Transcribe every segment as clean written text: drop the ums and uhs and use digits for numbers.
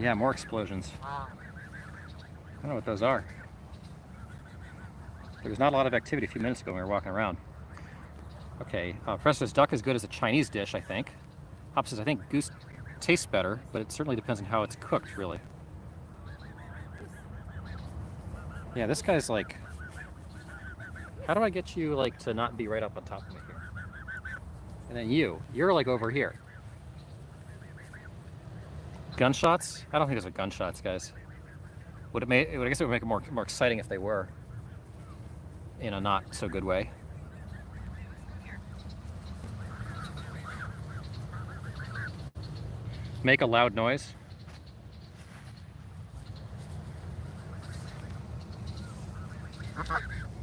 Yeah, more explosions. I don't know what those are. There was not a lot of activity a few minutes ago when we were walking around. Okay, Professor's duck is good as a Chinese dish, I think. Hop says, I think goose tastes better, but it certainly depends on how it's cooked, really. Yeah, this guy's like, how do I get you like to not be right up on top of me here? And then you're like over here. Gunshots? I don't think those are gunshots, guys. Would it make? I guess it would make it more exciting if they were, in a not so good way. Make a loud noise.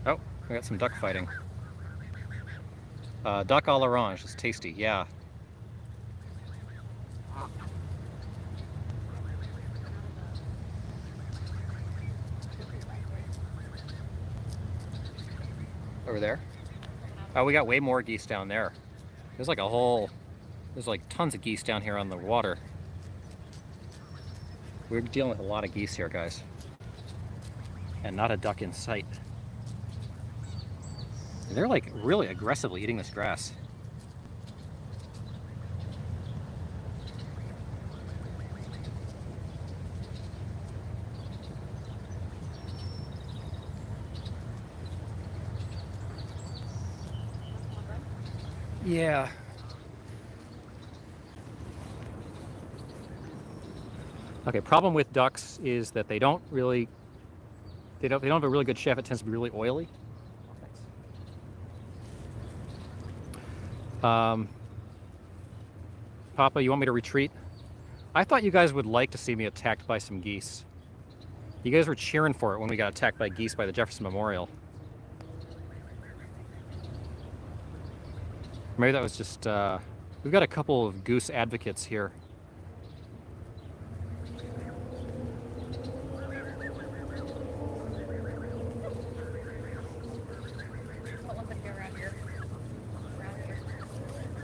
Oh, we got some duck fighting. Duck à l'orange is tasty, yeah. Over there. Oh, we got way more geese down there. There's like a whole, there's like tons of geese down here on the water. We're dealing with a lot of geese here, guys. And not a duck in sight. They're like really aggressively eating this grass. Yeah. Okay, problem with ducks is that they don't have a really good chef. It tends to be really oily. Papa, you want me to retreat? I thought you guys would like to see me attacked by some geese. You guys were cheering for it when we got attacked by geese by the Jefferson Memorial. Maybe that was just, we've got a couple of goose advocates here.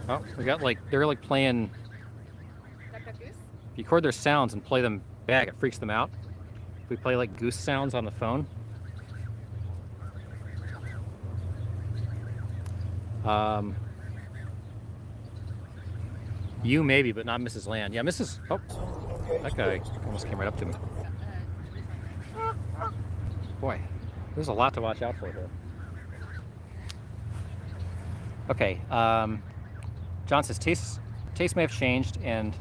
Oh, we got like, they're like playing, if you record their sounds and play them back, it freaks them out. We play like goose sounds on the phone. You maybe, but not Mrs. Land. Yeah, Mrs. Oh, that guy almost came right up to me. Boy, there's a lot to watch out for here. Okay, John says taste may have changed, and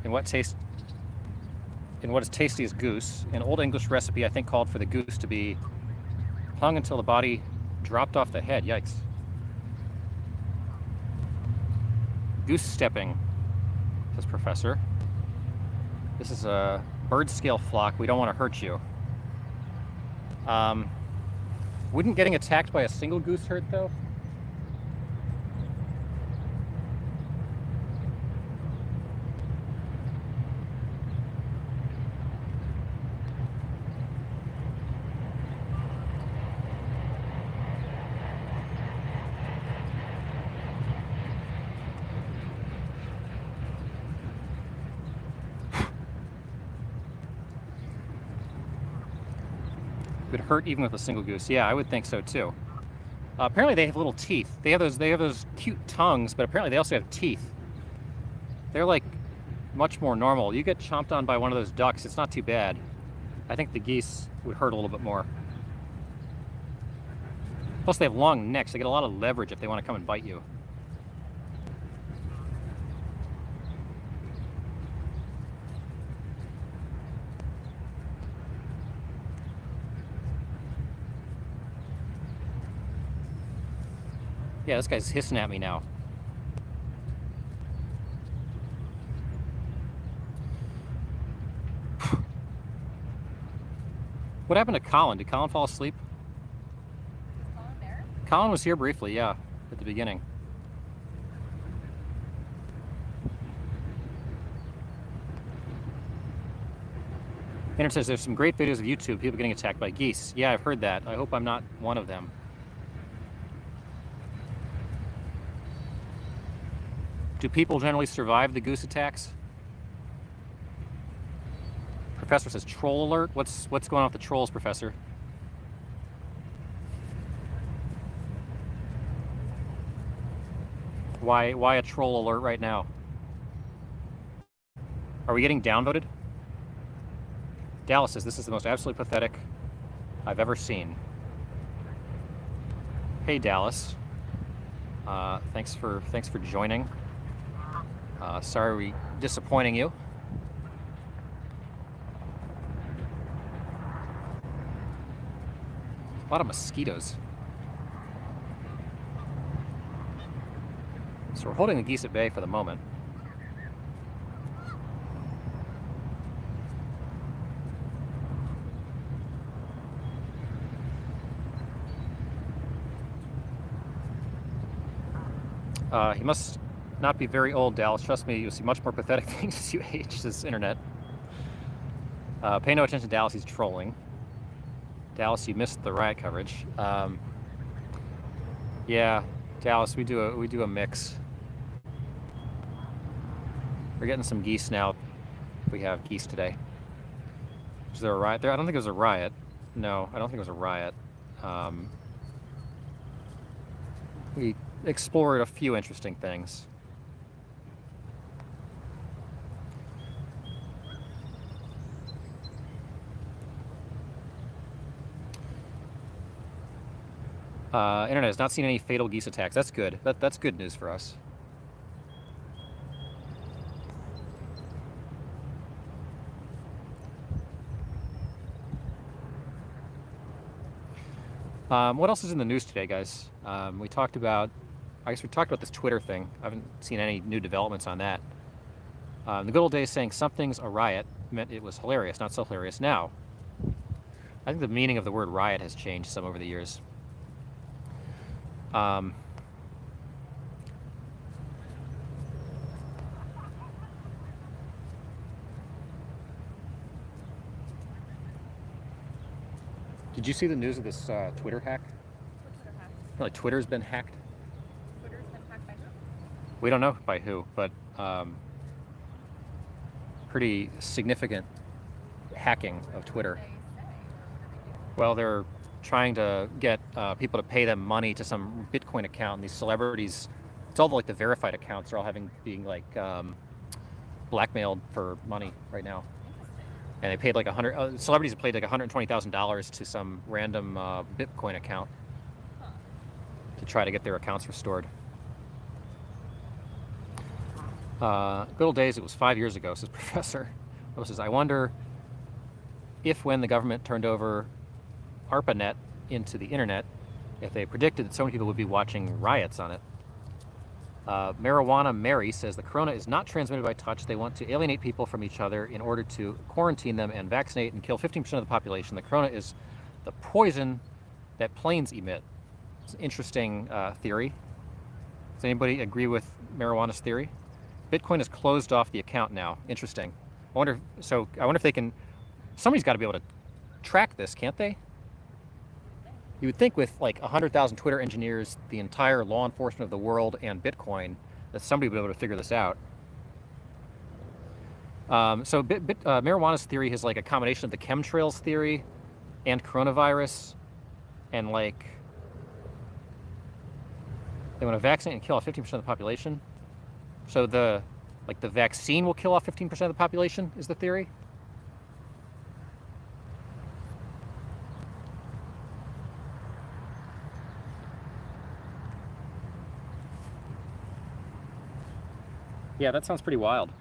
in what is tasty as goose. An old English recipe I think called for the goose to be hung until the body dropped off the head. Yikes. Goose stepping, says Professor. This is a bird scale flock. We don't want to hurt you. Wouldn't getting attacked by a single goose hurt though? Would hurt even with a single goose. Yeah, I would think so too. Apparently they have little teeth. They have those cute tongues, but apparently they also have teeth. They're like much more normal. You get chomped on by one of those ducks, it's not too bad. I think the geese would hurt a little bit more. Plus they have long necks. They get a lot of leverage if they want to come and bite you. Yeah, this guy's hissing at me now. What happened to Colin? Did Colin fall asleep? Is Colin there? Colin was here briefly, yeah, at the beginning. Internet says there's some great videos of YouTube, people getting attacked by geese. Yeah, I've heard that. I hope I'm not one of them. Do people generally survive the goose attacks? Professor says troll alert. What's going on with the trolls, Professor? Why a troll alert right now? Are we getting downvoted? Dallas says this is the most absolutely pathetic I've ever seen. Hey Dallas, thanks for joining. Sorry we disappointing you. A lot of mosquitoes. So we're holding the geese at bay for the moment. He must not be very old, Dallas. Trust me, you'll see much more pathetic things as you age this internet. Pay no attention to Dallas, he's trolling. Dallas, you missed the riot coverage. Yeah, Dallas, we do a mix. We're getting some geese now. We have geese today. Is there a riot there? I don't think it was a riot. No, I don't think it was a riot. We explored a few interesting things. Internet has not seen any fatal geese attacks. That's good. That's good news for us. What else is in the news today, guys? We talked about this Twitter thing. I haven't seen any new developments on that. The good old days saying something's a riot meant it was hilarious, not so hilarious now. I think the meaning of the word riot has changed some over the years. Did you see the news of this Twitter hack? What Twitter hack? Like Twitter's been hacked. Twitter's been hacked by who? We don't know by who, but pretty significant hacking of Twitter. They say, or what are they doing? Well, they're trying to get people to pay them money to some Bitcoin account. And these celebrities, it's all like the verified accounts are all being like blackmailed for money right now. Interesting. And they paid like celebrities have paid like $120,000 to some random Bitcoin account to try to get their accounts restored. Good old days, it was 5 years ago, says Professor. He says, I wonder if when the government turned over ARPANET into the internet, if they predicted that so many people would be watching riots on it. Marijuana Mary says the corona is not transmitted by touch. They want to alienate people from each other in order to quarantine them and vaccinate and kill 15% of the population. The corona is the poison that planes emit. It's an interesting theory. Does anybody agree with marijuana's theory? Bitcoin has closed off the account now. Interesting. I wonder if they can. Somebody's got to be able to track this, can't they? You would think with like 100,000 Twitter engineers, the entire law enforcement of the world, and Bitcoin, that somebody would be able to figure this out. Marijuana's theory is like a combination of the chemtrails theory and coronavirus, and like they want to vaccinate and kill off 15% of the population. So the vaccine will kill off 15% of the population is the theory. Yeah, that sounds pretty wild.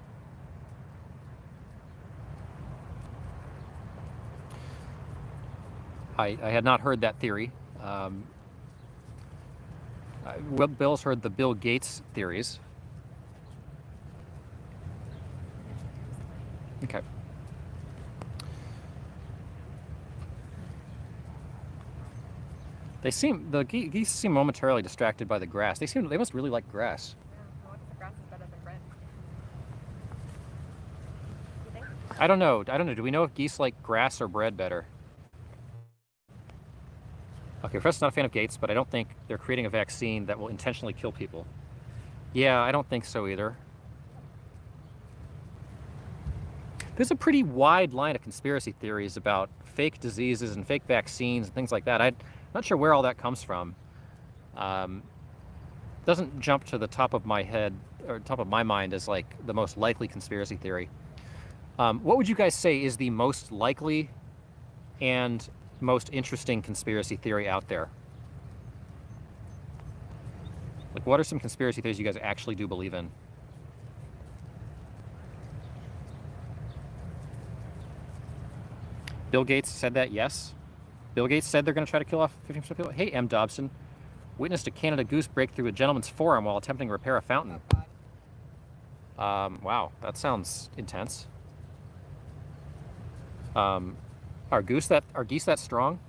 I had not heard that theory. Bill's heard the Bill Gates theories. Okay. The geese seem momentarily distracted by the grass. They must really like grass. Yeah, I wonder if the grass is better than bread. You think? I don't know. Do we know if geese like grass or bread better? Okay, Professor's not a fan of Gates, but I don't think they're creating a vaccine that will intentionally kill people. Yeah, I don't think so either. There's a pretty wide line of conspiracy theories about fake diseases and fake vaccines and things like that. I'm not sure where all that comes from. Doesn't jump to the top of my head or top of my mind as like the most likely conspiracy theory. What would you guys say is the most likely and most interesting conspiracy theory out there? Like, what are some conspiracy theories you guys actually do believe in? Bill Gates said that, yes. Bill Gates said they're going to try to kill off 50% of people. Hey, M. Dobson. Witnessed a Canada goose break through a gentleman's forearm while attempting to repair a fountain. Wow, that sounds intense. Are geese that strong?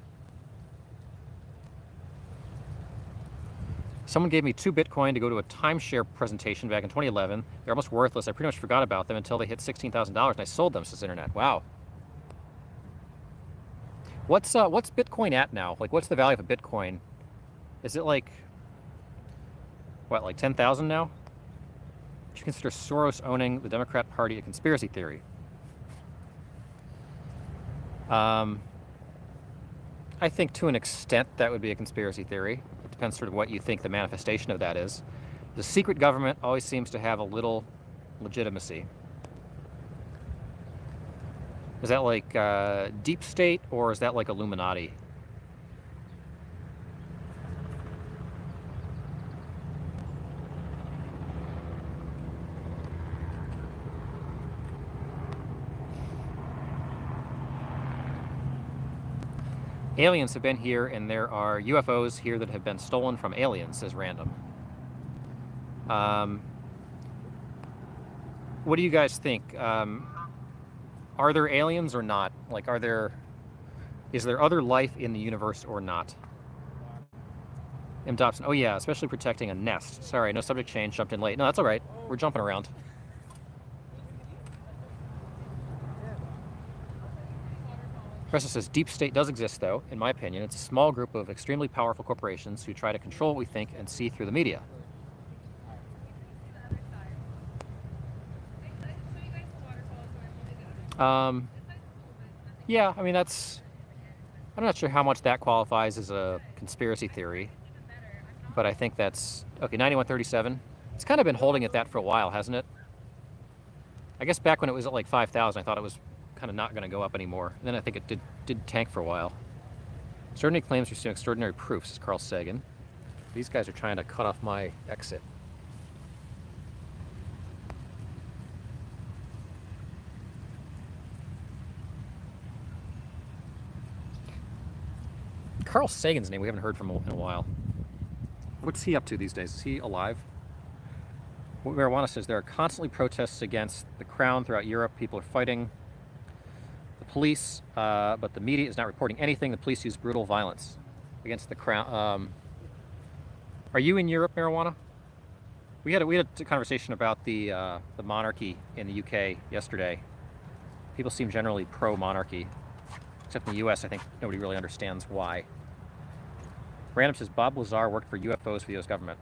Someone gave me 2 Bitcoin to go to a timeshare presentation back in 2011. They're almost worthless. I pretty much forgot about them until they hit $16,000 and I sold them, says Internet. Wow. What's Bitcoin at now? Like, what's the value of a Bitcoin? Is it like, what, like 10,000 now? Would you consider Soros owning the Democrat Party a conspiracy theory? I think to an extent that would be a conspiracy theory. It depends sort of what you think the manifestation of that is. The secret government always seems to have a little legitimacy. Is that like deep state or is that like Illuminati? Aliens have been here, and there are UFOs here that have been stolen from aliens, says Random. What do you guys think? Are there aliens or not? Like, is there other life in the universe or not? M. Dobson, oh yeah, especially protecting a nest. Sorry, no subject change, jumped in late. No, that's all right. We're jumping around. Professor says, deep state does exist, though, in my opinion. It's a small group of extremely powerful corporations who try to control what we think and see through the media. Yeah, I mean, I'm not sure how much that qualifies as a conspiracy theory, but I think that's, okay, 9137. It's kind of been holding at that for a while, hasn't it? I guess back when it was at like 5,000, I thought it was kind of not going to go up anymore. And then I think it did tank for a while. Certainly claims receiving extraordinary proofs, says Carl Sagan. These guys are trying to cut off my exit. Carl Sagan's name we haven't heard from in a while. What's he up to these days? Is he alive? Marijuana says there are constantly protests against the crown throughout Europe. People are fighting the police, but the media is not reporting anything. The police use brutal violence against the crown. Are you in Europe, Marijuana? We had a conversation about the monarchy in the UK yesterday. People seem generally pro-monarchy, except in the US. I think nobody really understands why. Random says Bob Lazar worked for UFOs for the US government.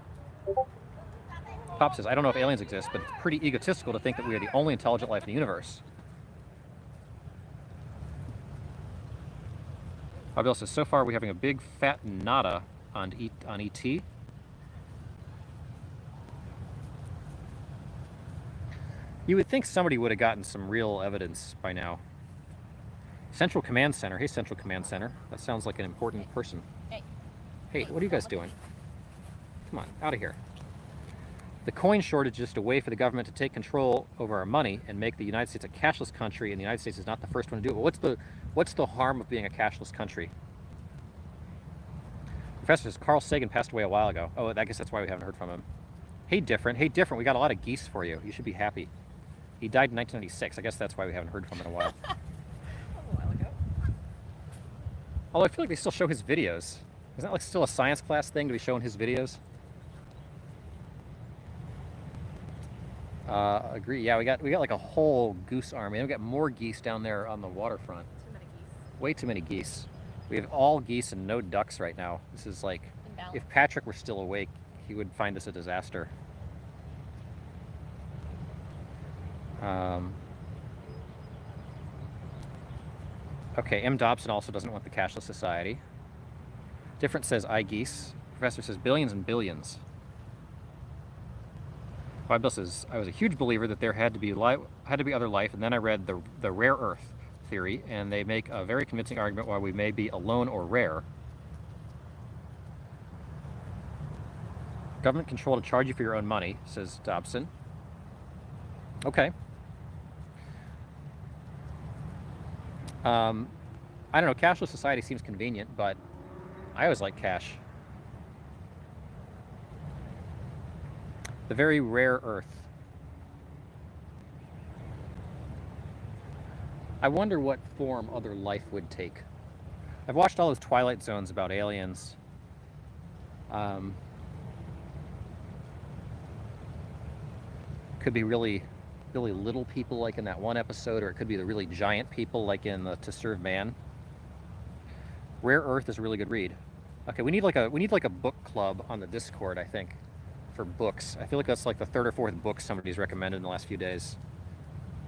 Pop says, I don't know if aliens exist, but it's pretty egotistical to think that we are the only intelligent life in the universe. Bob says, so far we're having a big fat nada on ET. You would think somebody would have gotten some real evidence by now. Central Command Center. Hey, Central Command Center. That sounds like an important person. Hey, what are you guys doing? Come on, out of here. The coin shortage is just a way for the government to take control over our money and make the United States a cashless country, and the United States is not the first one to do it. But what's the harm of being a cashless country? Professor says Carl Sagan passed away a while ago. Oh, I guess that's why we haven't heard from him. Hey, Different. Hey, Different. We got a lot of geese for you. You should be happy. He died in 1996. I guess that's why we haven't heard from him in a while. A while ago. Although I feel like they still show his videos. Isn't that like still a science class thing to be showing his videos? Agree. Yeah, we got like a whole goose army. And we got more geese down there on the waterfront. Too many geese. Way too many geese. We have all geese and no ducks right now. This is like, if Patrick were still awake, he would find this a disaster. Okay, M. Dobson also doesn't want the cashless society. Different says iGeese. Professor says billions and billions. Bob Bill says, I was a huge believer that there had to be other life, and then I read the rare earth theory, and they make a very convincing argument why we may be alone or rare. Government control to charge you for your own money, says Dobson. Okay. I don't know, cashless society seems convenient, but I always like cash. The very rare earth. I wonder what form other life would take. I've watched all those Twilight Zones about aliens. Could be really, really little people like in that one episode, or it could be the really giant people like in the To Serve Man. Rare Earth is a really good read. Okay, we need like a book club on the Discord, I think, for books. I feel like that's like the third or fourth book somebody's recommended in the last few days.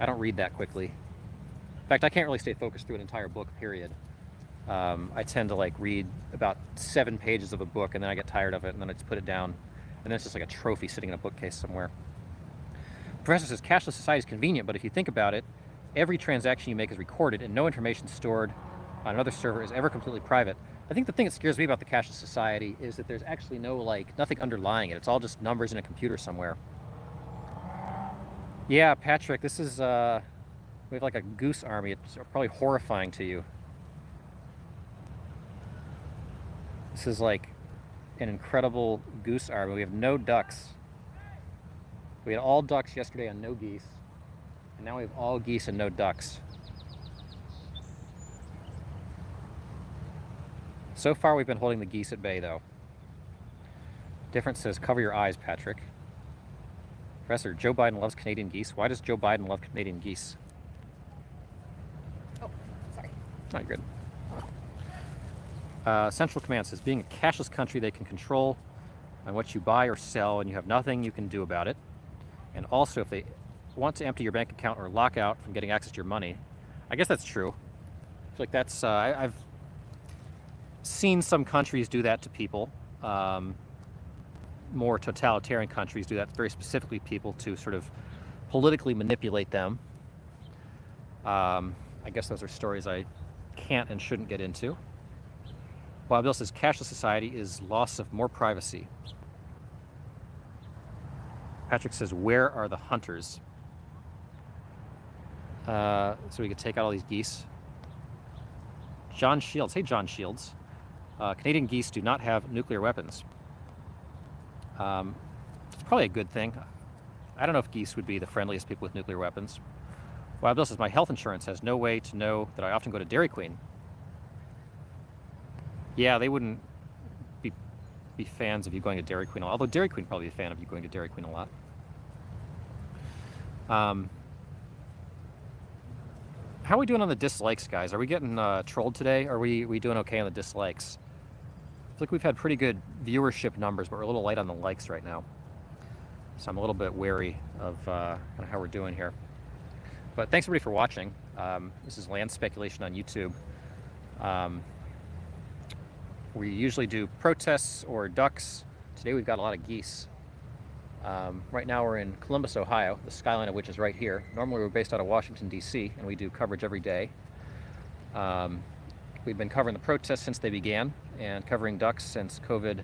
I don't read that quickly. In fact, I can't really stay focused through an entire book, period. I tend to like read about 7 pages of a book, and then I get tired of it, and then I just put it down, and then it's just like a trophy sitting in a bookcase somewhere. Professor says cashless society is convenient, but if you think about it, every transaction you make is recorded, and no information stored on another server is ever completely private. I think the thing that scares me about the cashless society is that there's actually nothing underlying it. It's all just numbers in a computer somewhere. Yeah, Patrick, this is, we have like a goose army. It's probably horrifying to you. This is like an incredible goose army. We have no ducks. We had all ducks yesterday and no geese. And now we have all geese and no ducks. So far, we've been holding the geese at bay, though. Difference says, cover your eyes, Patrick. Professor, Joe Biden loves Canadian geese. Why does Joe Biden love Canadian geese? Oh, sorry. Not good. Central Command says, being a cashless country, they can control on what you buy or sell, and you have nothing you can do about it. And also, if they want to empty your bank account or lock out from getting access to your money, I guess that's true. I feel like that's, I've seen some countries do that to people. More totalitarian countries do that very specifically people to sort of politically manipulate them. I guess those are stories I can't and shouldn't get into. Bob Bill says cashless society is loss of more privacy. Patrick says, where are the hunters? So we could take out all these geese. John Shields. Hey, John Shields. Canadian geese do not have nuclear weapons. It's probably a good thing. I don't know if geese would be the friendliest people with nuclear weapons. Bob Bill says, my health insurance has no way to know that I often go to Dairy Queen. Yeah, they wouldn't be fans of you going to Dairy Queen a lot. Although Dairy Queen probably be a fan of you going to Dairy Queen a lot. How are we doing on the dislikes, guys? Are we getting trolled today? Or are we doing okay on the dislikes? I feel like we've had pretty good viewership numbers, but we're a little light on the likes right now. So I'm a little bit wary of kind of how we're doing here. But thanks everybody for watching. This is Land Speculation on YouTube. We usually do protests or ducks. Today we've got a lot of geese. Right now we're in Columbus, Ohio, the skyline of which is right here. Normally we're based out of Washington, D.C., and we do coverage every day. We've been covering the protests since they began, and covering ducks since COVID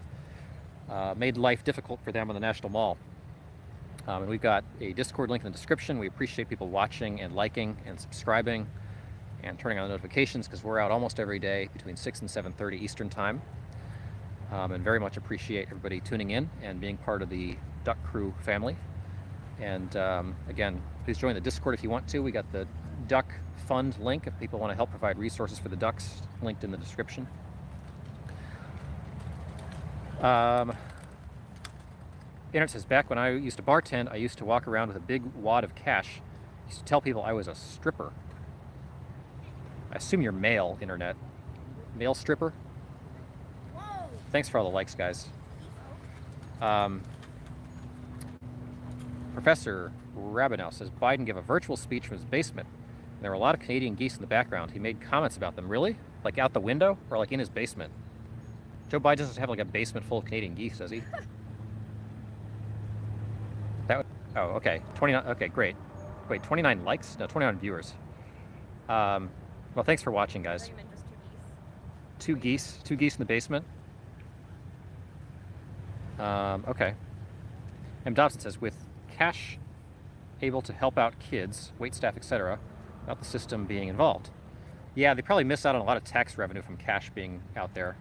made life difficult for them on the National Mall. And we've got a Discord link in the description. We appreciate people watching and liking and subscribing and turning on the notifications, because we're out almost every day between 6 and 7:30 Eastern Time. And very much appreciate everybody tuning in and being part of the Duck Crew family. And again, please join the Discord if you want to. We got the Duck Fund link if people want to help provide resources for the ducks, linked in the description. Internet says, back when I used to bartend, I used to walk around with a big wad of cash. I used to tell people I was a stripper. I assume you're male, Internet. Male stripper? Whoa. Thanks for all the likes, guys. Professor Rabinow says, Biden gave a virtual speech from his basement There were a lot of Canadian geese in the background. He made comments about them. Really? Like out the window or like in his basement? Joe Biden doesn't have like a basement full of Canadian geese, does he? That would, oh, okay. 29. Okay, great. Wait, 29 likes? No, 29 viewers. Well, thanks for watching, I guys. thought you meant just two geese. Two geese in the basement. Okay. M. Dobson says, with cash able to help out kids, wait staff, etc., without the system being involved. Yeah, they probably miss out on a lot of tax revenue from cash being out there.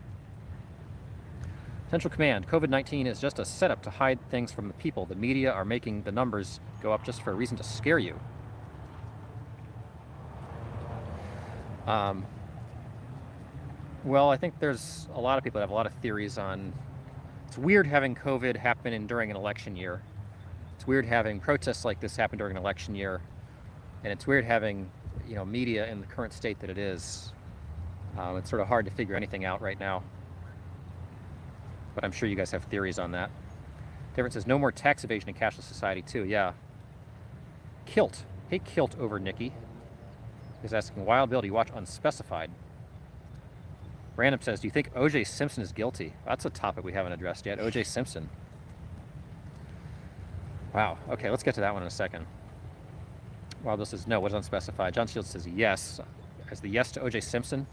Central Command, COVID-19 is just a setup to hide things from the people. The media are making the numbers go up just for a reason to scare you. Well, I think there's a lot of people that have a lot of theories on... It's weird having COVID happen during an election year. It's weird having protests like this happen during an election year. And it's weird having, media in the current state that it is. It's sort of hard to figure anything out right now. But I'm sure you guys have theories on that. Different says, no more tax evasion in cashless society, too. Yeah. Kilt. Hey, Kilt over Nikki. He's asking, Wild Bill, do you watch Unspecified? Random says, do you think O.J. Simpson is guilty? That's a topic we haven't addressed yet. O.J. Simpson. Wow. Okay, let's get to that one in a second. Wild Bill says, no, what is Unspecified? John Shields says, yes. As the yes to O.J. Simpson.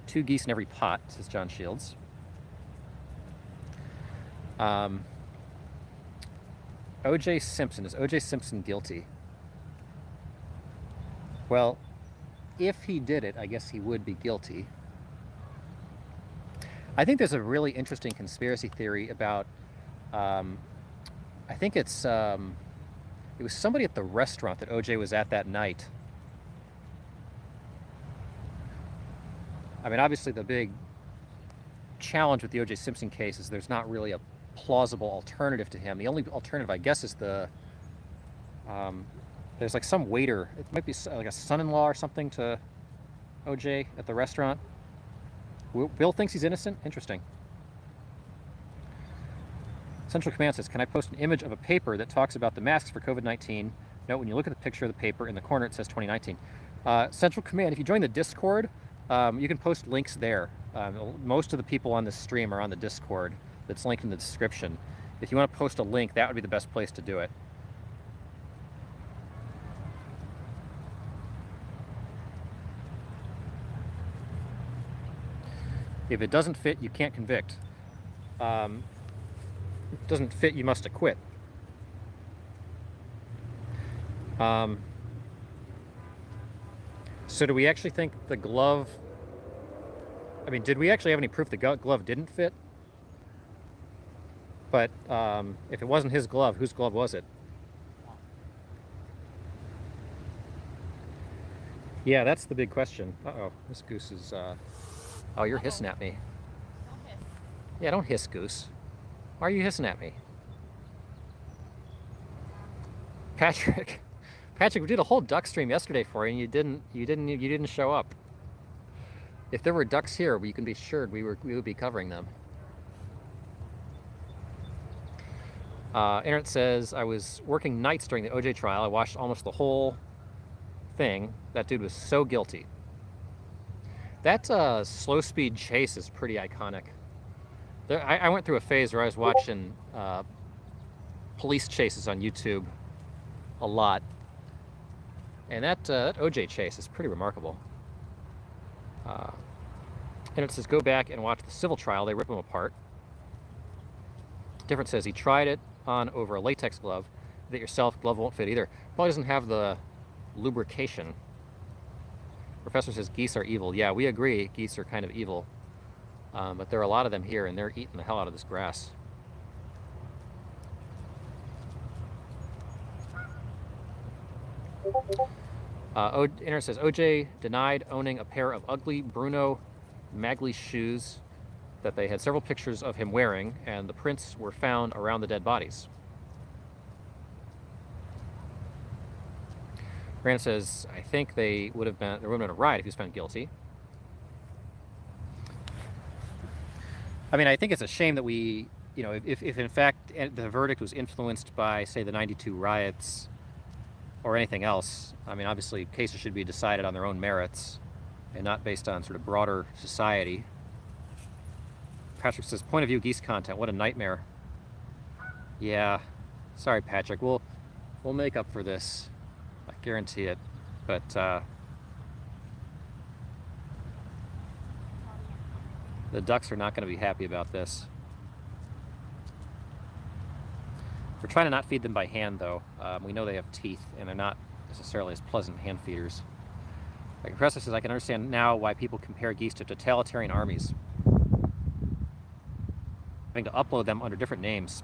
2 geese in every pot, says John Shields. O.J. Simpson. Is O.J. Simpson guilty? Well, if he did it, I guess he would be guilty. I think there's a really interesting conspiracy theory about, I think it was somebody at the restaurant that O.J. was at that night. I mean, obviously the big challenge with the O.J. Simpson case is there's not really a plausible alternative to him. The only alternative, I guess, is there's like some waiter, it might be like a son-in-law or something to O.J. at the restaurant. Bill thinks he's innocent? Interesting. Central Command says, can I post an image of a paper that talks about the masks for COVID-19? Note, when you look at the picture of the paper, in the corner it says 2019. Central Command, if you join the Discord, you can post links there. Most of the people on this stream are on the Discord that's linked in the description. If you want to post a link, that would be the best place to do it. If it doesn't fit, you can't convict. If it doesn't fit, you must acquit. So do we actually think the glove... I mean, did we actually have any proof the glove didn't fit? But if it wasn't his glove, whose glove was it? Yeah, that's the big question. Uh-oh, this goose is... Oh, you're hissing at me. Don't hiss. Yeah, don't hiss, goose. Why are you hissing at me? Patrick, we did a whole duck stream yesterday for you, and you didn't show up. If there were ducks here, you can be assured we would be covering them. Internet says, I was working nights during the OJ trial. I watched almost the whole thing. That dude was so guilty. That slow speed chase is pretty iconic. I went through a phase where I was watching police chases on YouTube a lot. And that OJ chase is pretty remarkable. And it says, go back and watch the civil trial. They rip him apart. Different says, he tried it on over a latex glove. That yourself, glove won't fit either. Probably doesn't have the lubrication. Professor says, geese are evil. Yeah, we agree, geese are kind of evil. But there are a lot of them here, and they're eating the hell out of this grass. Internet says, OJ denied owning a pair of ugly Bruno Magli shoes that they had several pictures of him wearing, and the prints were found around the dead bodies. Brandon says, I think there would have been a riot if he was found guilty. I mean, I think it's a shame that we, if in fact the verdict was influenced by, say, the '92 riots, or anything else. I mean, obviously, cases should be decided on their own merits and not based on sort of broader society. Patrick says, point of view geese content, what a nightmare. Yeah, sorry, Patrick. We'll make up for this. I guarantee it. But the ducks are not going to be happy about this. We're trying to not feed them by hand, though. We know they have teeth, and they're not necessarily as pleasant hand feeders. Like Professor says, I can understand now why people compare geese to totalitarian armies, having to upload them under different names.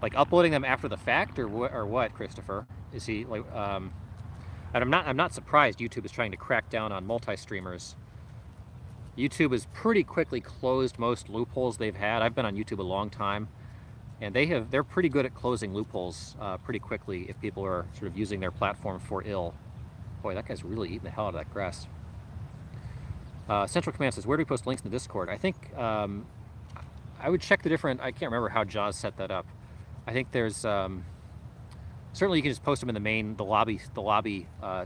Like uploading them after the fact, or what, Christopher? Is he like? And I'm not surprised YouTube is trying to crack down on multi-streamers. YouTube has pretty quickly closed most loopholes they've had. I've been on YouTube a long time, and they're pretty good at closing loopholes pretty quickly if people are sort of using their platform for ill. Boy, that guy's really eating the hell out of that grass. Central Command says, where do we post links in the Discord? I think I would check the different. I can't remember how Jaws set that up. I think there's certainly you can just post them in the lobby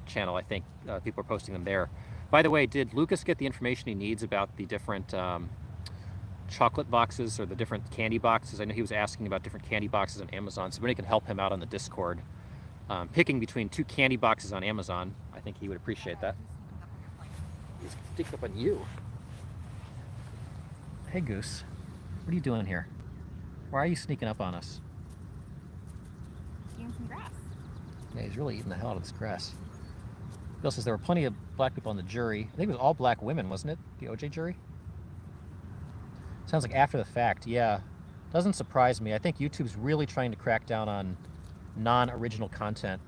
channel. I think people are posting them there. By the way, did Lucas get the information he needs about the different chocolate boxes or the different candy boxes? I know he was asking about different candy boxes on Amazon. Somebody can help him out on the Discord. Picking between 2 candy boxes on Amazon, I think he would appreciate that. He's sticking up on you. Hey, Goose. What are you doing here? Why are you sneaking up on us? Eating some grass. Yeah, he's really eating the hell out of this grass. Bill says there were plenty of black people on the jury. I think it was all black women, wasn't it? The OJ jury? Sounds like after the fact. Yeah. Doesn't surprise me. I think YouTube's really trying to crack down on non-original content.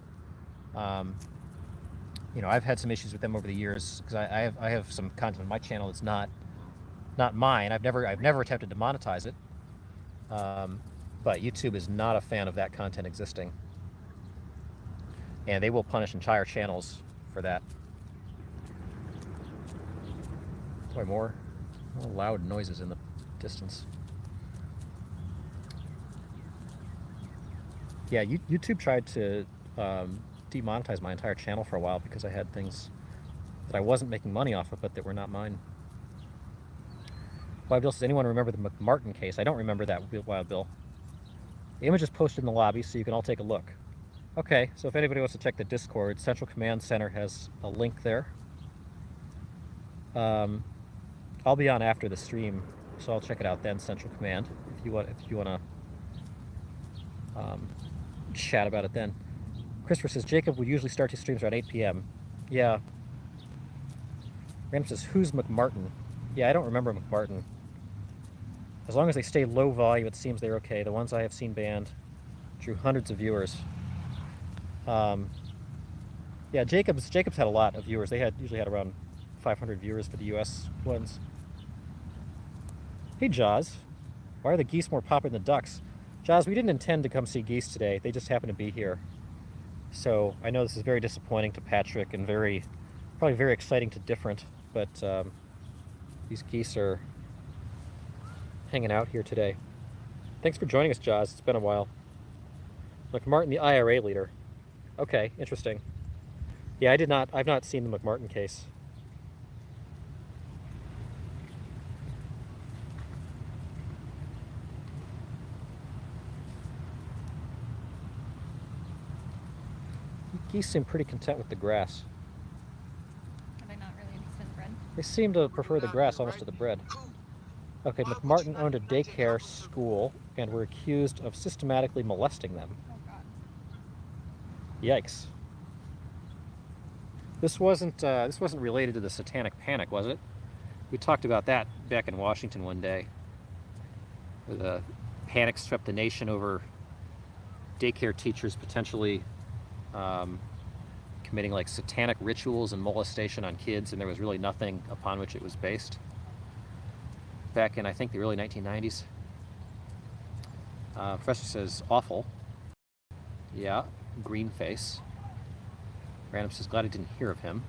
You know, I've had some issues with them over the years because I have some content on my channel that's not mine. I've never attempted to monetize it. But YouTube is not a fan of that content existing, and they will punish entire channels for that. Boy, more loud noises in the distance. Yeah, YouTube tried to demonetize my entire channel for a while because I had things that I wasn't making money off of, but that were not mine. Wild Bill says, anyone remember the McMartin case? I don't remember that, Wild Bill. The image is posted in the lobby, so you can all take a look. Okay, so if anybody wants to check the Discord, Central Command Center has a link there. I'll be on after the stream, so I'll check it out then, Central Command, if you want to chat about it then. Christopher says, Jacob would usually start his streams around 8 p.m. Yeah. Random says, who's McMartin? Yeah, I don't remember McMartin. As long as they stay low volume, it seems they're okay. The ones I have seen banned drew hundreds of viewers. Yeah, Jacobs had a lot of viewers. They usually had around 500 viewers for the US ones. Hey, Jaws. Why are the geese more popular than the ducks? Jaws, we didn't intend to come see geese today. They just happened to be here. So I know this is very disappointing to Patrick and probably very exciting to Different, but these geese are hanging out here today. Thanks for joining us, Jaws. It's been a while. McMartin, the IRA leader. Okay, interesting. Yeah, I've not seen the McMartin case. Geese seem pretty content with the grass. Are they not really interested in bread? They seem to prefer the grass almost to the bread. Okay, McMartin owned a daycare school and were accused of systematically molesting them. Oh, God. Yikes. This wasn't related to the Satanic Panic, was it? We talked about that back in Washington one day, where the panic swept the nation over daycare teachers potentially committing like satanic rituals and molestation on kids, and there was really nothing upon which it was based. Back in, I think, the early 1990s. Professor says, awful. Yeah, green face. Random says, glad I didn't hear of him.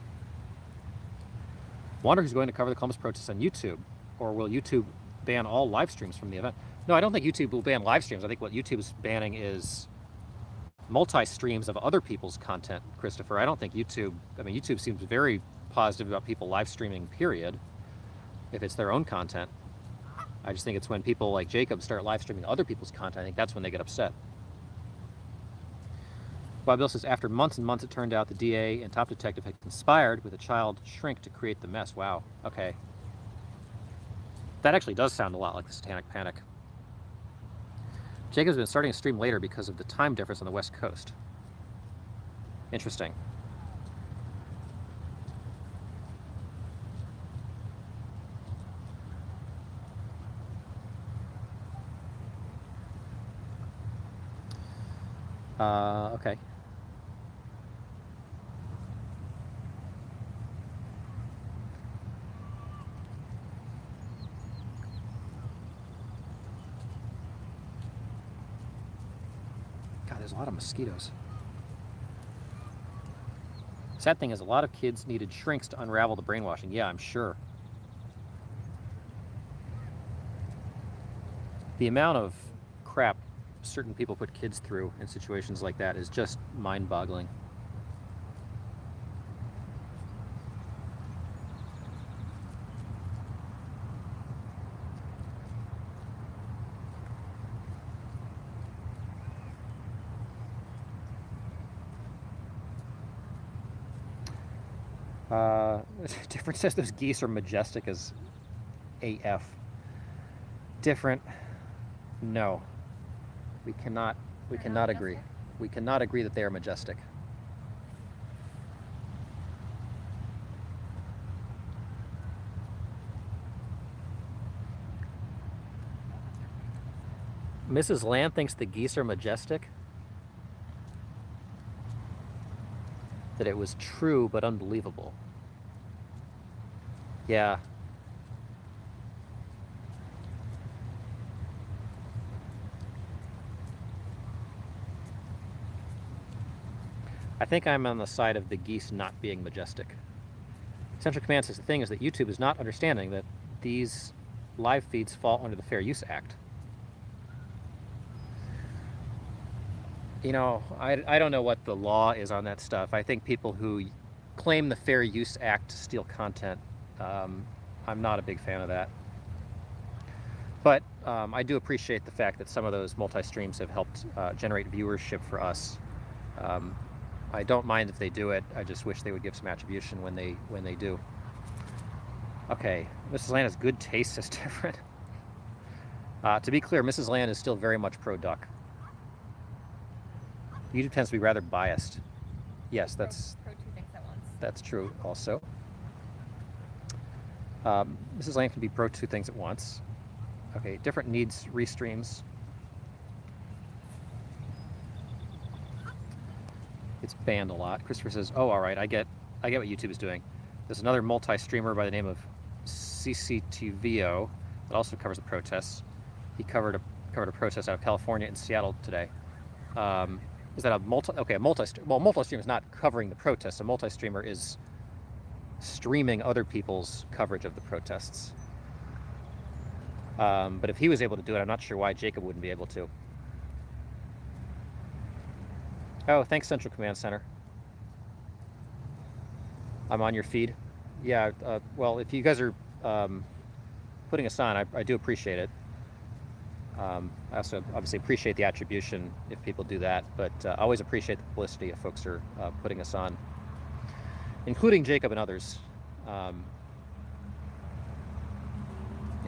Wonder who's going to cover the Columbus protests on YouTube, or will YouTube ban all live streams from the event? No, I don't think YouTube will ban live streams. I think what YouTube is banning is multi-streams of other people's content, Christopher. I don't think YouTube, I mean, YouTube seems very positive about people live streaming, period, if it's their own content. I just think it's when people like Jacob start live streaming other people's content, I think that's when they get upset. Bob Bill says, after months and months, it turned out the DA and top detective had conspired with a child shrink to create the mess. Wow, okay. That actually does sound a lot like the Satanic Panic. Jacob's been starting to stream later because of the time difference on the West Coast. Interesting. Okay. God, there's a lot of mosquitoes. Sad thing is, a lot of kids needed shrinks to unravel the brainwashing. Yeah, I'm sure. The amount of crap certain people put kids through in situations like that is just mind-boggling. Different says those geese are majestic as AF. Different. No. We cannot agree. We cannot agree that they are majestic. Mrs. Land thinks the geese are majestic? That it was true but unbelievable. Yeah. I think I'm on the side of the geese not being majestic. Central Command says the thing is that YouTube is not understanding that these live feeds fall under the Fair Use Act. You know, I don't know what the law is on that stuff. I think people who claim the Fair Use Act to steal content, I'm not a big fan of that. But I do appreciate the fact that some of those multi-streams have helped generate viewership for us. I don't mind if they do it. I just wish they would give some attribution when they do. Okay, Mrs. Land has good taste is different. To be clear, Mrs. Land is still very much pro-duck. YouTube tends to be rather biased. Yes, that's pro two things at once. That's true also. Mrs. Land can be pro two things at once. Okay, different needs restreams. It's banned a lot. Christopher says, "Oh, all right, I get what YouTube is doing." There's another multi-streamer by the name of CCTVO that also covers the protests. He covered a protest out of California and Seattle today. Is that a multi-stream? Well, multi-stream is not covering the protests. A multi-streamer is streaming other people's coverage of the protests. But if he was able to do it, I'm not sure why Jacob wouldn't be able to. Oh, thanks, Central Command Center. I'm on your feed. Yeah, well, if you guys are putting us on, I do appreciate it. I also obviously appreciate the attribution if people do that, but I always appreciate the publicity if folks are putting us on, including Jacob and others. You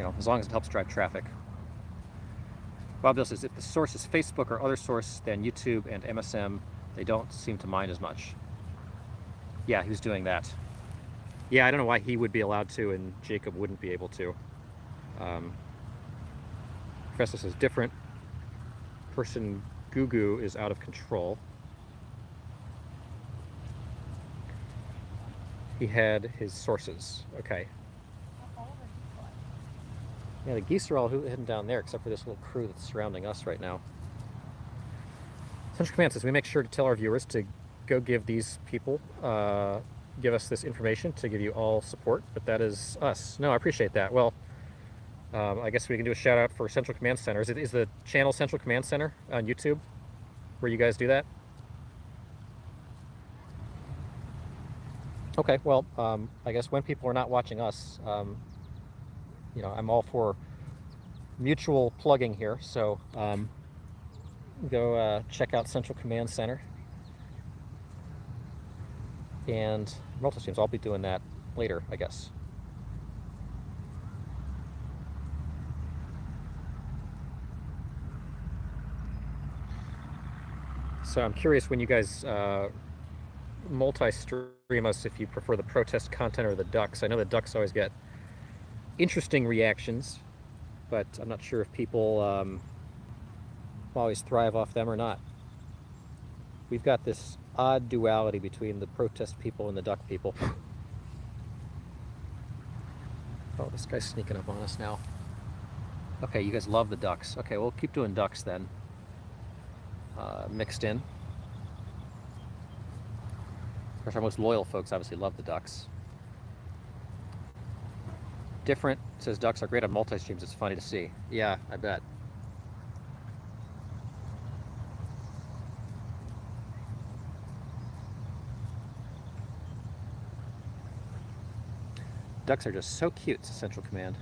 know, as long as it helps drive traffic. Bob Bill says, if the source is Facebook or other source than YouTube and MSM, they don't seem to mind as much. Yeah, he was doing that. Yeah, I don't know why he would be allowed to and Jacob wouldn't be able to. Professor says, different person Gugu is out of control. He had his sources. Okay. Yeah, the geese are all hidden down there except for this little crew that's surrounding us right now. Central Command says we make sure to tell our viewers to go give these people, give us this information to give you all support, but that is us. No, I appreciate that. Well, I guess we can do a shout out for Central Command Center. Is the channel Central Command Center on YouTube where you guys do that? Okay, well, I guess when people are not watching us, I'm all for mutual plugging here. So go check out Central Command Center and multi-streams. I'll be doing that later, I guess. So I'm curious when you guys multi-stream us if you prefer the protest content or the ducks. I know the ducks always get interesting reactions, but I'm not sure if people always thrive off them or not. We've got this odd duality between the protest people and the duck people. Oh, this guy's sneaking up on us now. Okay, you guys love the ducks. Okay, we'll keep doing ducks then. Mixed in. Of course, our most loyal folks obviously love the ducks. Different says ducks are great on multi-streams. It's funny to see. Yeah, I bet. Ducks are just so cute, says Central Command.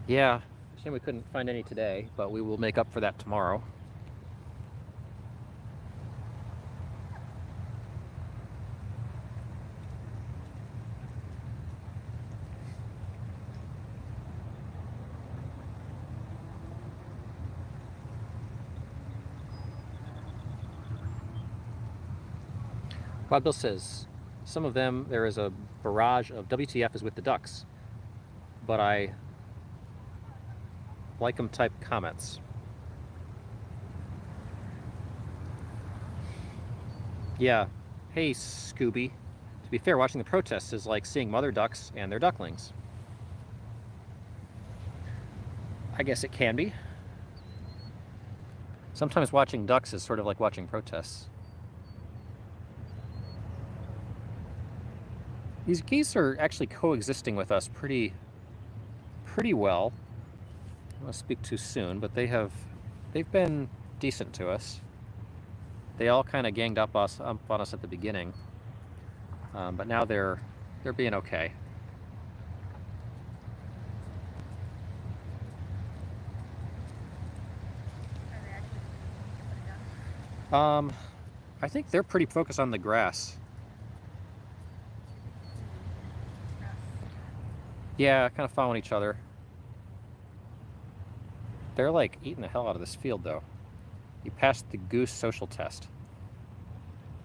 Yeah, shame we couldn't find any today, but we will make up for that tomorrow. Bob Bill says, some of them, there is a barrage of WTF is with the ducks, but I like them type comments. Yeah. Hey, Scooby. To be fair, watching the protests is like seeing mother ducks and their ducklings. I guess it can be. Sometimes watching ducks is sort of like watching protests. These geese are actually coexisting with us pretty well. I don't want to speak too soon, but they've been decent to us. They all kind of ganged up on us at the beginning, but now they're being okay. I think they're pretty focused on the grass. Yeah, kind of following each other. They're like eating the hell out of this field, though. You passed the goose social test.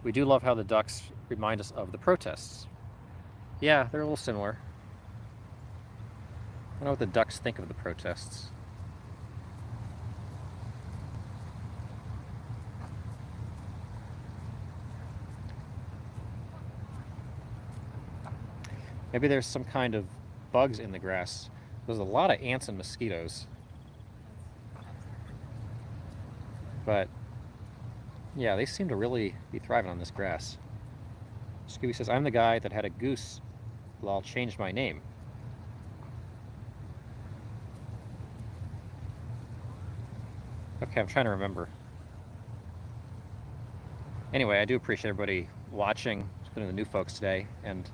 We do love how the ducks remind us of the protests. Yeah, they're a little similar. I don't know what the ducks think of the protests. Maybe there's some kind of bugs in the grass. There's a lot of ants and mosquitoes. But yeah, they seem to really be thriving on this grass. Scooby says, I'm the guy that had a goose. Well, I'll change my name. Okay, I'm trying to remember. Anyway, I do appreciate everybody watching, including the new folks today, and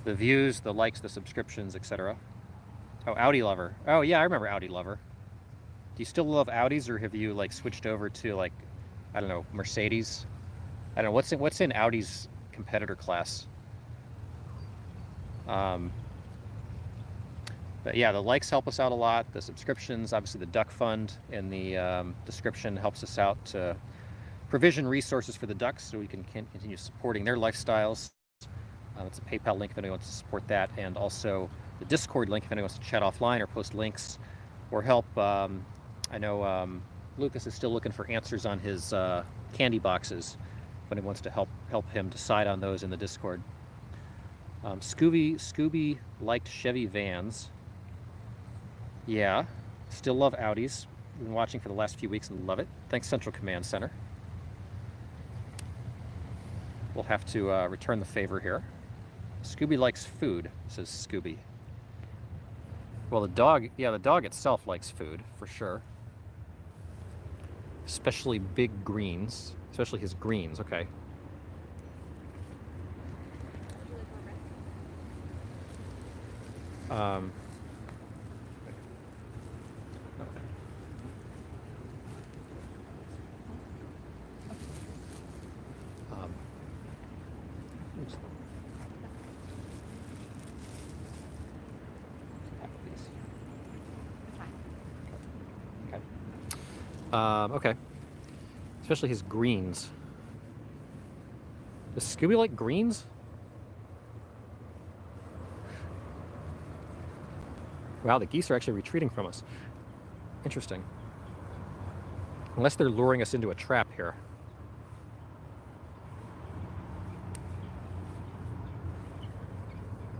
the views, the likes, the subscriptions, etc. Oh, Audi Lover. Oh yeah, I remember Audi Lover. Do you still love Audis, or have you like switched over to like, I don't know, Mercedes? I don't know what's in Audi's competitor class. But yeah, the likes help us out a lot. The subscriptions, obviously the Duck Fund in the description helps us out to provision resources for the ducks so we can continue supporting their lifestyles. It's a PayPal link if anyone wants to support that, and also the Discord link if anyone wants to chat offline or post links or help. I know Lucas is still looking for answers on his candy boxes, but he wants to help him decide on those in the Discord. Scooby liked Chevy vans. Yeah, still love Audis. Been watching for the last few weeks and love it. Thanks, Central Command Center. We'll have to return the favor here. Scooby likes food, says Scooby. Well, the dog itself likes food, for sure. Especially big greens. Especially his greens, okay. Would you like more bread? Um, um, oops. It's fine. Okay. Okay. Especially his greens. Does Scooby like greens? Wow, the geese are actually retreating from us. Interesting. Unless they're luring us into a trap here.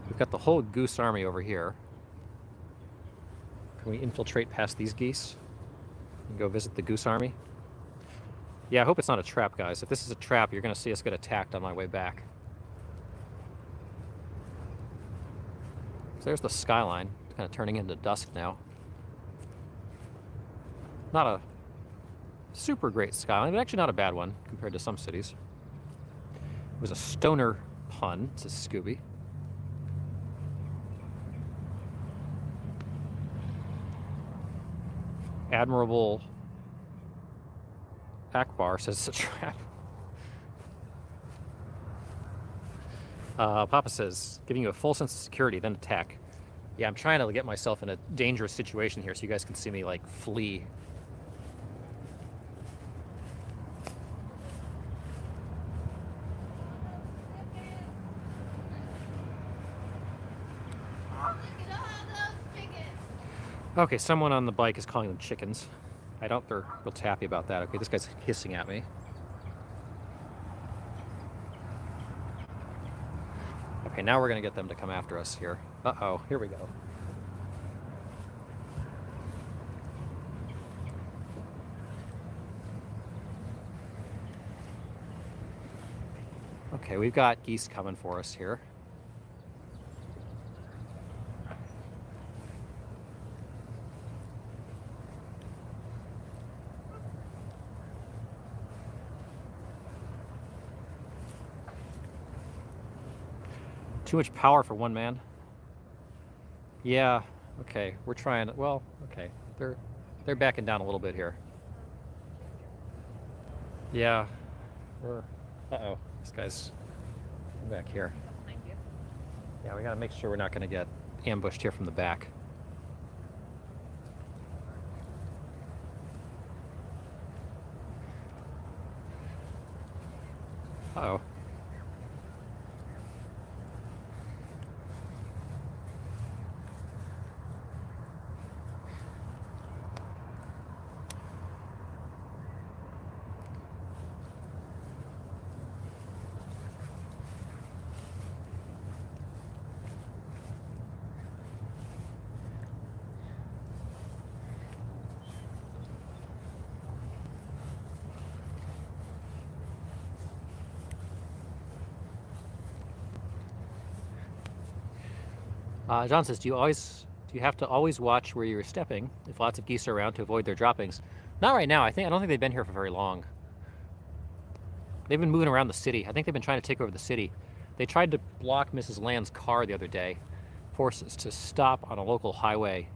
We've got the whole goose army over here. Can we infiltrate past these geese and go visit the goose army? Yeah, I hope it's not a trap, guys. If this is a trap, you're going to see us get attacked on my way back. So there's the skyline. It's kind of turning into dusk now. Not a super great skyline, but actually not a bad one compared to some cities. It was a stoner pun, says Scooby. Admirable Akbar says it's a trap. Papa says, giving you a full sense of security, then attack. Yeah, I'm trying to get myself in a dangerous situation here so you guys can see me, like, flee. Okay, someone on the bike is calling them chickens. I doubt they're real happy about that. Okay, this guy's hissing at me. Okay, now we're gonna get them to come after us here. Uh-oh, here we go. Okay, we've got geese coming for us here. Too much power for one man. Yeah, okay, we're trying, well, okay. They're backing down a little bit here. Yeah, we're, uh-oh, this guy's back here. Thank you. Yeah, we gotta make sure we're not gonna get ambushed here from the back. Uh-oh. John says, do you have to always watch where you're stepping if lots of geese are around to avoid their droppings? Not right now. I don't think they've been here for very long. They've been moving around the city. I think they've been trying to take over the city. They tried to block Mrs. Land's car the other day, forced us to stop on a local highway,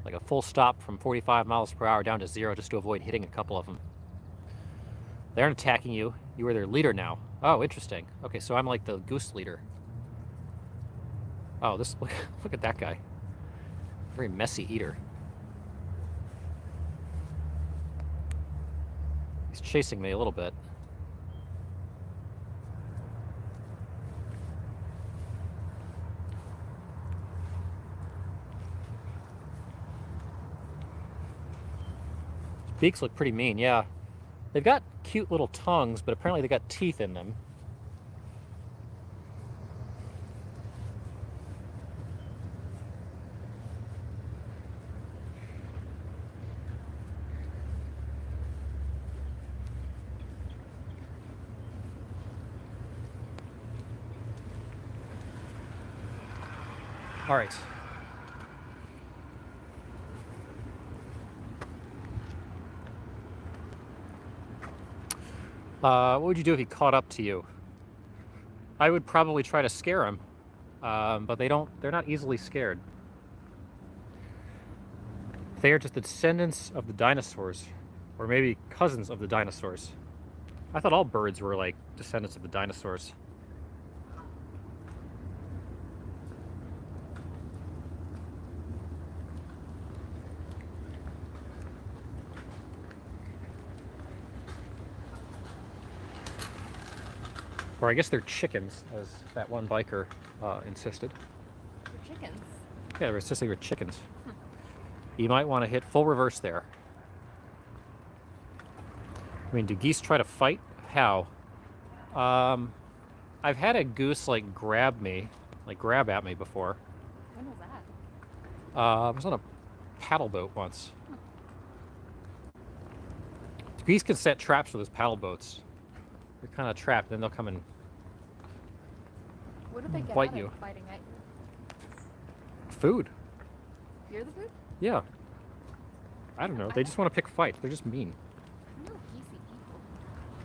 like a full stop from 45 miles per hour down to 0 just to avoid hitting a couple of them. They aren't attacking you. You are their leader now. Oh, interesting. Okay, so I'm like the goose leader. Oh, look at that guy. Very messy eater. He's chasing me a little bit. His beaks look pretty mean, yeah. They've got cute little tongues, but apparently they got teeth in them. All right. What would you do if he caught up to you? I would probably try to scare him, but they're not easily scared. They are just the descendants of the dinosaurs, or maybe cousins of the dinosaurs. I thought all birds were like descendants of the dinosaurs. Or I guess they're chickens, as that one biker insisted. They're chickens. Yeah, they were insisting they were chickens. You might want to hit full reverse there. I mean, do geese try to fight? How? I've had a goose like grab at me before. When was that? I was on a paddle boat once. Geese can set traps for those paddle boats. They're kind of trapped, then they'll come and What do they get bite out you. of fighting at you? food. You're the food? Yeah. I don't know. They just want to pick fights. They're just mean. I know geese eat people.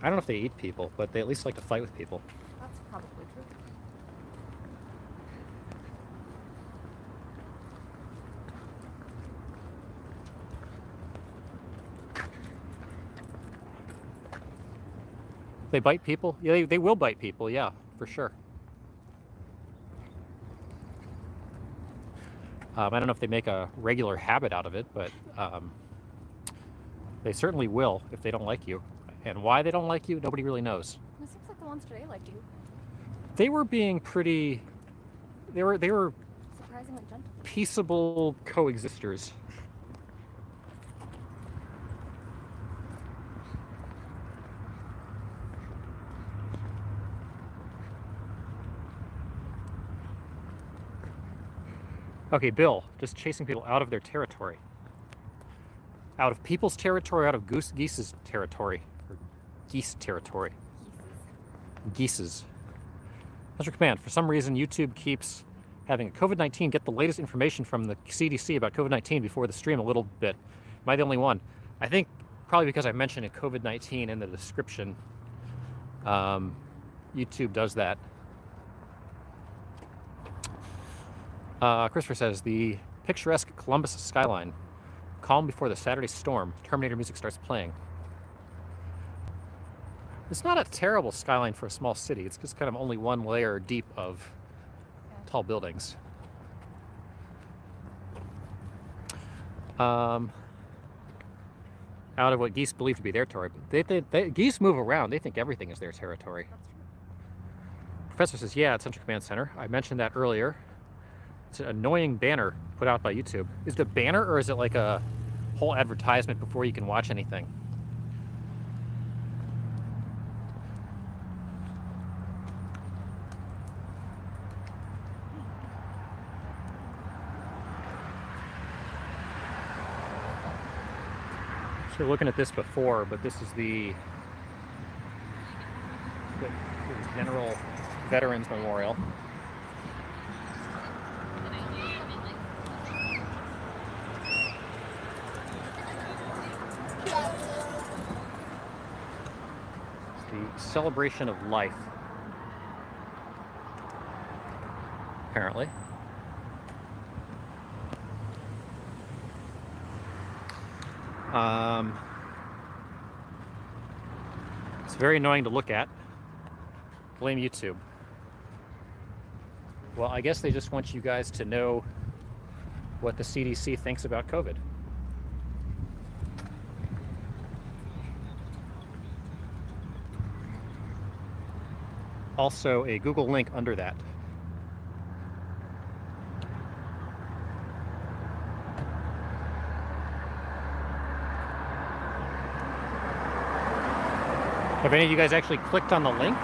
I don't know if they eat people, but they at least like to fight with people. That's probably true. They bite people? Yeah, they will bite people, yeah, for sure. I don't know if they make a regular habit out of it, but they certainly will if they don't like you. And why they don't like you, nobody really knows. It seems like the ones today liked you. They were being pretty. They were Surprisingly gentle. peaceable coexisters. Okay, Bill, just chasing people out of their territory. Out of people's territory, out of geese's territory. Or geese territory. Geeses. Geese's. Mr. Command, for some reason YouTube keeps having a COVID-19, get the latest information from the CDC about COVID-19 before the stream a little bit. Am I the only one? I think probably because I mentioned a COVID-19 in the description. YouTube does that. Christopher says, the picturesque Columbus skyline, calm before the Saturday storm, Terminator music starts playing. It's not a terrible skyline for a small city. It's just kind of only one layer deep of tall buildings. Out of what geese believe to be their territory. Geese move around. They think everything is their territory. That's true. Professor says, yeah, at Central Command Center. I mentioned that earlier. It's an annoying banner put out by YouTube. Is it a banner or is it like a whole advertisement before you can watch anything? So looking at this before, but this is the General Veterans Memorial. It's the celebration of life, apparently. It's very annoying to look at. Blame YouTube. Well, I guess they just want you guys to know what the CDC thinks about COVID. Also, a Google link under that. Have any of you guys actually clicked on the link?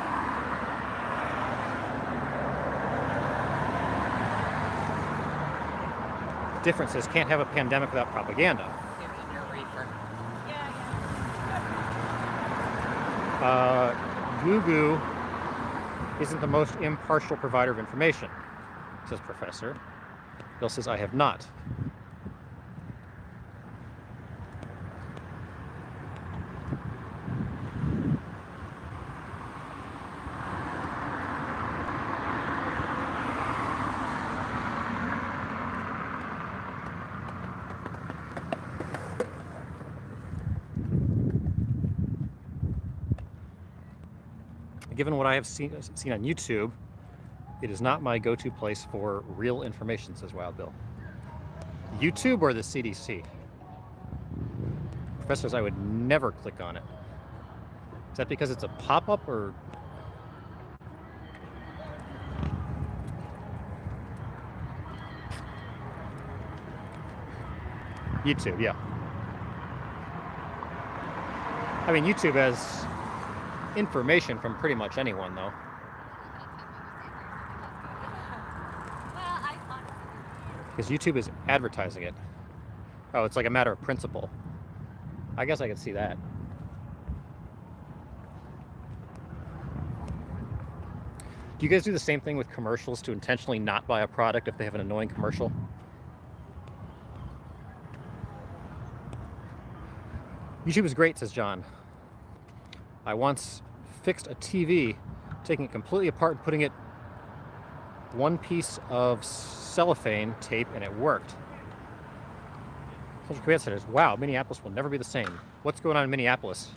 Difference is can't have a pandemic without propaganda. Google isn't the most impartial provider of information, says Professor. Bill says, I have not. given what I have seen on YouTube, it is not my go-to place for real information, says Wild Bill. YouTube or the CDC? Professors, I would never click on it. Is that because it's a pop-up or? YouTube, yeah. I mean, YouTube has information from pretty much anyone, though. Because YouTube is advertising it. Oh, it's like a matter of principle. I guess I could see that. Do you guys do the same thing with commercials to intentionally not buy a product if they have an annoying commercial? YouTube is great, says John. I once fixed a TV, taking it completely apart and putting it one piece of cellophane tape, and it worked. Central Command says, wow, Minneapolis will never be the same. What's going on in Minneapolis?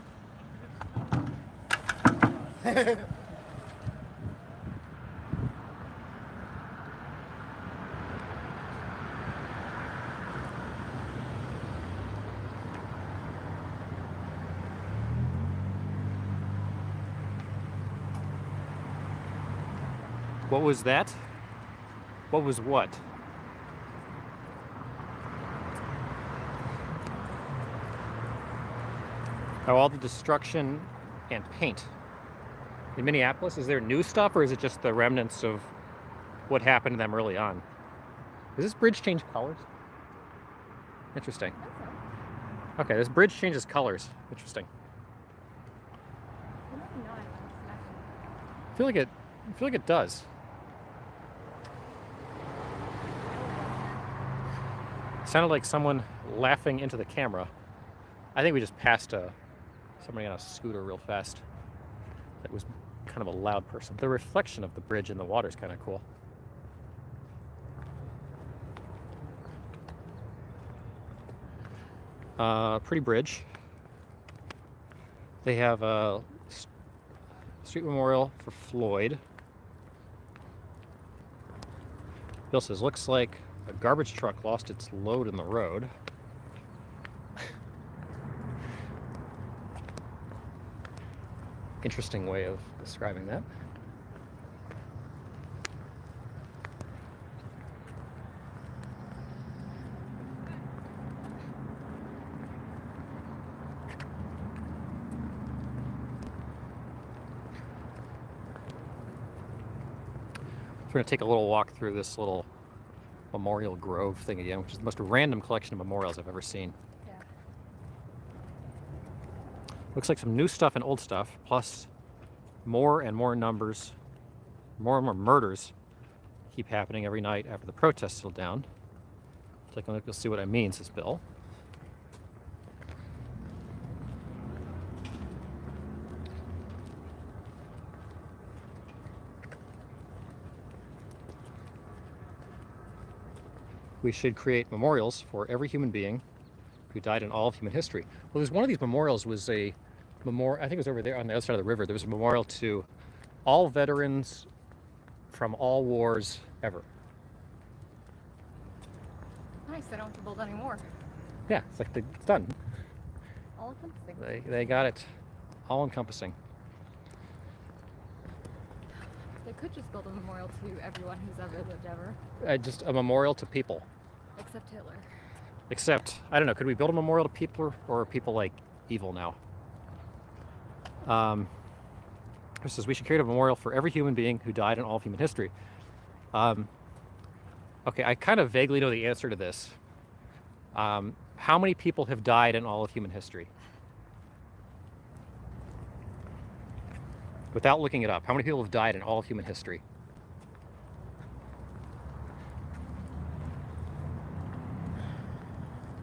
What was that? What was what? Oh, all the destruction and paint. In Minneapolis, is there new stuff or is it just the remnants of what happened to them early on? Does this bridge change colors? Interesting. Okay, this bridge changes colors. Interesting. I feel like it does. Sounded like someone laughing into the camera. I think we just passed somebody on a scooter real fast. That was kind of a loud person. The reflection of the bridge in the water is kind of cool. Pretty bridge. They have a street memorial for Floyd. Bill says, looks like a garbage truck lost its load in the road. Interesting way of describing that. We're going to take a little walk through this little Memorial Grove thing again, which is the most random collection of memorials I've ever seen. Yeah. Looks like some new stuff and old stuff, plus more and more numbers, more and more murders keep happening every night after the protests settle down. Take a look, you'll see what I mean, says Bill. We should create memorials for every human being who died in all of human history. Well, there's one of these memorials was a memorial, I think it was over there on the other side of the river. There was a memorial to all veterans from all wars ever. Nice, they don't have to build any more. Yeah, it's like it's done. All encompassing. They got it all encompassing. They could just build a memorial to everyone who's ever lived ever. Just a memorial to people. Except Hitler. Except, I don't know, could we build a memorial to people or are people like evil now? It says we should create a memorial for every human being who died in all of human history. Okay, I kind of vaguely know the answer to this. How many people have died in all of human history? Without looking it up, how many people have died in all of human history?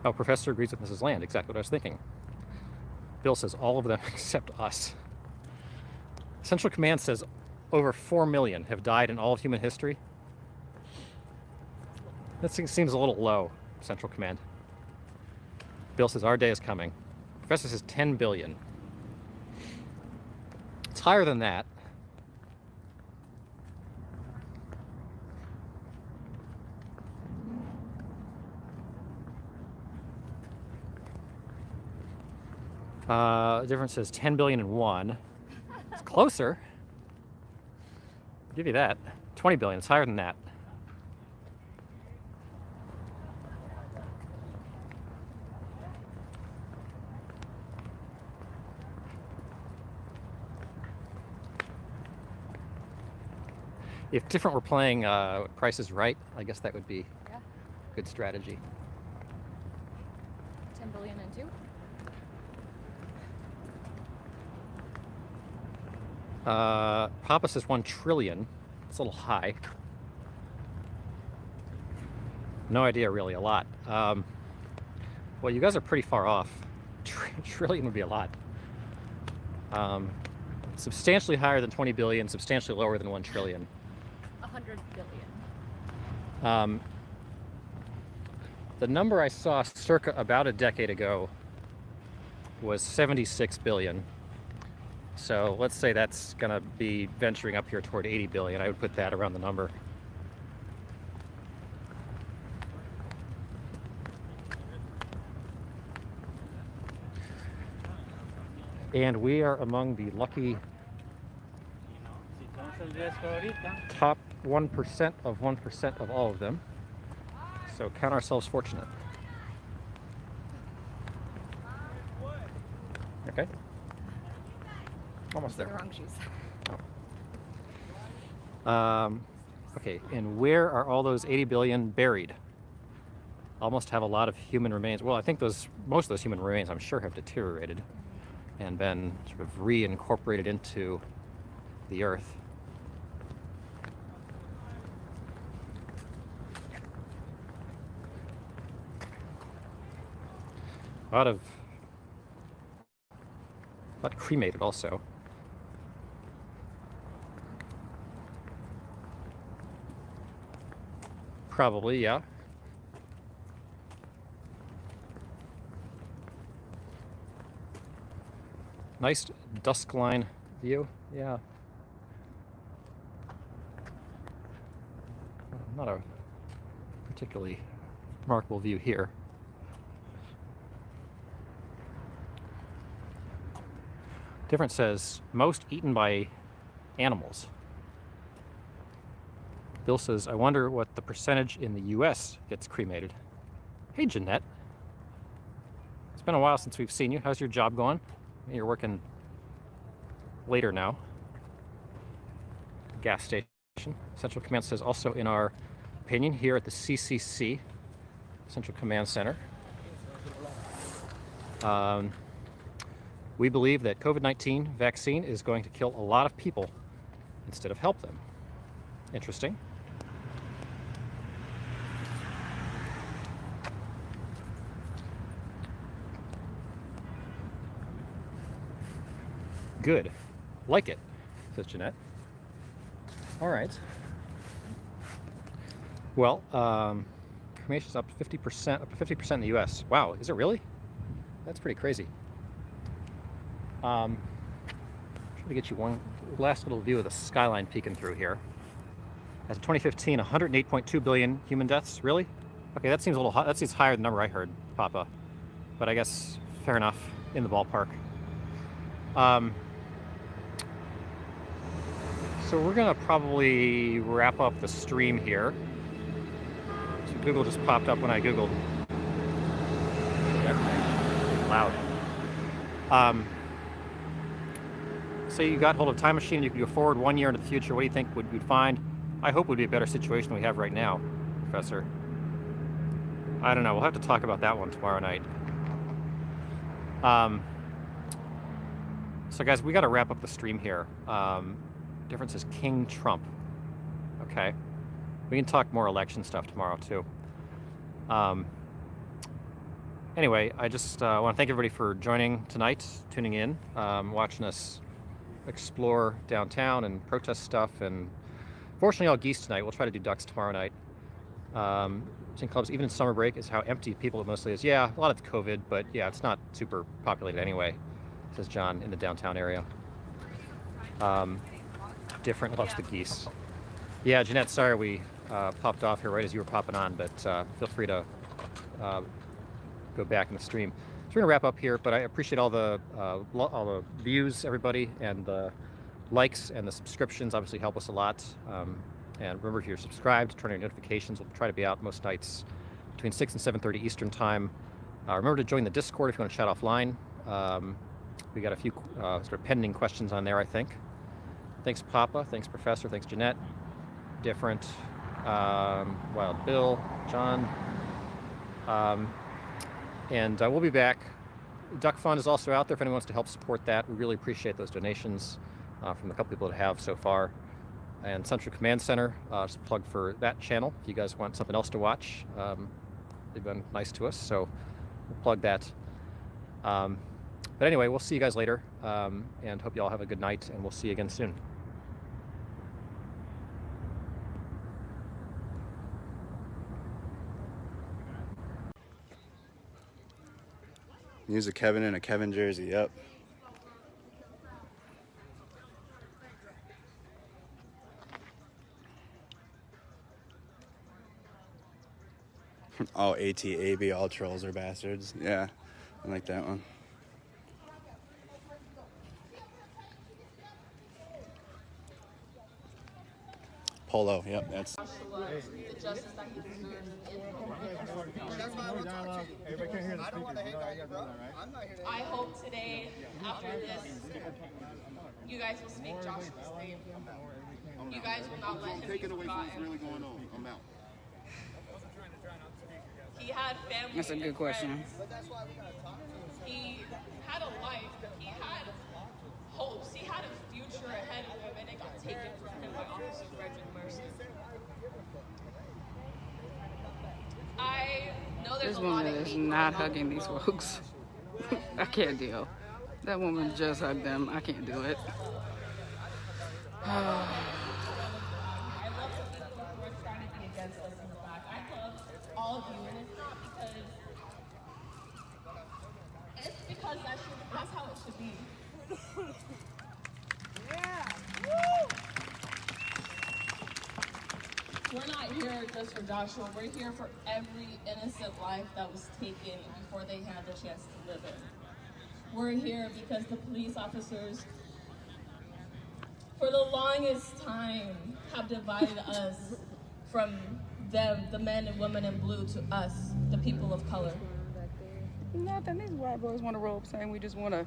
Oh, Professor agrees with Mrs. Land. Exactly what I was thinking. Bill says all of them except us. Central Command says over 4 million have died in all of human history. That seems a little low, Central Command. Bill says our day is coming. Professor says 10 billion. It's higher than that. The difference is 10 billion and 1. It's closer. I'll give you that. 20 billion. It's higher than that. If different were playing Price is Right, I guess that would be Yeah. good strategy. 10 billion and 2. Papa says 1 trillion. It's a little high. No idea, really, a lot. Well, you guys are pretty far off. Trillion would be a lot. Substantially higher than 20 billion, substantially lower than 1 trillion. 100 billion. The number I saw circa about a decade ago was 76 billion. So let's say that's going to be venturing up here toward 80 billion. I would put that around the number. And we are among the lucky top 1% of 1% of all of them. So count ourselves fortunate. Okay. Almost The there. wrong shoes. Okay, and where are all those 80 billion buried? Almost have a lot of human remains. Well, I think most of those human remains, I'm sure, have deteriorated and been sort of reincorporated into the earth. A lot cremated also. Probably, yeah. Nice dusk line view, yeah. Not a particularly remarkable view here. Difference says most eaten by animals. Bill says, I wonder what the percentage in the US gets cremated. Hey, Jeanette. It's been a while since we've seen you. How's your job going? You're working later now. Gas station. Central Command says, also in our opinion here at the CCC, Central Command Center, we believe that COVID-19 vaccine is going to kill a lot of people instead of help them. Interesting. Good. Like it, says Jeanette. All right. Well, cremation's up 50%, up to 50% in the U.S. Wow, is it really? That's pretty crazy. Trying to get you one last little view of the skyline peeking through here. As of 2015, 108.2 billion human deaths. Really? Okay, that seems a little high. That seems higher than the number I heard, Papa. But I guess fair enough, in the ballpark. So we're gonna probably wrap up the stream here. So Google just popped up when I Googled. Loud. Say you got hold of a time machine, you could go forward 1 year into the future. What do you think we'd find? I hope would be a better situation than we have right now, Professor. I don't know. We'll have to talk about that one tomorrow night. So guys, we got to wrap up the stream here. Difference is King Trump. Okay. We can talk more election stuff tomorrow too. Anyway, I just want to thank everybody for joining tonight, tuning in, watching us explore downtown and protest stuff. And fortunately, all geese tonight. We'll try to do ducks tomorrow night. In clubs, even in summer break, is how empty people it mostly is. Yeah, a lot of COVID, but yeah, it's not super populated anyway, says John in the downtown area. Different loves the geese. Yeah, Jeanette, sorry we popped off here right as you were popping on, but feel free to go back in the stream. we're gonna wrap up here, but I appreciate all the views, everybody, and the likes and the subscriptions. Obviously help us a lot. And remember, if you're subscribed, turn on your notifications. We'll try to be out most nights between 6 and 7:30 Eastern time. Remember to join the Discord if you want to chat offline. We got a few sort of pending questions on there, I think. Thanks, Papa. Thanks, Professor. Thanks, Jeanette. Different. Wild Bill, John. And we'll be back. Duck Fund is also out there if anyone wants to help support that. We really appreciate those donations from the couple people that have so far. And Central Command Center, just a plug for that channel. If you guys want something else to watch, they've been nice to us, so we'll plug that. But anyway, we'll see you guys later, and hope you all have a good night, and we'll see you again soon. Use a Kevin in a Kevin jersey, yep. Oh, AT-AB, all trolls are bastards. Yeah, I like that one. Polo, yep, that's... The justice that he deserves I hope today, after this, you guys will speak Joshua's name. You guys will not let him be forgotten. Really going on? I'm out. He had family. That's a good question. He had a life. He had hopes. He had a future ahead of him, and it got taken from him by Officer Frederick Mercer. I know there's This a lot woman of is hate not going on hugging in the these world. folks. I can't deal. That woman just hugged them. I can't do it. I love the people who are trying to be against us in the back. I love all of you, and it's not because that's how it should be. We're not here just for Joshua. We're here for every innocent life that was taken before they had the chance to live it. We're here because the police officers, for the longest time, have divided us from them, the men and women in blue, to us, the people of color. Nothing. These white boys want to roll up saying we just want to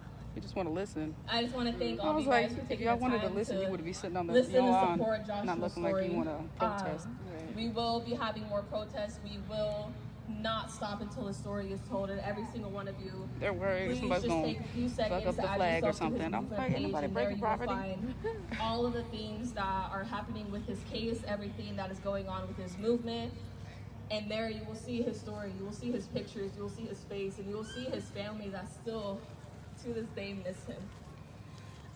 listen. I just want to thank I all of was you guys like, for if taking y'all the wanted to time listen, you would be sitting on the listen and lawn, support Joshua's not looking story. like you want to protest. We will be having more protests. We will not stop until the story is told, and every single one of you, They're worried please somebody's just going take a few to seconds fuck up to the add flag or yourself to his something. I'm movement like, page, anybody and there breaking you will property? find all of the things that are happening with his case, everything that is going on with his movement. And there you will see his story, you will see his pictures, you will see his face, and you will see his family that still, to this day, miss him.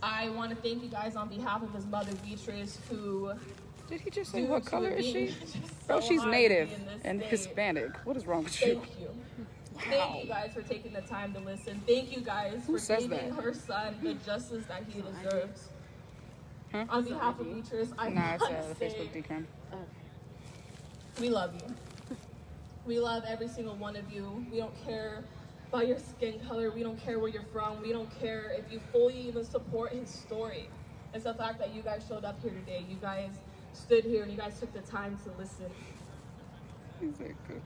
I want to thank you guys on behalf of his mother, Beatrice, who... Did he just say due what to color it is being she? just Bro, so she's hard to native be in this and state. Hispanic. What is wrong with you? Thank you. Thank you guys for taking the time to listen. Thank you guys Who for says giving that? her son the justice that he deserves. Huh? On behalf of Beatrice, I Nah, it's want a to say Facebook decam. we love you. We love every single one of you. We don't care about your skin color. We don't care where you're from. We don't care if you fully even support his story. It's the fact that you guys showed up here today. You guys stood here and you guys took the time to listen. He's like, good.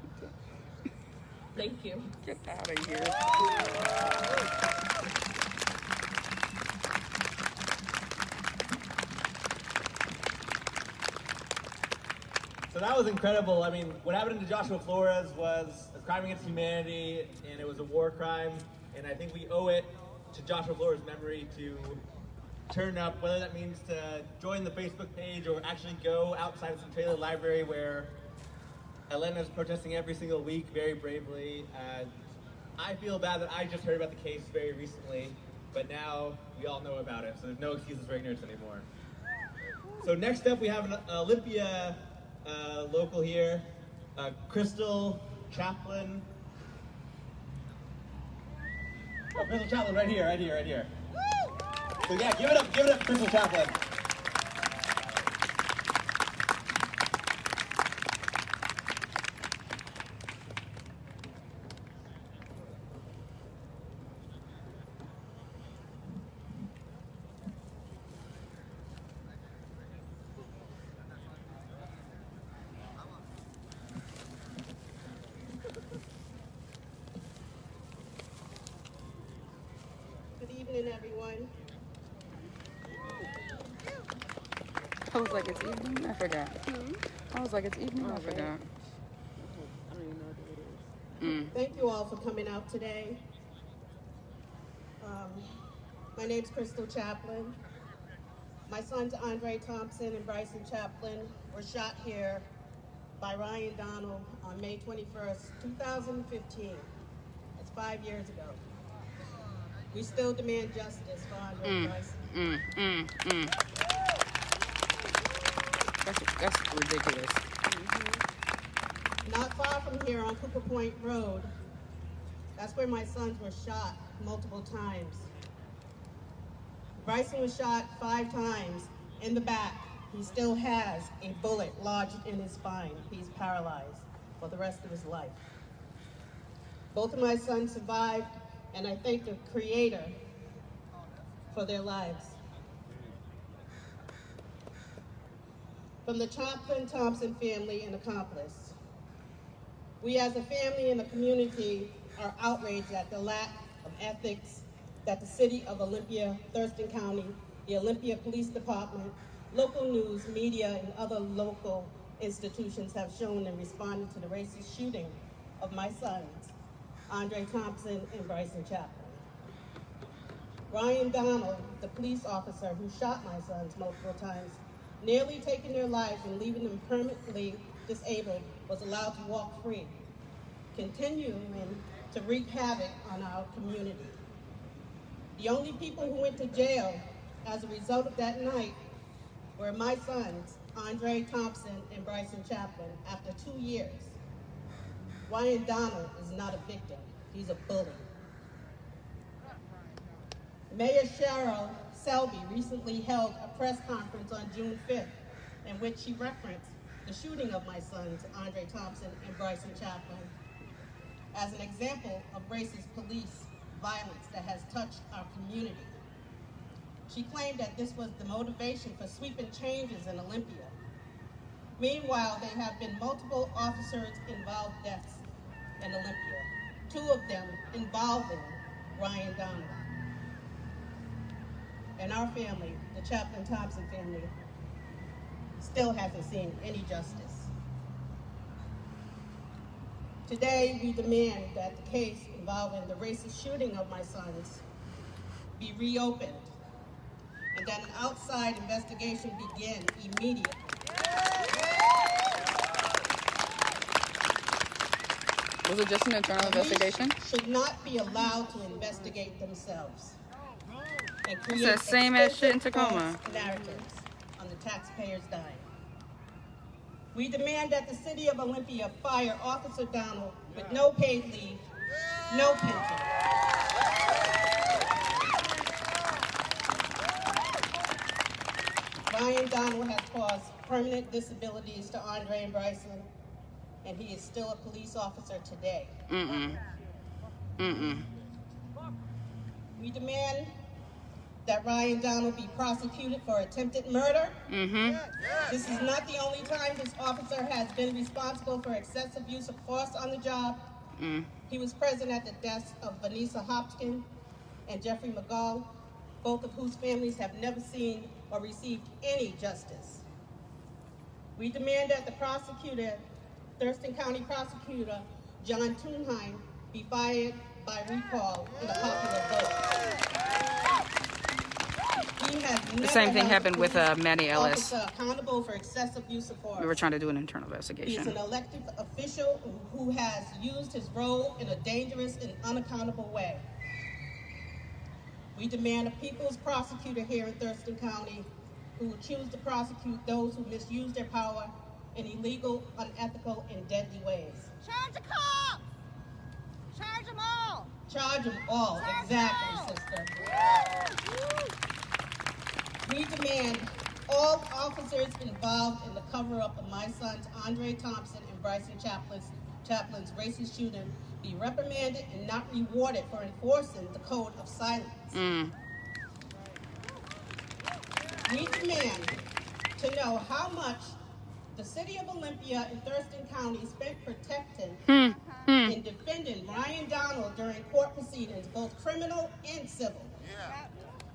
Thank you. Get out of here. So that was incredible. I mean, what happened to Joshua Flores was a crime against humanity, and it was a war crime. And I think we owe it to Joshua Flores' memory to turn up, whether that means to join the Facebook page or actually go outside of Centralia Library, where Elena's protesting every single week very bravely. I feel bad that I just heard about the case very recently, but now we all know about it, so there's no excuses for ignorance anymore. So next up, we have an Olympia local here, Crystal Chaplin. Oh, Crystal Chaplin, right here. So yeah, give it up, Crystal Chaplin. afternoon, everyone. I was like, it's evening? I forgot. I was like, it's evening? I forgot. Thank you all for coming out today. My name's Crystal Chaplin. My sons Andre Thompson and Bryson Chaplin were shot here by Ryan Donald on May 21st, 2015. That's 5 years ago. We still demand justice for Andre and Bryson. That's ridiculous. Not far from here on Cooper Point Road, that's where my sons were shot multiple times. Bryson was shot 5 times in the back. He still has a bullet lodged in his spine. He's paralyzed for the rest of his life. Both of my sons survived, and I thank the Creator for their lives. From the Chaplin Thompson family and accomplice, we as a family and a community are outraged at the lack of ethics that the City of Olympia, Thurston County, the Olympia Police Department, local news, media, and other local institutions have shown in responding to the racist shooting of my sons, Andre Thompson and Bryson Chaplin. Ryan Donald, the police officer who shot my sons multiple times, nearly taking their lives and leaving them permanently disabled, was allowed to walk free, continuing to wreak havoc on our community. The only people who went to jail as a result of that night were my sons, Andre Thompson and Bryson Chaplin, after 2 years. Ryan Donald is not a victim, he's a bully. Mayor Cheryl Selby recently held a press conference on June 5th in which she referenced the shooting of my sons, Andre Thompson and Bryson Chaplin, as an example of racist police violence that has touched our community. She claimed that this was the motivation for sweeping changes in Olympia. Meanwhile, there have been multiple officers-involved deaths in Olympia, 2 of them involving Ryan Donald. And our family, the Chaplin Thompson family, still hasn't seen any justice. Today, we demand that the case involving the racist shooting of my sons be reopened and that an outside investigation begin immediately. Was it just an internal investigation? Should not be allowed to investigate themselves and It's create the same as shit in expensive Tacoma. false narratives on the taxpayers' dime. We demand that the City of Olympia fire Officer Donald with no paid leave, no pension. Ryan Donald has caused permanent disabilities to Andre and Bryson, and he is still a police officer today. We demand that Ryan Donald be prosecuted for attempted murder. This is not the only time this officer has been responsible for excessive use of force on the job. He was present at the deaths of Vanessa Hopkins and Jeffrey McGall, both of whose families have never seen or received any justice. We demand that the prosecutor, Thurston County Prosecutor John Thunheim, be fired by recall in a popular vote. He has The same thing never happened held with Manny Ellis. officer accountable for excessive use of force. We were trying to do an internal He is investigation. an elected official who has used his role in a dangerous and unaccountable way. We demand a people's prosecutor here in Thurston County who will choose to prosecute those who misuse their power in illegal, unethical, and deadly ways. Charge the cops! Charge them all! Charge them all, exactly, sister. We demand all officers involved in the cover-up of my sons, Andre Thompson and Bryson Chaplin's racist shooting, be reprimanded and not rewarded for enforcing the code of silence. We demand to know how much the City of Olympia and Thurston County spent protecting and defending Ryan Donald during court proceedings, both criminal and civil.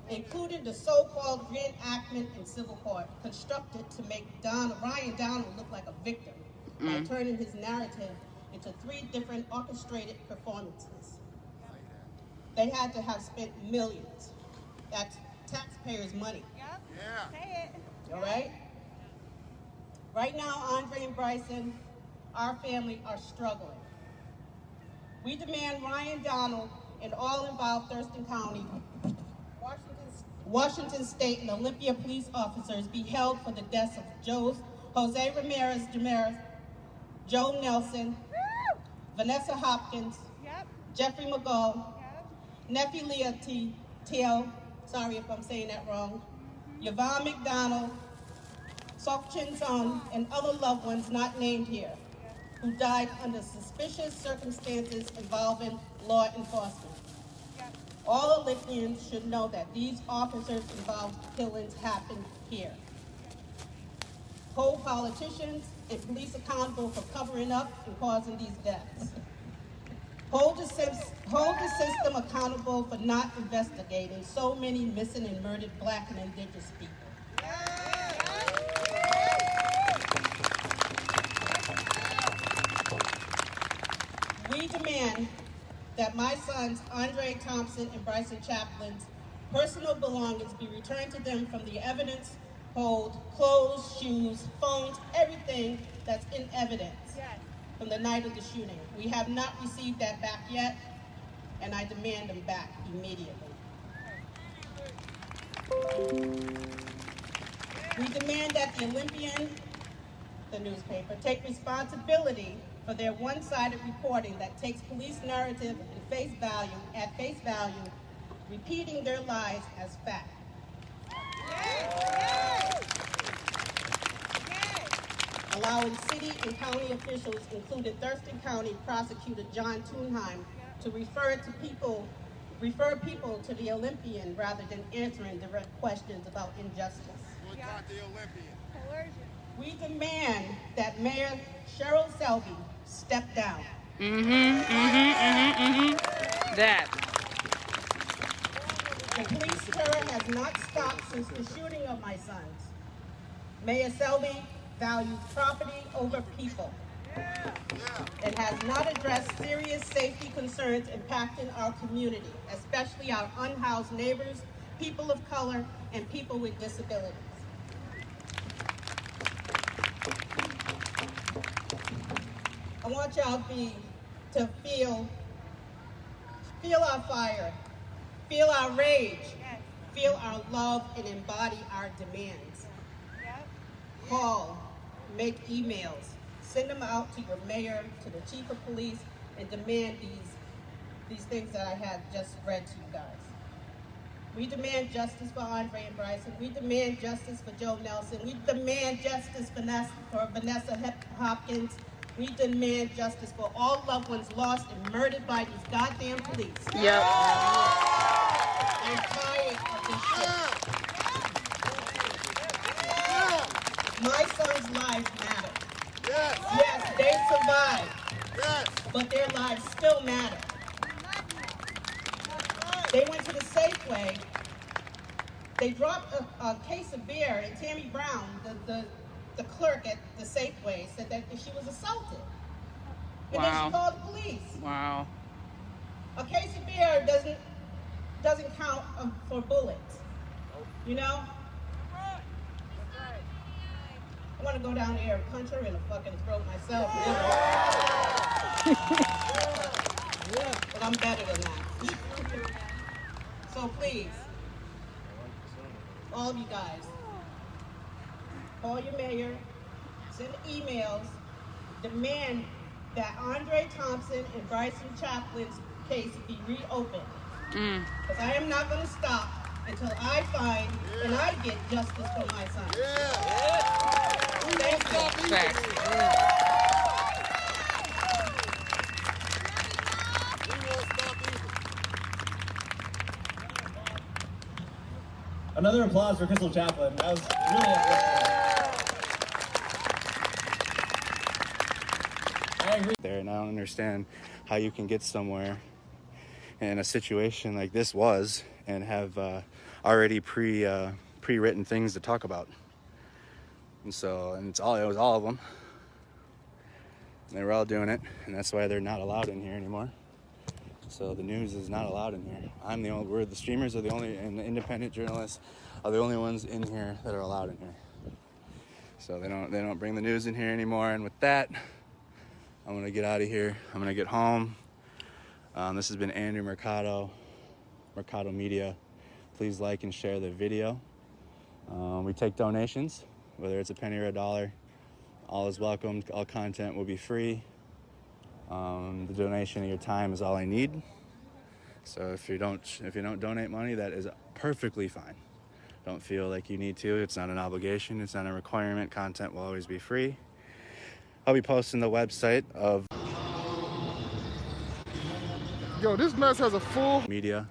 including the so-called reenactment in civil court, constructed to make Ryan Donald look like a victim by turning his narrative into 3 different orchestrated performances. They had to have spent millions. That's taxpayers' money. Yep. Yeah. Say it. All right? Right now, Andre and Bryson, our family, are struggling. We demand Ryan Donald and all involved Thurston County, Washington State, and Olympia police officers be held for the deaths of Jose Ramirez, Joe Nelson, Vanessa Hopkins, Yep. Jeffrey McGall, Yep. Nefi Leah Teal, sorry if I'm saying that wrong, Yvonne McDonald, Sok Chin Sung, and other loved ones not named here, who died under suspicious circumstances involving law enforcement. All Olympians should know that these officers involved killings happened here. Hold politicians and police accountable for covering up and causing these deaths. Hold the system accountable for not investigating so many missing and murdered Black and Indigenous people. We demand that my sons, Andre Thompson and Bryson Chaplin's personal belongings be returned to them from the evidence hold, clothes, shoes, phones, everything that's in evidence from the night of the shooting. We have not received that back yet, and I demand them back immediately. We demand that the Olympian, the newspaper, take responsibility for their one-sided reporting that takes police narrative at face value, repeating their lies as fact. Allowing city and county officials, including Thurston County Prosecutor John Thunheim, to refer people to the Olympian rather than answering direct questions about injustice. We demand that Mayor Cheryl Selby step down. That. The police terror has not stopped since the shooting of my sons. Mayor Selby values property over people and has not addressed serious safety concerns impacting our community, especially our unhoused neighbors, people of color, and people with disabilities. I want y'all to feel our fire, feel our rage, feel our love, and embody our demands. Call, make emails, send them out to your mayor, to the chief of police, and demand these things that I have just read to you guys. We demand justice for Andre and Bryson. We demand justice for Joe Nelson. We demand justice for Vanessa Hopkins. We demand justice for all loved ones lost and murdered by these goddamn police. Yep. I'm tired of this shit. My sons' lives matter. Yes, they survived. But their lives still matter. They went to the Safeway. They dropped a case of beer, and Tammy Brown, the clerk at the Safeway, said that she was assaulted. And then she called the police. Wow. A case of beer doesn't count for bullets. You know? I want to go down there and punch her in the fucking throat myself. But I'm better than that. So please, all of you guys, call your mayor, send emails, demand that Andre Thompson and Bryson Chaplin's case be reopened. Because I am not going to stop until I find and I get justice for my son. Thank you. Another applause for Crystal Chaplin. That was really uplifting. I agree. There, and I don't understand how you can get somewhere in a situation like this was and have already pre-written things to talk about. And it was all of them. And they were all doing it, and that's why they're not allowed in here anymore. So the news is not allowed in here. We're the streamers are the only, and the independent journalists are the only ones in here that are allowed in here. So they don't bring the news in here anymore. And with that, I'm gonna get out of here. I'm gonna get home. This has been Andrew Mercado, Mercado Media. Please like and share the video. We take donations, whether it's a penny or a dollar. All is welcome. All content will be free. The donation of your time is all I need. So if you don't donate money, that is perfectly fine. Don't feel like you need to. It's not an obligation. It's not a requirement. Content will always be free. I'll be posting the website of Yo, this mess has a full media,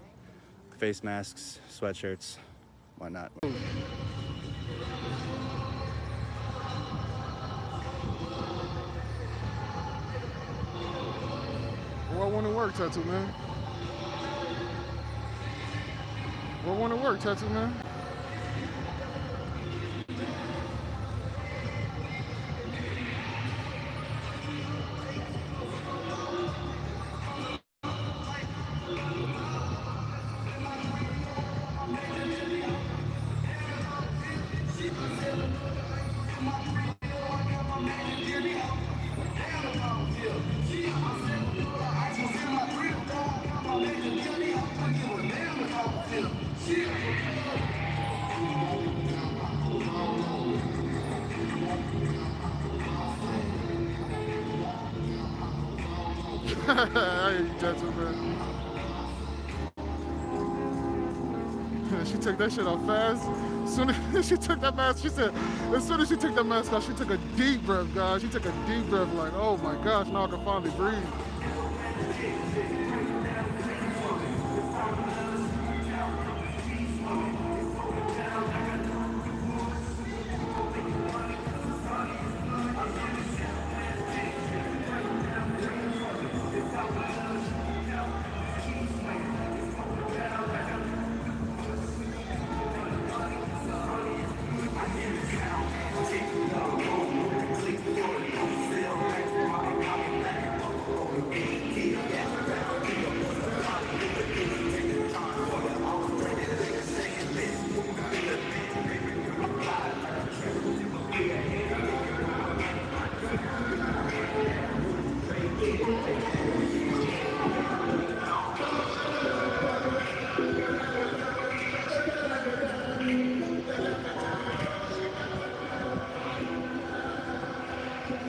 face masks, sweatshirts, whatnot. What want to work, Tattoo Man? What want to work, Tattoo Man? I hear you, Tattoo Man. She took that shit off fast. As soon as she took that mask, she said, as soon as she took that mask off, she took a deep breath, guys. She took a deep breath like, oh my gosh, now I can finally breathe.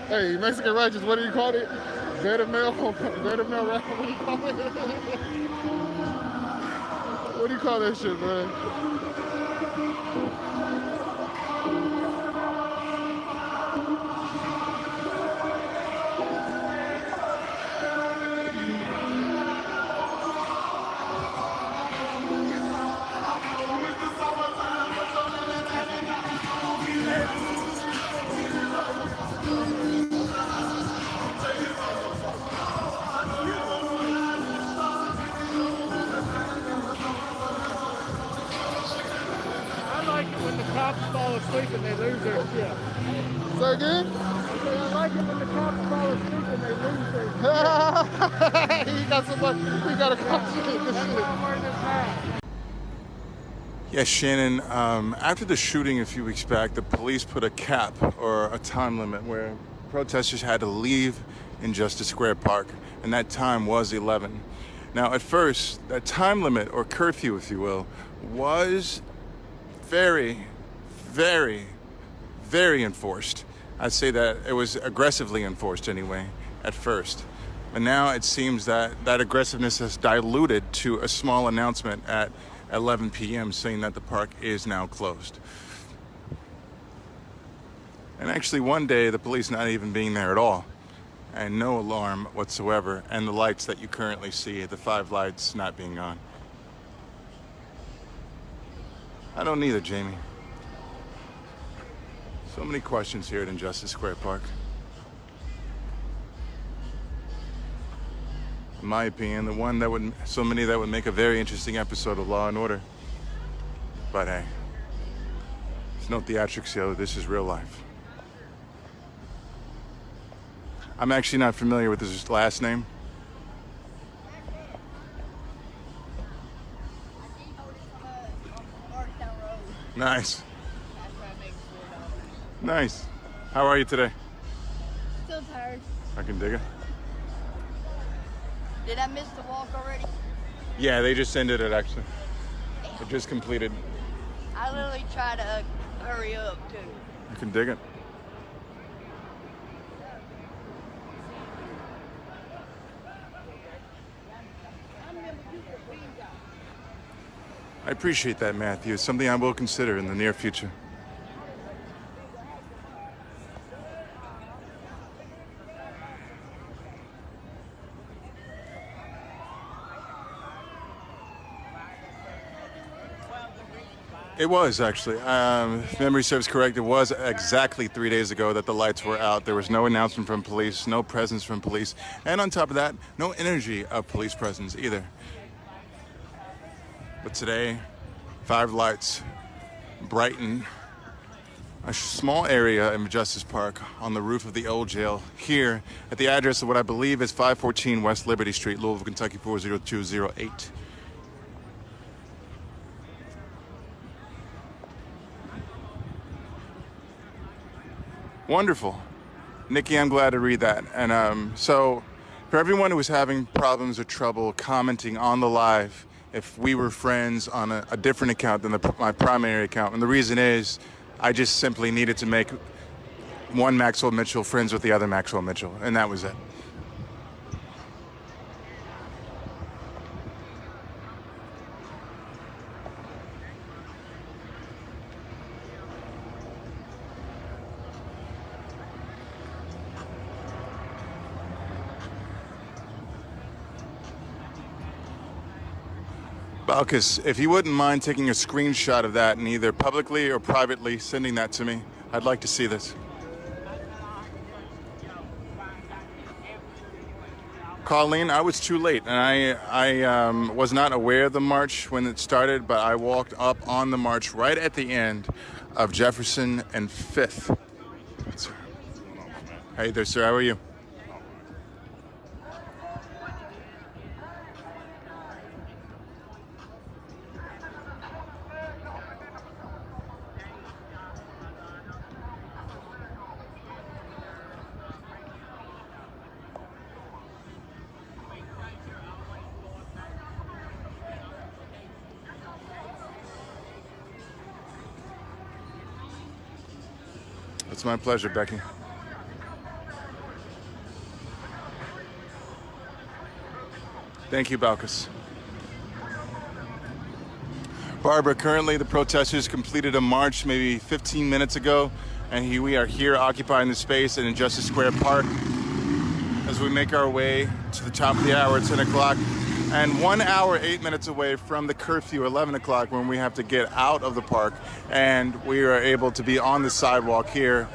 Hey, Mexican Righteous, what do you call it? Better male rap, what do you call it? What do you call that shit, man? Fall asleep and they lose their shit. Say again? I like it when the cops fall asleep and they lose their shit. He got somebody, he got a cop shit. Yes, Shannon, after the shooting a few weeks back, the police put a cap or a time limit where protesters had to leave Injustice Square Park, and that time was 11. Now, at first, that time limit, or curfew, if you will, was very enforced. I'd say that it was aggressively enforced anyway, at first. But now it seems that that aggressiveness has diluted to a small announcement at 11 p.m. saying that the park is now closed. And actually one day the police not even being there at all, and no alarm whatsoever, and the lights that you currently see, the 5 lights not being on. I don't either, Jamie. So many questions here at Injustice Square Park. In my opinion, the one that would, so many that would make a very interesting episode of Law and Order. But hey, there's no theatrics, yo. This is real life. I'm actually not familiar with his last name. Nice. Nice. How are you today? Still tired. I can dig it. Did I miss the walk already? Yeah, they just ended it actually. It just completed. I literally try to hurry up too. I can dig it. I appreciate that, Matthew. It's something I will consider in the near future. It was actually. If memory serves correct, it was exactly 3 days ago that the lights were out. There was no announcement from police, no presence from police, and on top of that, no energy of police presence either. But today, 5 lights brighten a small area in Justice Park on the roof of the old jail here at the address of what I believe is 514 West Liberty Street, Louisville, Kentucky 40208. Wonderful. Nikki, I'm glad to read that. And so for everyone who was having problems or trouble commenting on the live, if we were friends on a different account than my primary account, and the reason is I just simply needed to make one Maxwell Mitchell friends with the other Maxwell Mitchell, and that was it. Balkus, if you wouldn't mind taking a screenshot of that and either publicly or privately sending that to me, I'd like to see this. Colleen, I was too late, and I was not aware of the march when it started, but I walked up on the march right at the end of Jefferson and 5th. Hey there, sir. How are you? It's my pleasure, Becky. Thank you, Balkus. Barbara, currently the protesters completed a march maybe 15 minutes ago, and we are here occupying the space in Justice Square Park as we make our way to the top of the hour at 10 o'clock, and 1 hour, 8 minutes away from the curfew, 11 o'clock, when we have to get out of the park, and we are able to be on the sidewalk here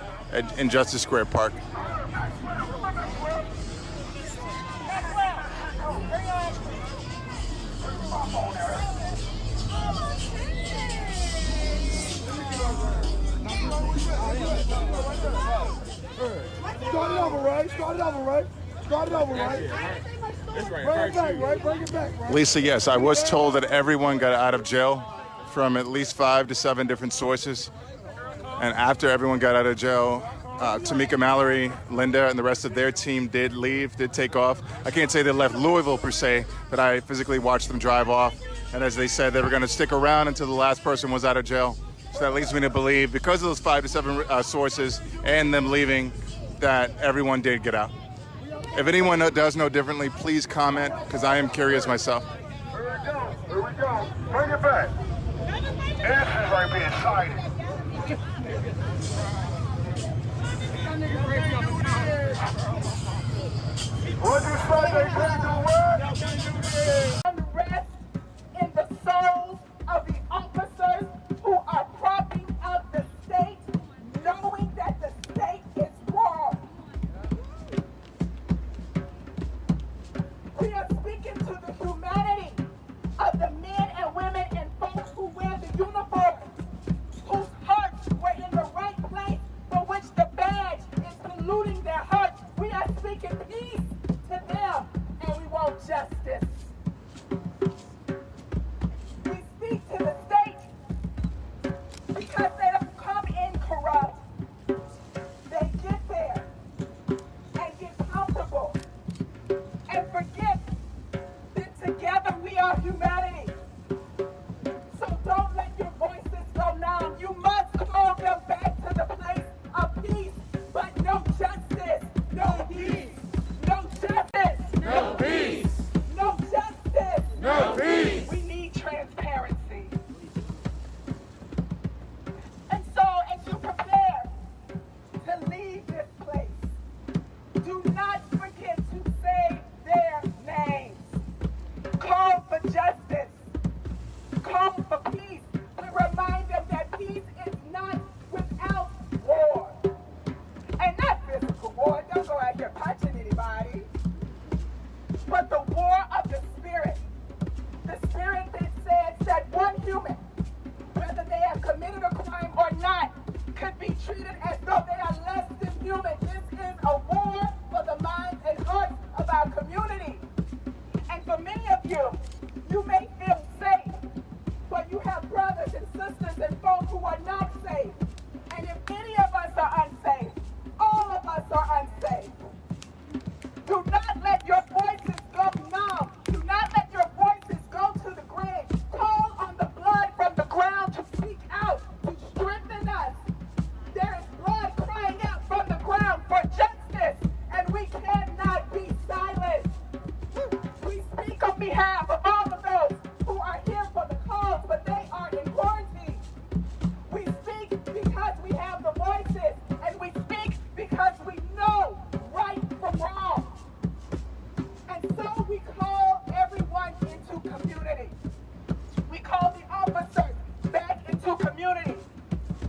in Justice Square Park. Start it over, Ray. Start it over, Ray. Start it over, Ray. Bring it back, Ray. Bring it back, Ray. Lisa, yes, I was told that everyone got out of jail from at least 5 to 7 different sources. And after everyone got out of jail, Tamika Mallory, Linda, and the rest of their team did leave, did take off. I can't say they left Louisville per se, but I physically watched them drive off. And as they said, they were going to stick around until the last person was out of jail. So that leads me to believe, because of those 5 to 7 sources and them leaving, that everyone did get out. If anyone does know differently, please comment, because I am curious myself. Here we go. Here we go. Bring it back. This is like being excited. What you say they can't do what? Unrest in the souls of the officers who are propping up the state, knowing that the state is wrong. We are speaking to the humanity of the men and women and folks who wear the uniform because they don't come in corrupt. They get there and get comfortable and forget that together we are humanity. So don't let your voices go numb. You must call them back to the place of peace, but no justice, no peace, no justice, No peace. no justice, No peace. We need transparency. And so as you prepare to leave this place, do not forget to say their names. Call for justice. Call for peace. And remind them that peace is not without war. And not physical war. Don't go out here punching anybody. But the war of the spirit. The spirit that says that one human, whether they have committed a crime or not, could be treated as though they are less than human. This is a war for the minds and hearts of our community. And for many of you, you may feel safe, but you have brothers and sisters and folk who are not safe. And if any of us are unsafe, all of us are unsafe. Do not let your voices go numb. Do not let your voices go to the grave. Call on the blood from the ground to speak out, to strengthen us. There is blood crying out from the ground for justice, and we cannot be silent. We speak on behalf of all of those who are here for the cause, but they are in quarantine. We speak because we have the voices, and we speak because we know right from wrong. And so we call everyone into community. We call the officers back into community.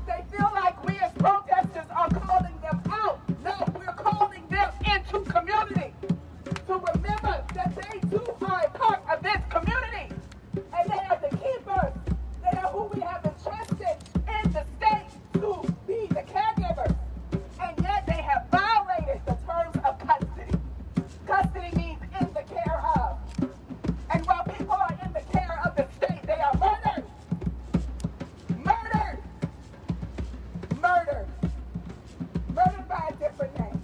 They feel like we as protesters are calling them out. No, we're calling them into community. To remember that they too are a part of this community. And they are the keepers. They are who we have entrusted in the state to be the caregivers. And yet they have violated the terms of custody. Custody means in the care of. And while people are in the care of the state, they are murdered. Murdered. Murdered. Murdered by a different name.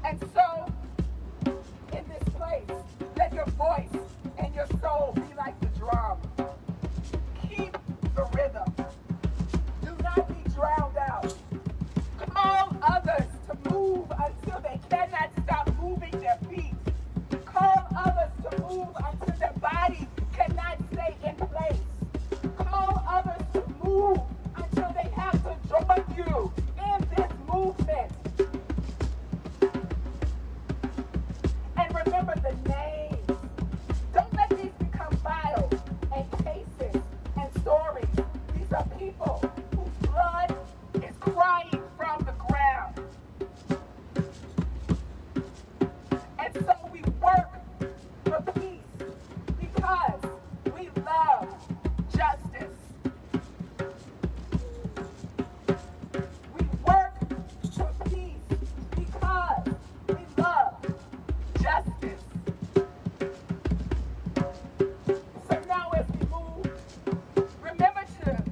And so, in this place, let your voice and your soul be like the drum. Keep the rhythm. Do not be drowned out. Call others to move until they cannot stop moving their feet. Call others to move until their bodies cannot stay in place. Call others to move until they have to join you in this movement. And remember the names. Don't let these become files and cases and stories. These are people whose blood is crying from the ground. And so we work for peace because we love justice. We work for peace because we love justice. So now as we move, remember to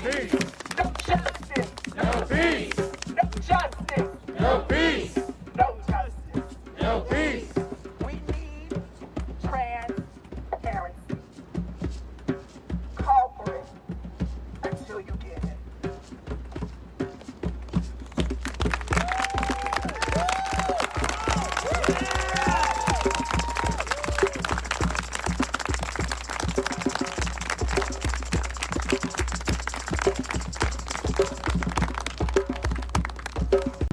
peace. No justice. No peace. No justice. No peace. No justice. No peace. We need transparency. Call for it until you get it.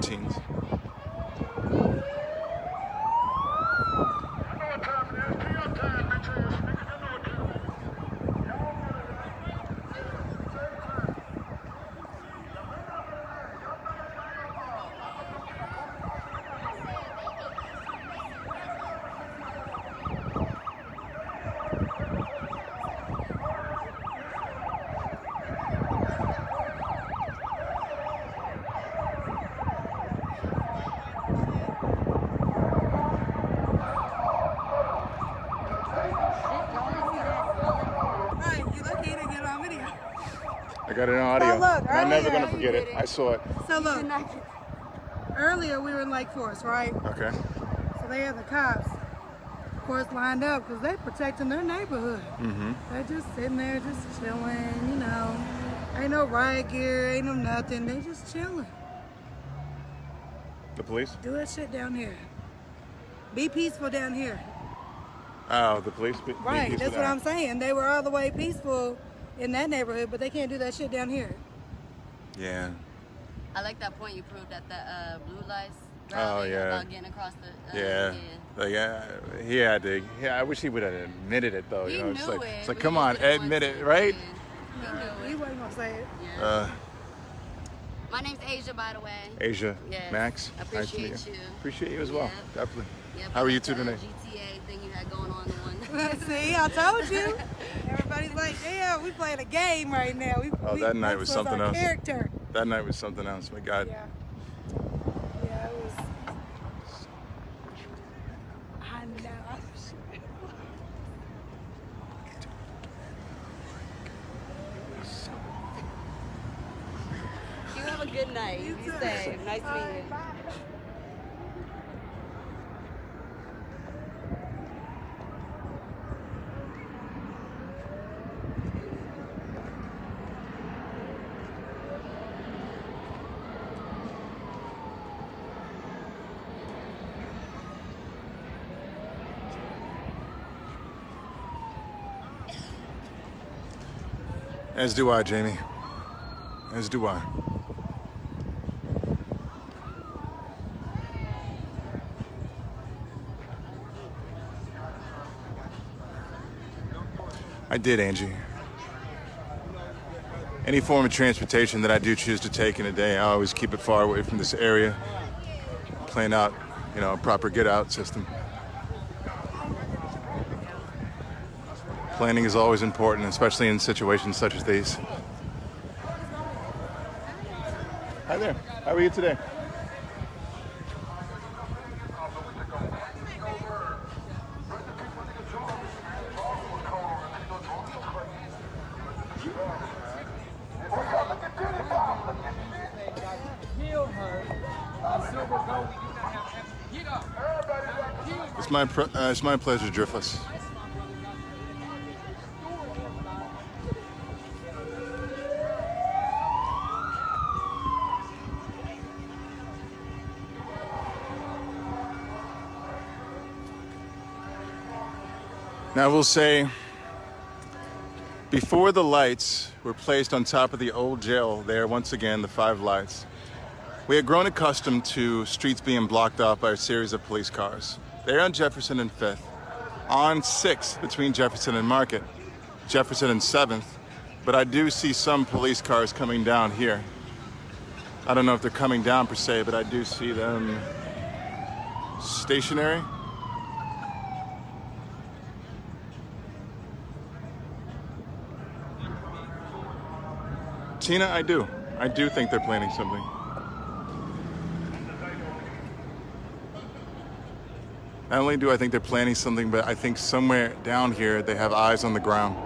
Teens. I got it on audio. So look, and I'm never earlier- gonna forget it. I saw it. So look, earlier we were in Lake Forest, right? Okay. So they had the cops, of course, lined up because they're protecting their neighborhood. Mm-hmm. They're just sitting there, just chilling, you know. Ain't no riot gear, ain't no nothing. They just chilling. The police? Do that shit down here. Be peaceful down here. Oh, the police? Right, that's what I'm saying. They were all the way peaceful in that neighborhood, but they can't do that shit down here. Yeah. I like that point you proved at the blue lights. Oh, rally yeah. About getting across the. Yeah. Like, he had to. Yeah, I wish he would have admitted it though. He You know, it's knew like, it, it's like, but come he on, just didn't admit want it, right? He wasn't gonna say it. My name's Asia, by the way. Asia, Yes. Max. I nice to meet appreciate you. Appreciate you as well. Yep. Definitely. Yep, How are you that's two the today? GTA thing you had going on. The one. See, I told you. Everybody's like, yeah, we playing a game right now. Oh, that night was something our else. Character. That night was something else. My God. Yeah. Yeah, it was. I know. You have a good night. You be safe. Nice meeting you. As do I, Jamie. As do I. I did, Angie. Any form of transportation that I do choose to take in a day, I always keep it far away from this area. Plan out, a proper get-out system. Planning is always important, especially in situations such as these. Hi there. How are you today? It's my pleasure, Driftless. Now, I will say, before the lights were placed on top of the old jail there, once again, the 5 lights, we had grown accustomed to streets being blocked off by a series of police cars. They're on Jefferson and 5th, on 6th between Jefferson and Market, Jefferson and 7th, but I do see some police cars coming down here. I don't know if they're coming down per se, but I do see them stationary. Tina, I do. I do think they're planning something. Not only do I think they're planning something, but I think somewhere down here they have eyes on the ground.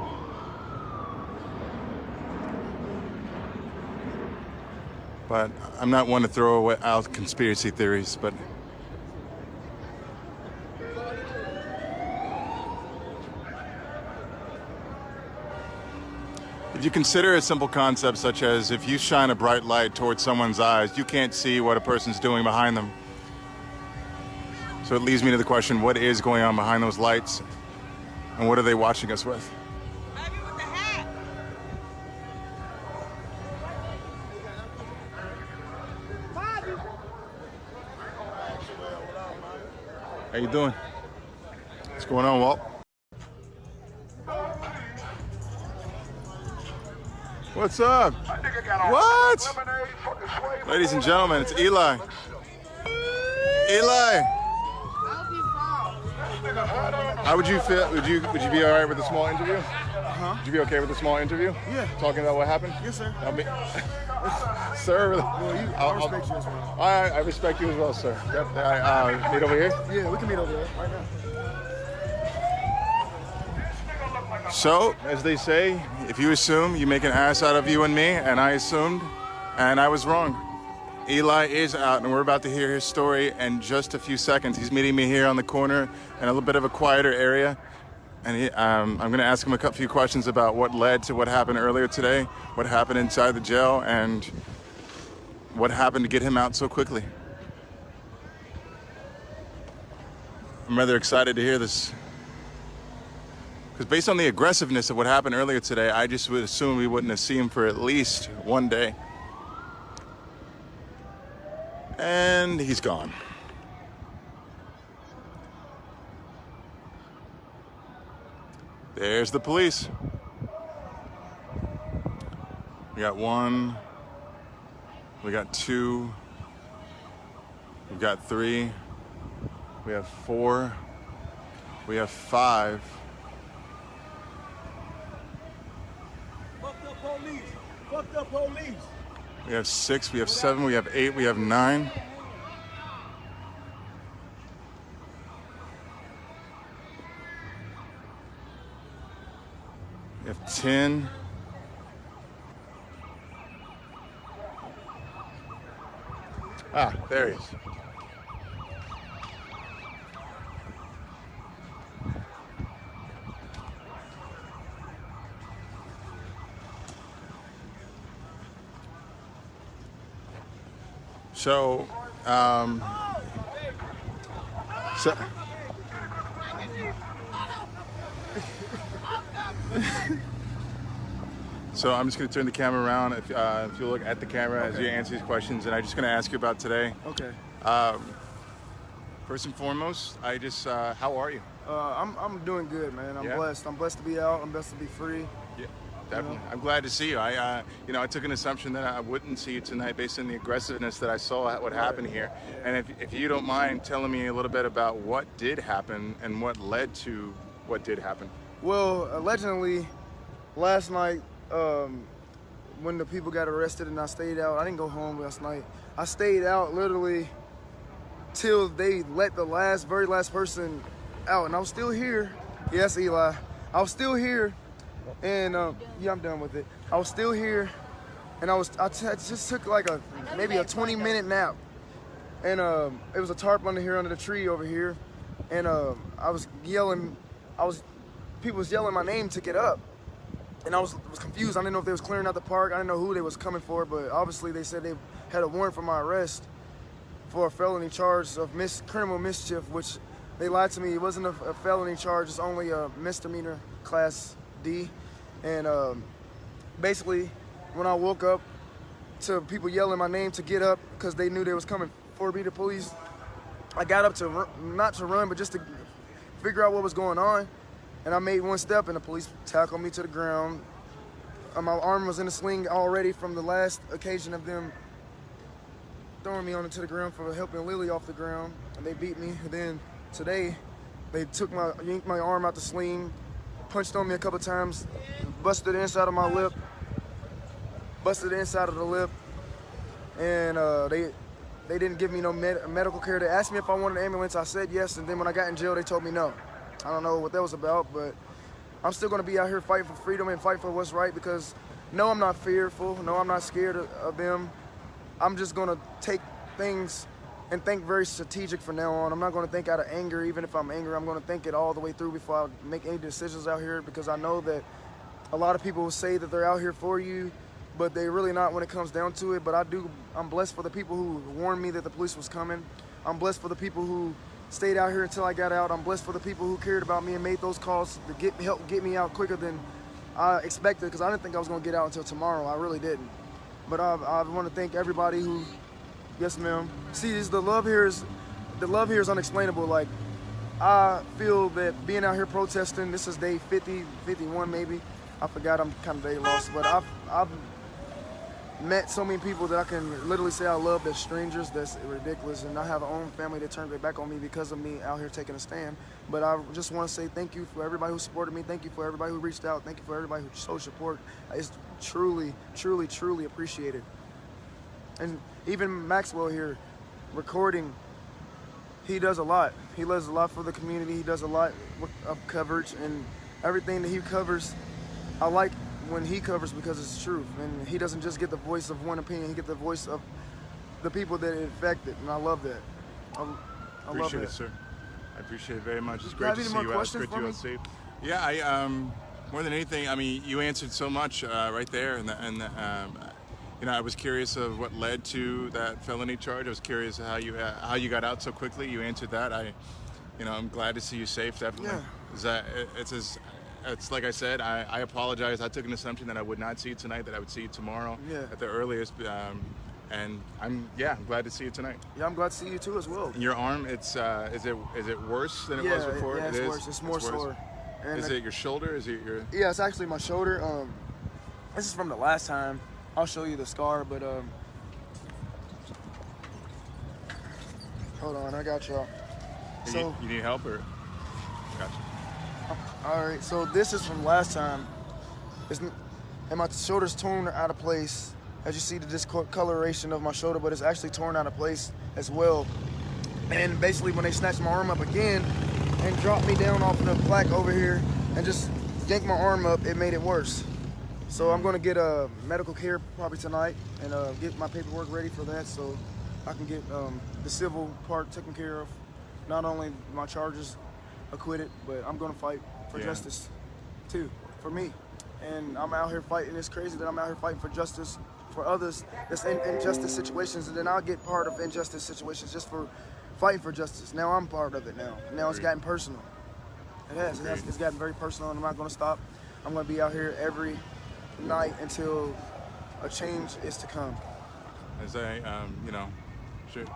But I'm not one to throw out conspiracy theories, but if you consider a simple concept such as if you shine a bright light towards someone's eyes, you can't see what a person's doing behind them. So it leads me to the question, what is going on behind those lights? And what are they watching us with? How you doing? What's going on, Walt? What's up? What? Ladies and gentlemen, it's Eli. Eli! How would you feel? Would you be all right with a small interview? Huh? Would you be okay with a small interview? Yeah. Talking about what happened? Yes, sir. Sir, Well, I respect you as well. I respect you as well, sir. Definitely. Meet over here? Yeah, we can meet over there right now. So, as they say, if you assume, you make an ass out of you and me, and I assumed, and I was wrong. Eli is out, and we're about to hear his story in just a few seconds. He's meeting me here on the corner in a little bit of a quieter area, and I'm going to ask him a few questions about what led to what happened earlier today, what happened inside the jail, and what happened to get him out so quickly. I'm rather excited to hear this. Because based on the aggressiveness of what happened earlier today, I just would assume we wouldn't have seen him for at least one day. And he's gone. There's the police. We got 1, we got 2, we've got 3, we have 4, we have 5. Fuck the police. Fuck the police. We have 6, we have 7, we have 8, we have 9. We have 10. Ah, there he is. So, so I'm just going to turn the camera around. If you look at the camera as you answer these questions, and I'm just going to ask you about today. Okay. First and foremost, how are you? I'm doing good, man. I'm blessed. I'm blessed to be out. I'm blessed to be free. Yeah, definitely. I'm glad to see you. I took an assumption that I wouldn't see you tonight based on the aggressiveness that I saw what happened here. And if you don't mind telling me a little bit about what did happen and what led to what did happen. Well, allegedly, last night, when the people got arrested and I stayed out, I didn't go home last night. I stayed out literally till they let the very last person out, and I was still here. Yes, Eli. I was still here, and yeah, I'm done with it. I was still here, and I just took like maybe a 20-minute nap, and it was a tarp under the tree over here, and I was yelling. People was yelling my name to get up, and I was confused. I didn't know if they was clearing out the park. I didn't know who they was coming for, but obviously they said they had a warrant for my arrest for a felony charge of criminal mischief, which they lied to me. It wasn't a felony charge. It's only a misdemeanor class D. And basically, when I woke up to people yelling my name to get up because they knew they was coming for me, the police, I got up to not to run, but just to figure out what was going on. And I made one step, and the police tackled me to the ground. My arm was in a sling already from the last occasion of them throwing me onto the ground for helping Lily off the ground, and they beat me. And then today, they yanked my arm out the sling, punched on me a couple times, busted the inside of my lip, busted the inside of the lip, and they didn't give me no medical care. They asked me if I wanted an ambulance. I said yes, and then when I got in jail, they told me no. I don't know what that was about, but I'm still going to be out here fighting for freedom and fight for what's right because no, I'm not fearful. No, I'm not scared of them. I'm just gonna take things and think very strategic from now on. I'm not gonna think out of anger. Even if I'm angry, I'm gonna think it all the way through before I make any decisions out here, because I know that a lot of people will say that they're out here for you, but they're really not when it comes down to it. But I'm blessed for the people who warned me that the police was coming. I'm blessed for the people who stayed out here until I got out. I'm blessed for the people who cared about me and made those calls to help get me out quicker than I expected, because I didn't think I was gonna get out until tomorrow. I really didn't. But I want to thank everybody who, yes ma'am. See, the love here is unexplainable. Like, I feel that being out here protesting, this is day 50, 51 maybe. I forgot, I'm kind of day lost, but I've met so many people that I can literally say I love that's strangers. That's ridiculous. And I have a own family that turned their back on me because of me out here taking a stand. But I just want to say thank you for everybody who supported me. Thank you for everybody who reached out. Thank you for everybody who showed support. It's truly, truly, truly appreciated. And even Maxwell here, recording, he does a lot. He does a lot for the community. He does a lot of coverage, and everything that he covers, I like when he covers, because it's truth. And he doesn't just get the voice of one opinion, he gets the voice of the people that it affected, and I love that. I love Appreciate that. it, sir. I appreciate it very much. It's You great have to any see more you out. It's questions great to for see you out safe. Yeah, I more than anything, I mean, you answered so much right there, and you know, I was curious of what led to that felony charge. I was curious how you got out so quickly. You answered that. I'm glad to see you safe. Definitely. Yeah. It's like I said. I apologize. I took an assumption that I would not see you tonight. That I would see you tomorrow at the earliest. And I'm glad to see you tonight. Yeah, I'm glad to see you too as well. And your arm, is it worse than it was before? Yeah, it's worse. It's more sore. And is it your shoulder? Is it your? Yeah, it's actually my shoulder. This is from the last time. I'll show you the scar, but hold on, I got y'all. So you need help or? Gotcha. All right, so this is from last time. And my shoulder's torn out of place. As you see the discoloration of my shoulder, but it's actually torn out of place as well. And basically when they snatched my arm up again and dropped me down off of the plaque over here and just yanked my arm up, it made it worse. So I'm gonna get medical care probably tonight and get my paperwork ready for that, so I can get the civil part taken care of. Not only my charges acquitted, but I'm gonna fight for justice too, for me. And I'm out here fighting. It's crazy that I'm out here fighting for justice for others that's in injustice situations, and then I'll get part of injustice situations just for fighting for justice. Now I'm part of it now. Now it's gotten personal. It has. It's gotten very personal, and I'm not gonna stop. I'm gonna be out here every night until a change is to come. As I, sure, you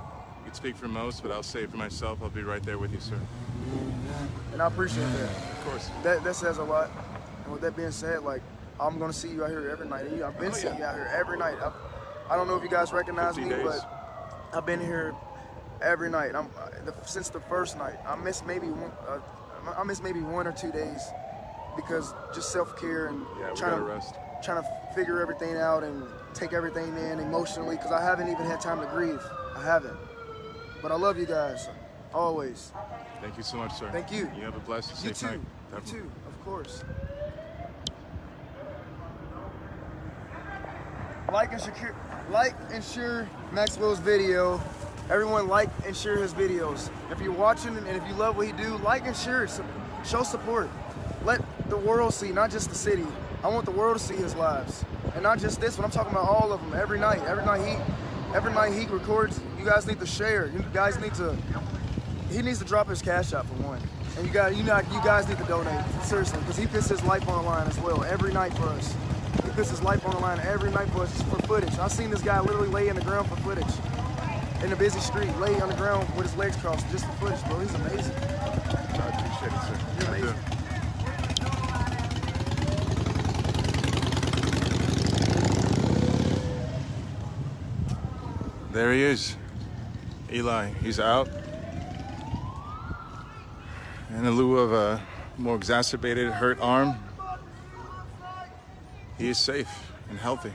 can speak for most, but I'll say for myself, I'll be right there with you, sir. And I appreciate that. Of course. That says a lot. And with that being said, like, I'm gonna see you out here every night. And I've been seeing you out here every night. I don't know if you guys recognize me, but I've been here every night. Since the first night. I missed maybe 1 or 2 days because just self-care and trying to figure everything out and take everything in emotionally, because I haven't even had time to grieve. I haven't. But I love you guys, always. Thank you so much, sir. Thank you. You have a blessed, safe night. You too, of course. Like and share Maxwell's video. Everyone like and share his videos. If you're watching and if you love what he do, like and share it. Show support. Let the world see, not just the city. I want the world to see his lives. And not just this one, I'm talking about all of them. Every night he records. You guys need to share. He needs to drop his cash out for one. And you guys need to donate, seriously, because he puts his life on the line as well every night for us. He puts his life on the line every night for us, just for footage. I've seen this guy literally lay in the ground for footage. In a busy street, lay on the ground with his legs crossed, just for footage, bro. He's amazing. I appreciate it, sir. You're amazing. There he is. Eli, he's out. In lieu of a more exacerbated hurt arm, he is safe and healthy.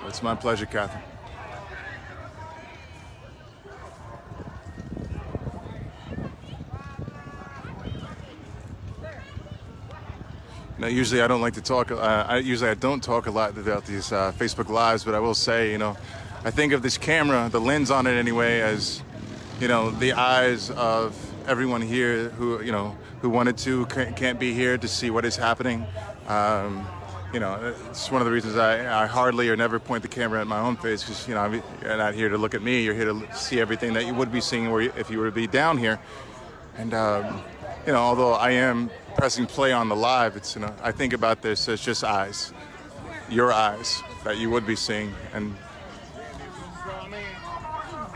It's my pleasure, Catherine. Now, usually I don't like to talk. I don't talk a lot about these Facebook Lives, but I will say, you know, I think of this camera, the lens on it anyway, as, you know, the eyes of everyone here who, you know, who wanted to, can't be here to see what is happening. You know, it's one of the reasons I hardly or never point the camera at my own face, because, you know, you're not here to look at me. You're here to see everything that you would be seeing if you were to be down here. And, you know, although I am pressing play on the live, it's, you know, I think about this as just eyes, your eyes that you would be seeing, and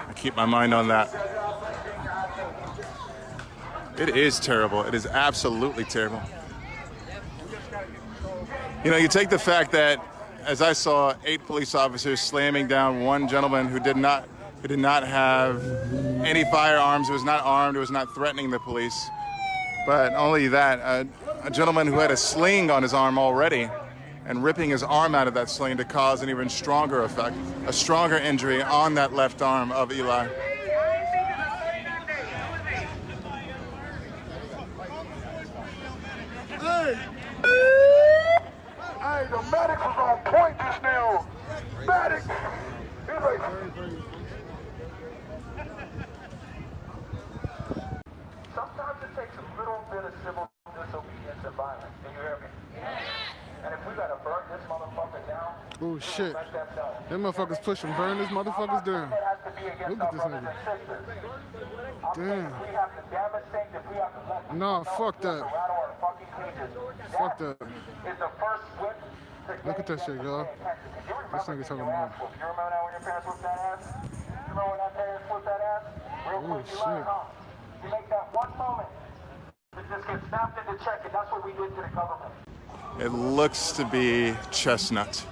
I keep my mind on that. It is terrible. It is absolutely terrible. You know, you take the fact that, as I saw, 8 police officers slamming down one gentleman who did not have any firearms, who was not armed, who was not threatening the police. But only that, a gentleman who had a sling on his arm already, and ripping his arm out of that sling to cause an even stronger effect, a stronger injury on that left arm of Eli. Hey, the medic was on point just now. Medic! He's like... Sometimes it takes a little bit of civil disobedience and violence. Do you hear me? And if we gotta burn this motherfucker down... Oh shit. Them motherfuckers pushing, burn this motherfuckers down. Look at this nigga. Damn. Nah, fuck that. Fuck that. Look at that shit, y'all. This nigga talking about. Oh shit. You make that one moment to just get snapped into check, and that's what we did to the government. It looks to be Chestnut.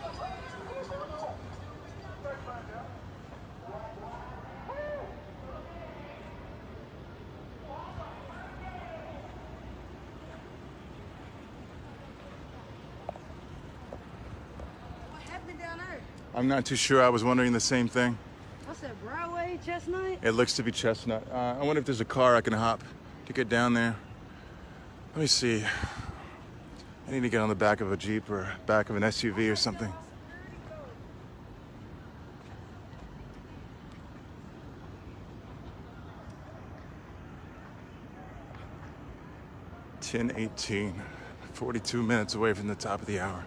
I'm not too sure. I was wondering the same thing. What's that, Broadway, Chestnut? It looks to be Chestnut. I wonder if there's a car I can hop to get down there. Let me see. I need to get on the back of a Jeep or back of an SUV or something. (10:18), 42 minutes away from the top of the hour.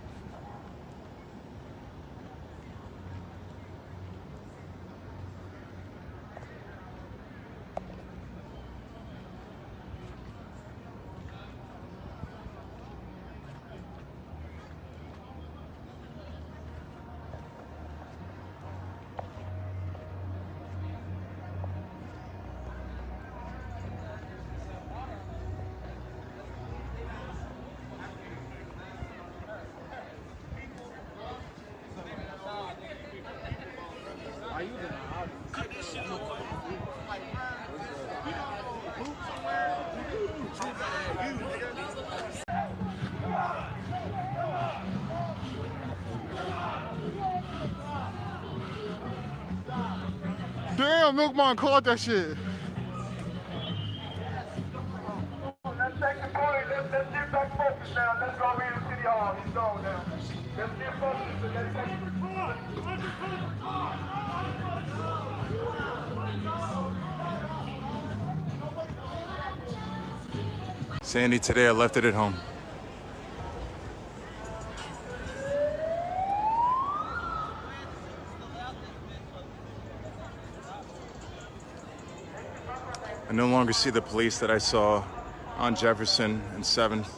Damn, Milkman caught that shit. Let's take the point. Let's get back focused now. Let's go over here to City Hall. He's gone now. Let's get focused. Sandy, today I left it at home. I no longer see the police that I saw on Jefferson and 7th.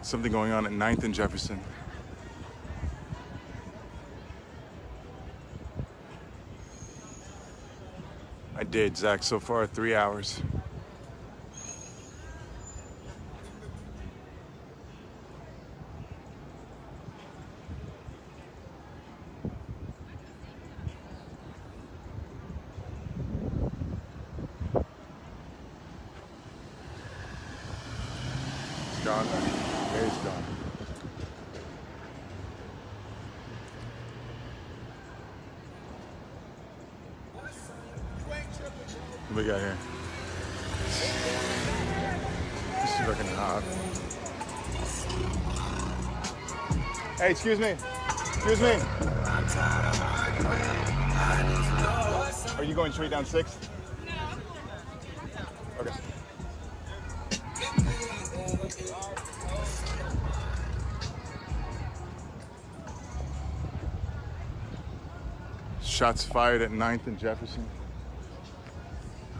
Something going on at 9th and Jefferson. I did, Zach, so far 3 hours. Gone. There's gone. What we got here? This is looking hot. Hey, excuse me. Excuse me. Are you going straight down 6th? Okay. Shots fired at 9th and Jefferson.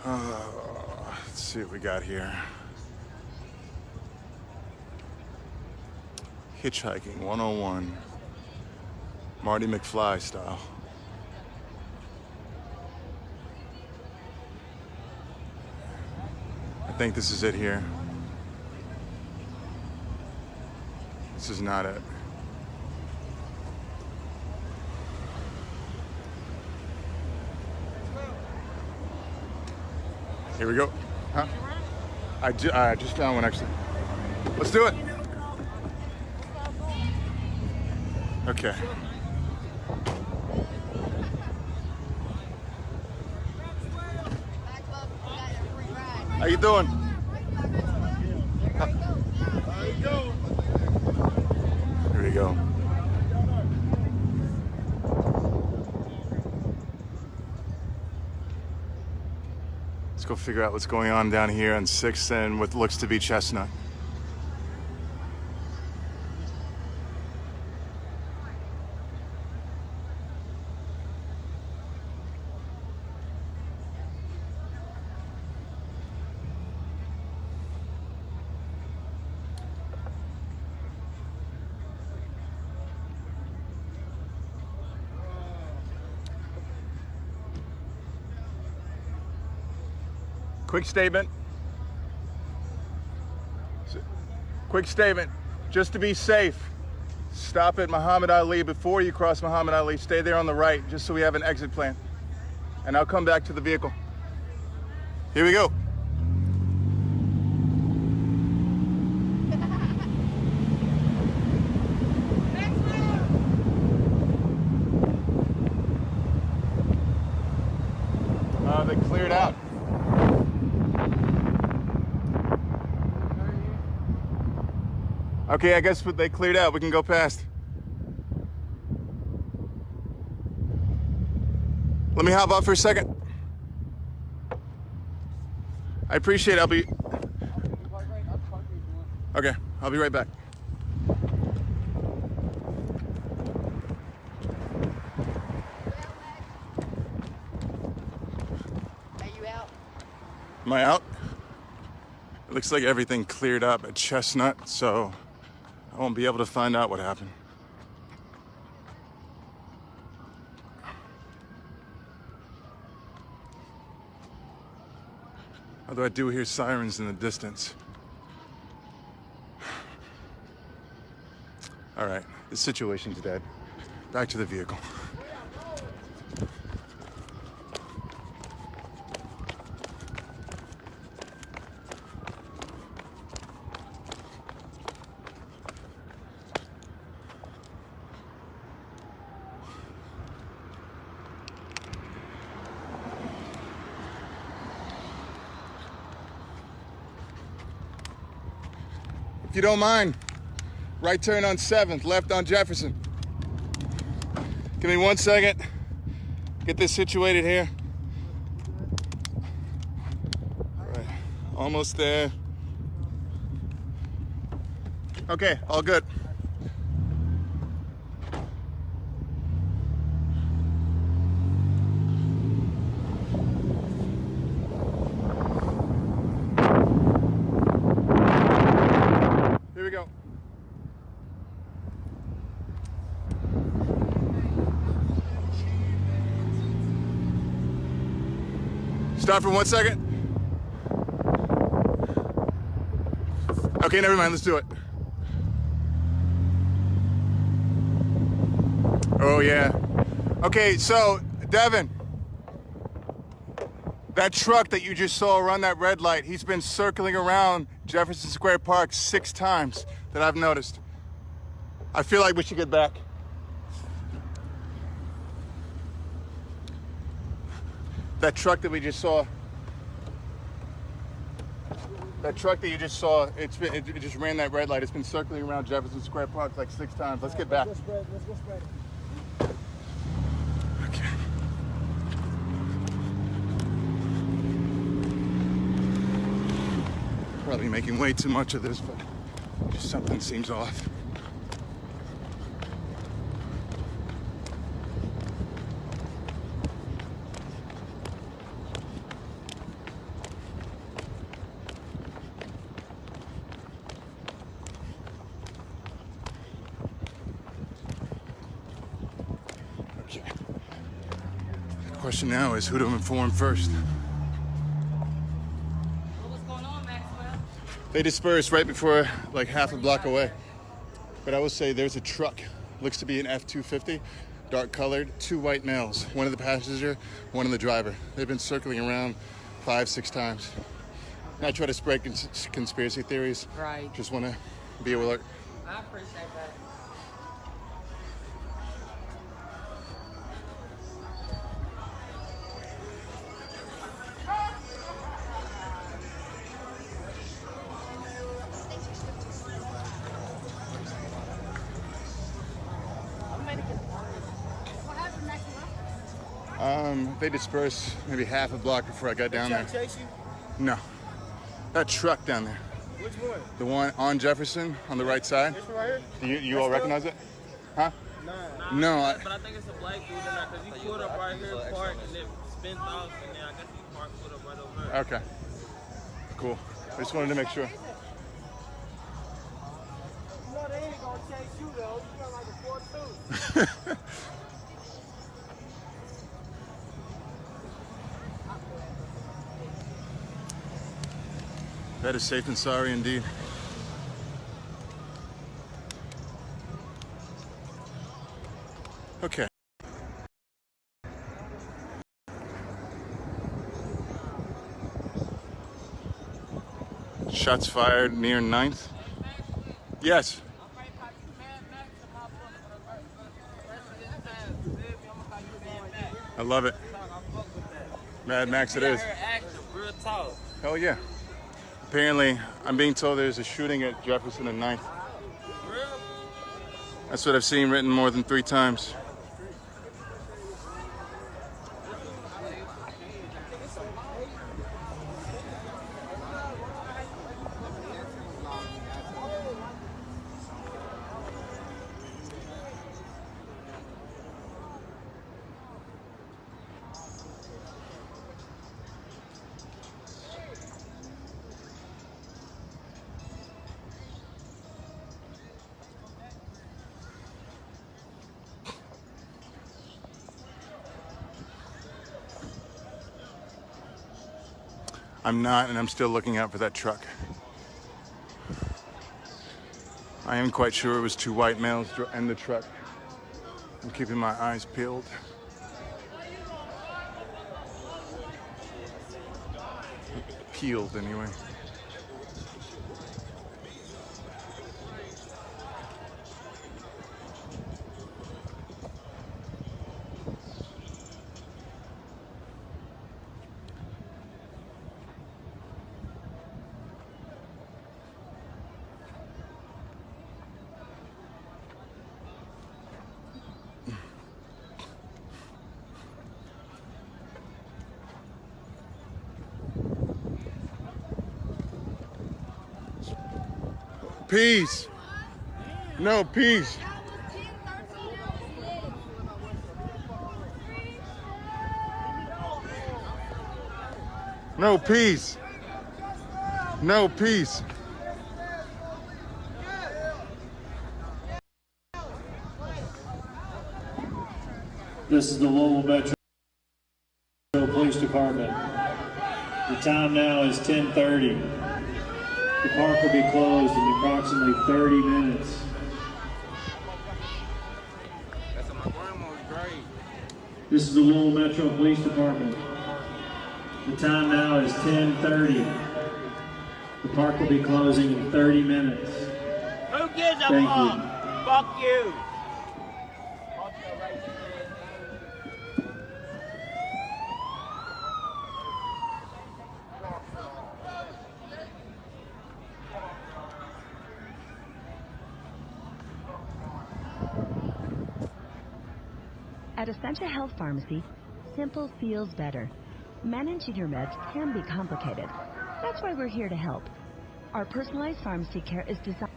Let's see what we got here. Hitchhiking 101. Marty McFly style. I think this is it here. This is not it. Here we go. Huh? I just found one actually. Let's do it. Okay. How you doing? Here we go. Let's go figure out what's going on down here on 6th and what looks to be Chestnut. Quick statement. Quick statement. Just to be safe, stop at Muhammad Ali. Before you cross Muhammad Ali, stay there on the right, just so we have an exit plan. And I'll come back to the vehicle. Here we go. They cleared out. Okay, I guess they cleared out. We can go past. Let me hop off for a second. I appreciate it. Okay, I'll be right back. Are you out? Am I out? It looks like everything cleared up at Chestnut, so I won't be able to find out what happened. Although I do hear sirens in the distance. All right, the situation's dead. Back to the vehicle. If you don't mind, right turn on 7th, left on Jefferson. Give me 1 second. Get this situated here. All right, almost there. Okay, all good. Here we go. Stop for 1 second. Okay, never mind, let's do it. Oh yeah. Okay, so Devin, that truck that you just saw run that red light, he's been circling around Jefferson Square Park 6 times that I've noticed. I feel like we should get back. That truck that we just saw, That truck that you just saw, it just ran that red light. It's been circling around Jefferson Square Park like 6 times. Let's get back. Let's go spread it. Okay. Probably making way too much of this, but just something seems off. The question now is who to inform first. What's going on, Maxwell? They dispersed right before, like half a block away. But I will say there's a truck, looks to be an F-250, dark colored, 2 white males, one of the passenger, one of the driver. They've been circling around 5-6 times. Not try to spread conspiracy theories. Right. Just want to be alert. I appreciate that. They dispersed maybe half a block before I got down there. Chase you? No. That truck down there. Which one? The one on Jefferson on the right side. This one right here? You all recognize it? Huh? Nah. No. But I think it's a black dude in there because he pulled up right here, parked, and then spent off, and then I guess he parked, put up right over there. Okay. Cool. I just wanted to make sure. You know they ain't gonna chase you though. You got like a 4-2. That is safe and sorry indeed. Okay. Shots fired near 9th. Yes. I love it. Mad Max it is. Hell yeah. Apparently, I'm being told there's a shooting at Jefferson and 9th. That's what I've seen written more than 3 times. I'm not, and I'm still looking out for that truck. I am quite sure it was 2 white males in the truck. I'm keeping my eyes peeled. Peeled, anyway. Peace. No, peace. No, peace. No, peace. This is the Louisville Metro Police Department. The time now is 10:30. The park will be closed in approximately 30 minutes. This is the Louisville Metro Police Department. The time now is 10:30. The park will be closing in 30 minutes. Who gives a Thank fuck? you. Fuck you. At Essentia Health Pharmacy, simple feels better. Managing your meds can be complicated. That's why we're here to help. Our personalized pharmacy care is designed.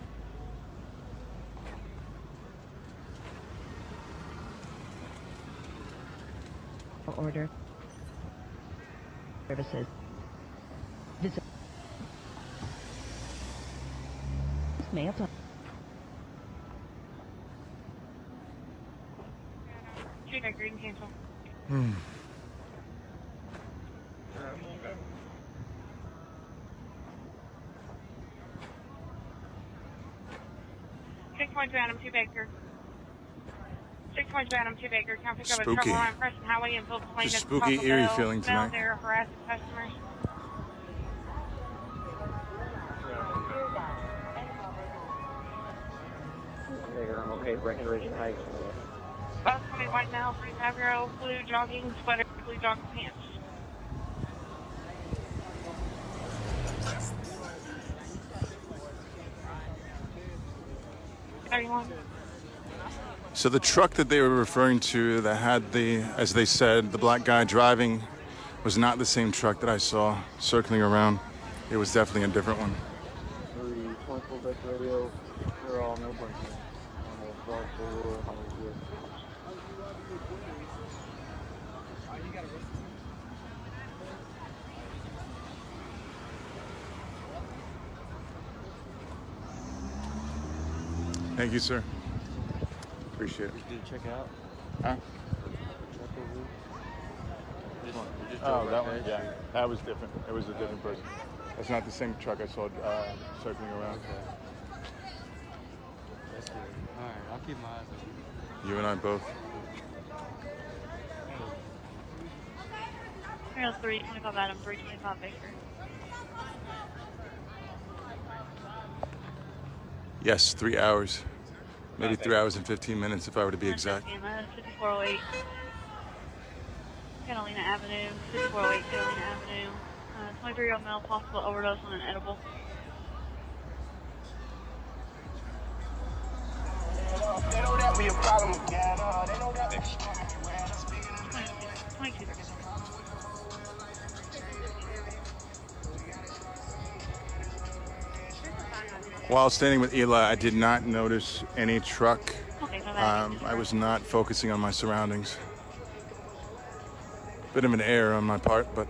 Order services. Visit may apply. Green cancel. 6.2 Adam 2 Baker. 6.2 Adam 2 Baker. Can I pick up a Spooky. trouble on Preston Highway and Phillips Lane? Just spooky, eerie feeling tonight. They're harassing customers. I'm okay, Breckenridge Heights. Bus coming white now, 350, blue jogging sweater, blue jogging pants. So the truck that they were referring to that had the, as they said, the black guy driving was not the same truck that I saw circling around. It was definitely a different one. 324 Beck Radio, we're all no break. Thank you, sir. Appreciate it. Did you check it out? Huh? Oh, that one? Yeah, that was different. It was a different person. That's not the same truck I saw circling around. That's good. All right, I'll keep my eyes open. You and I both. 325 Adam, 325 Baker. Yes, 3 hours. Maybe 3 hours and 15 minutes if I were to be exact. 5408 Catalina Avenue, 5408 Catalina Avenue. 23-year-old male, possible overdose on an edible. They know that we a problem again. They know that. 22 seconds. While standing with Eli, I did not notice any truck. I was not focusing on my surroundings. Bit of an error on my part, but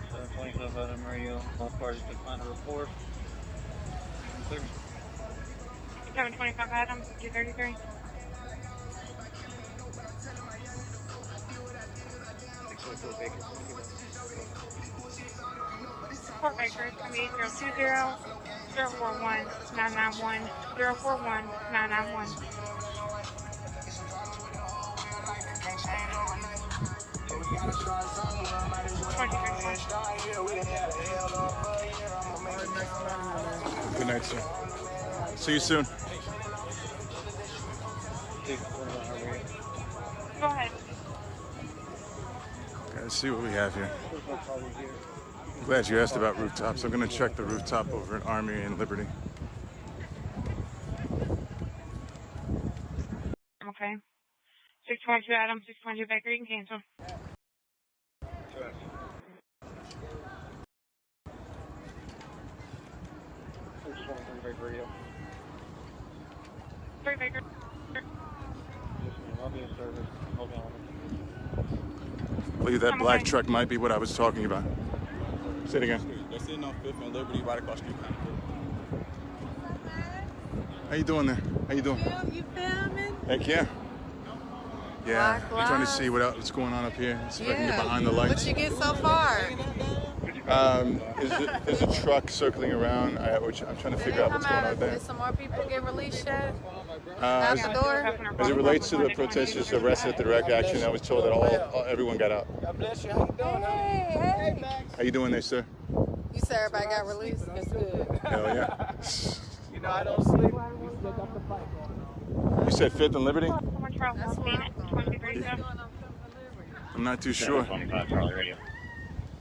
So 25 Adam Radio, all parties decline to report. 725 Adam, 233. 614 Baker. Fort Baker, it's going to be 020 041 991 041 991. good night, sir. See you soon. Go ahead. Okay, let's see what we have here. I'm glad you asked about rooftops. I'm going to check the rooftop over at Army and Liberty. Okay. 622 Adam, 622 Baker, you can cancel. Radio. 3 Baker. I'll be in service. Hold on. I believe that black truck might be what I was talking about. Say it again. They're sitting on 5th and Liberty right across the street. How you doing there? How you doing? You filming? Heck yeah. Yeah, Black I'm trying to lives. see what's going on up here. See if I can get behind the What lights. you get so far? There's a truck circling around, which I'm trying to figure out what's going on Did there. some more people get released yet? As, Out the door? as it relates to the protesters arrested at the direct action, I was told that everyone got out. God bless you. How you doing? Hey. How you doing there, sir? You said everybody got released? That's good. Hell yeah. You know, I don't sleep. We still got the fight. You said 5th and Liberty? That's I'm not too sure. 725 Charlie radio.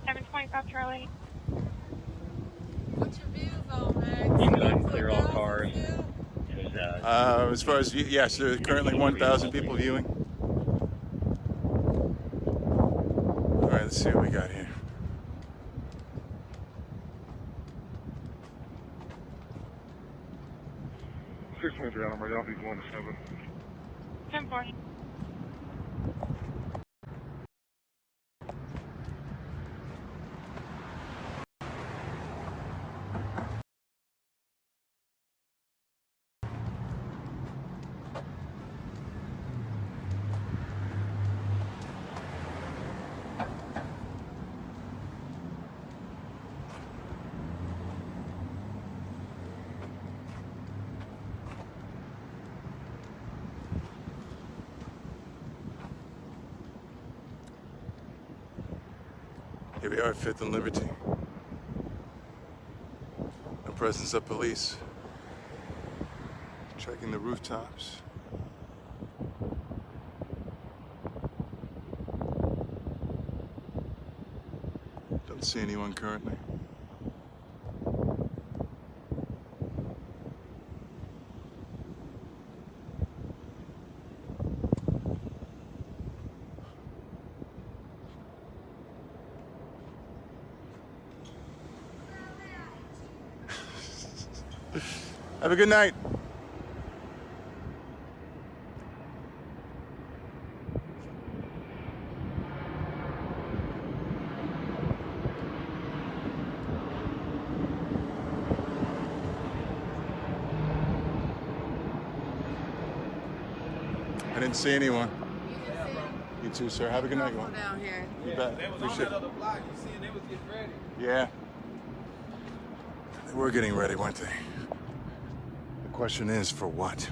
725 Charlie. What's your views on, man? You can clear all cars. As far as, yes, there are currently 1,000 people viewing. All right, let's see what we got here. Six one down, I'm y'all be going to 7. 1040. Here we are at 5th and Liberty. No presence of police. Checking the rooftops. Don't see anyone currently. Have a good night. I didn't see anyone. You too, sir. Have a good night, one. Down here. You bet. They was on Appreciate that it. other block. You see, they was getting ready. Yeah. They were getting ready, weren't they? The question is, for what?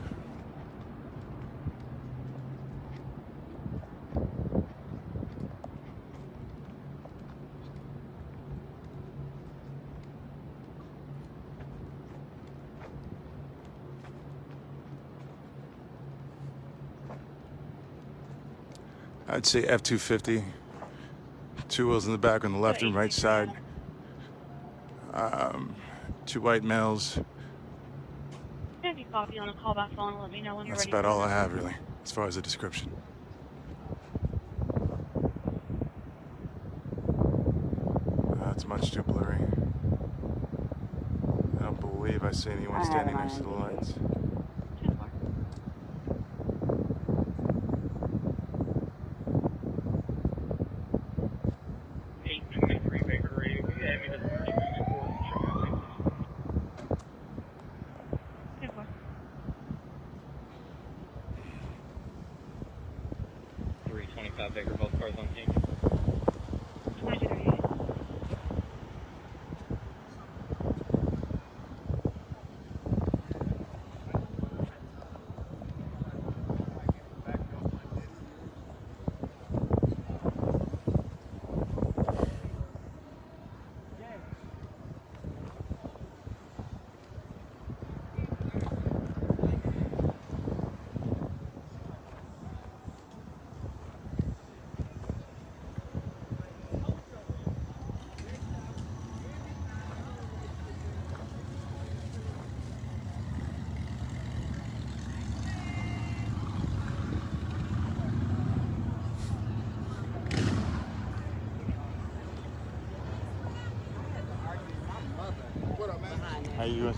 I'd say F-250. 2 wheels in the back on the left and right side. 2 white males. If you copy on a call by phone, let me know when you're That's ready. about all I have, really, as far as the description. It's much too blurry. I don't believe I see anyone standing next to the lights. Baker, both cars on team.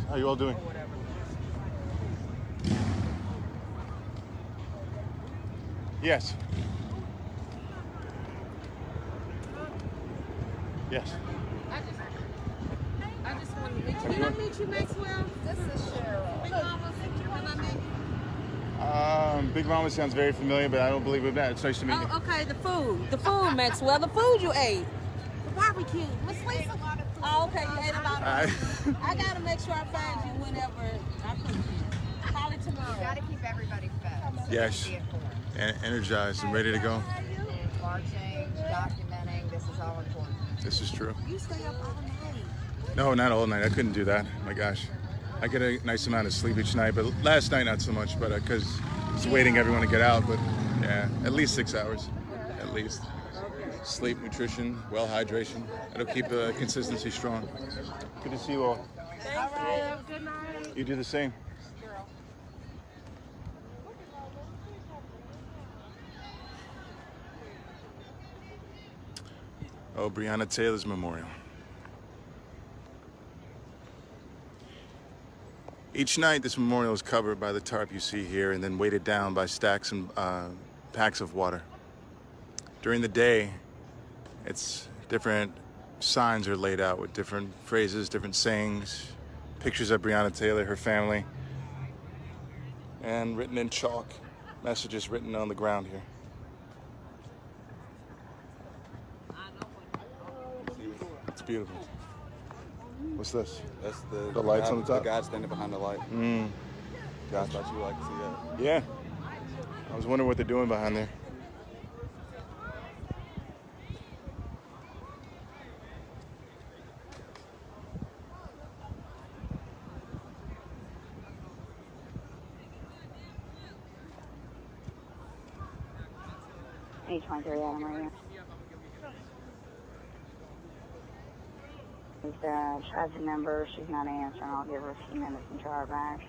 How you all doing? Yes. Yes. I just want to meet you. Can I meet you, Maxwell? This is Cheryl. Big Mama, can I meet you? Big Mama sounds very familiar, but I don't believe we've met. It's nice to meet you. Oh, okay, the food, Maxwell, the food you ate. The barbecue. Miss Lisa. Oh, okay, you ate a lot of food. I gotta make sure I find you whenever I put you. Probably tomorrow. You gotta keep everybody fed. So Yes. Energized and ready to go. Marching, documenting, this is all important. This is true. You stay up all night. No, not all night. I couldn't do that. My gosh. I get a nice amount of sleep each night, but last night not so much, but because I was waiting everyone to get out, but yeah, at least 6 hours, at least. sleep, nutrition, well hydration. It'll keep the consistency strong. Good to see you all. Thank you. Good night. You do the same. Oh, Breonna Taylor's memorial. Each night, this memorial is covered by the tarp you see here and then weighted down by stacks and packs of water. During the day, it's different signs are laid out with different phrases, different sayings, pictures of Breonna Taylor, her family, and written in chalk, messages written on the ground here. It's beautiful. What's this? That's the lights on the top? The guy standing behind the light. Gotcha. I thought you would like to see that. Yeah. I was wondering what they're doing behind there. H13 Adam right here. She's traffic number. She's not answering. I'll give her a few minutes and try her back.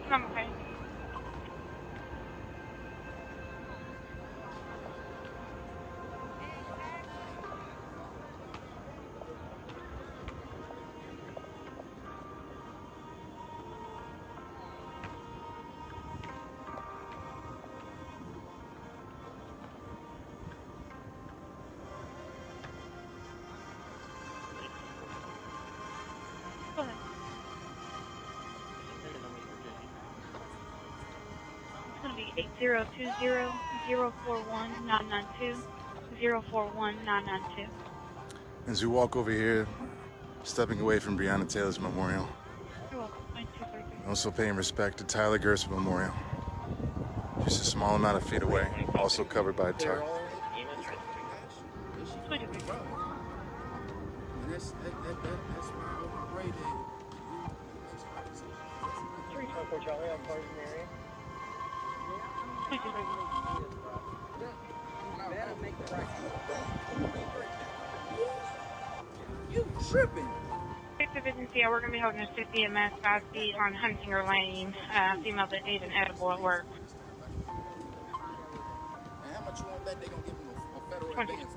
I'm okay. Go ahead. It's going to be 8020-041-992, 041-992. As we walk over here, stepping away from Breonna Taylor's memorial, You're welcome. 9233. also paying respect to Tyler Gerson Memorial. Just a small amount of feet away, also covered by a tarp. You tripping. Yeah, we're going to be holding a 50 at Mass 5 feet on Hunsinger Lane. Female that needs an edible at work. And how much you want that? They gonna give him a federal 24. advance.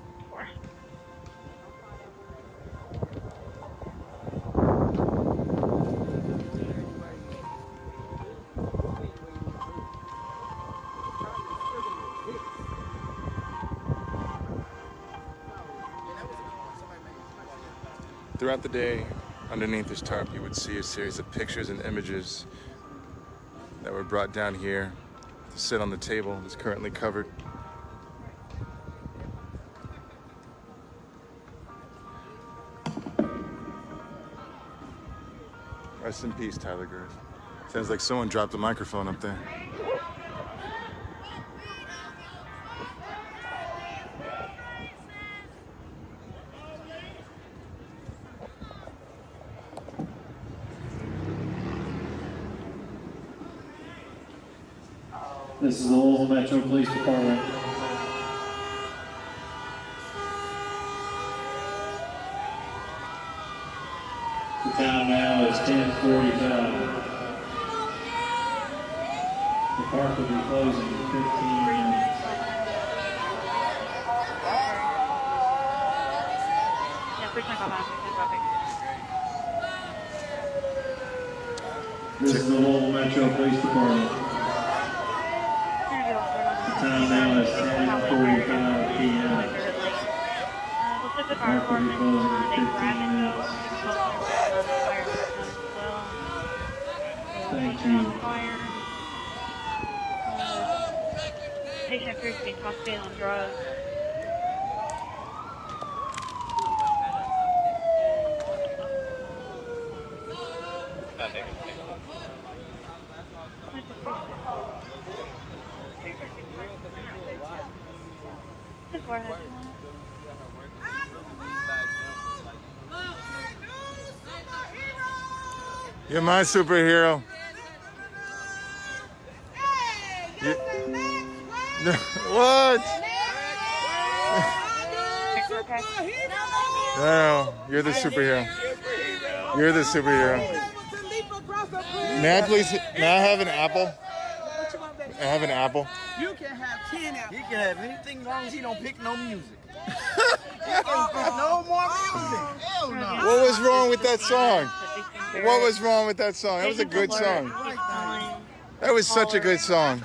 Throughout the day, underneath this tarp, you would see a series of pictures and images that were brought down here to sit on the table that's currently covered. Rest in peace, Tyler Gerson. Sounds like someone dropped a microphone up there. This is the Louisville Metro Police Department. The time now is 10:45. The park will be closing in 15 minutes. This is the Louisville Metro Police Department. The time now is 10:45 p.m. The park will be closing in 15 minutes. Thank you. Patient appears to be intoxicated on drugs. You're my superhero. What? No, you're the superhero. You're the superhero. May I please? May I have an apple? I have an apple. You can have 10 apples. He can have anything as long as he don't pick no music. No more music. Hell no. What was wrong with that song? What was wrong with that song? That was a good song. That was such a good song.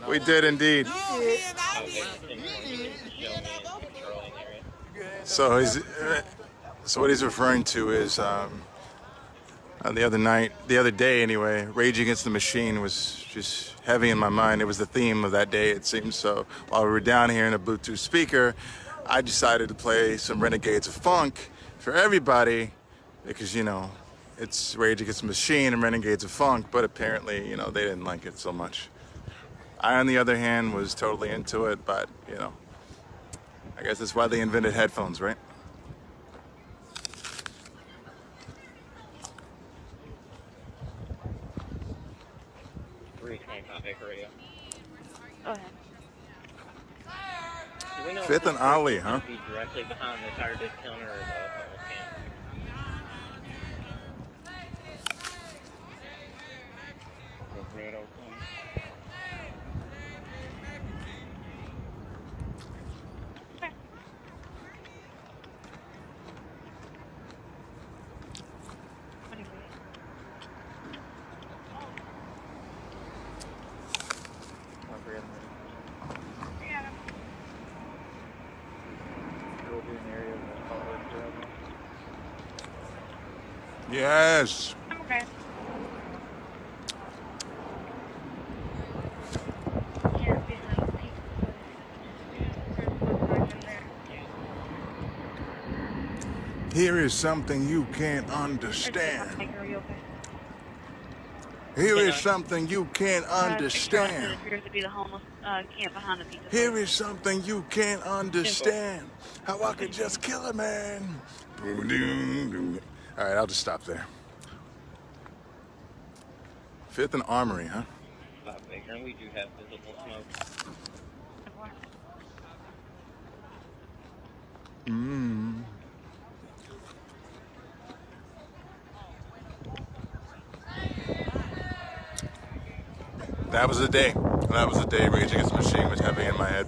We did indeed. So what he's referring to is the other day anyway, Rage Against the Machine was just heavy in my mind. It was the theme of that day, it seems. So while we were down here in a Bluetooth speaker, I decided to play some Renegades of Funk for everybody because, you know, it's Rage Against the Machine and Renegades of Funk, but apparently, you know, they didn't like it so much. I, on the other hand, was totally into it, but, you know, I guess that's why they invented headphones, right? Go ahead. Fifth and Ollie, huh? Be directly behind the tire discounter or Yes. Okay. Here is something you can't understand. Here is something you can't understand. Appears to be the homeless camp behind the pizza. Here is something you can't understand. How I could just kill a man. All right, I'll just stop there. Fifth and Armory, huh? We do have visible smoke. That was the day. That was the day Rage Against the Machine was heavy in my head.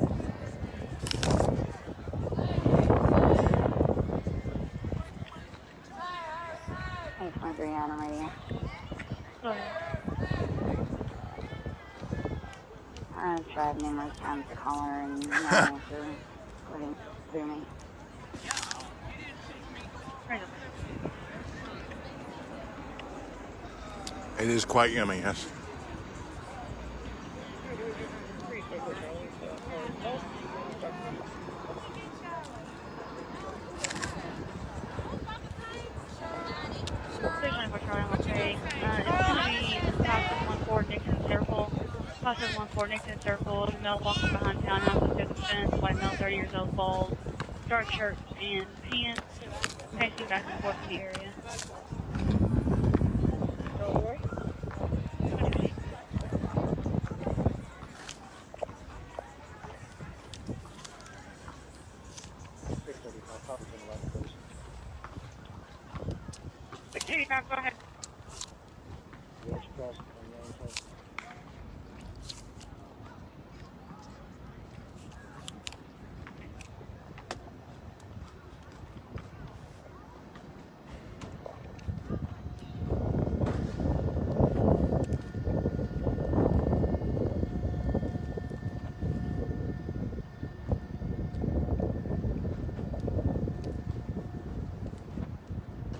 I've tried numerous times to call her and not answer, wouldn't do me. It is quite yummy, yes. Process 1 Nixon Circle, male walking behind townhouse with a fence, white male 30 years old, bald, dark shirt and pants, pacing back and forth to the area. Go ahead.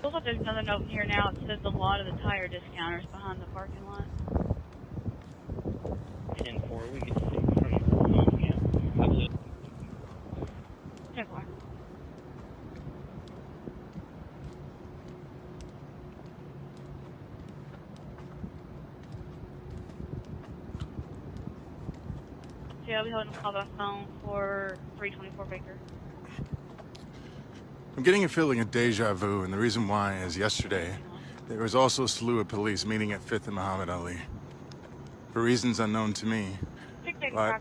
Looks like there's another note here now. It says a lot of the tire discounters behind the parking lot. 10-4, we get to see for sure. Yeah, absolutely. 10-4. So I'll be holding a call by phone for 324 Baker. I'm getting a feeling of deja vu, and the reason why is yesterday there was also a slew of police meeting at 5th and Muhammad Ali. For reasons unknown to me, but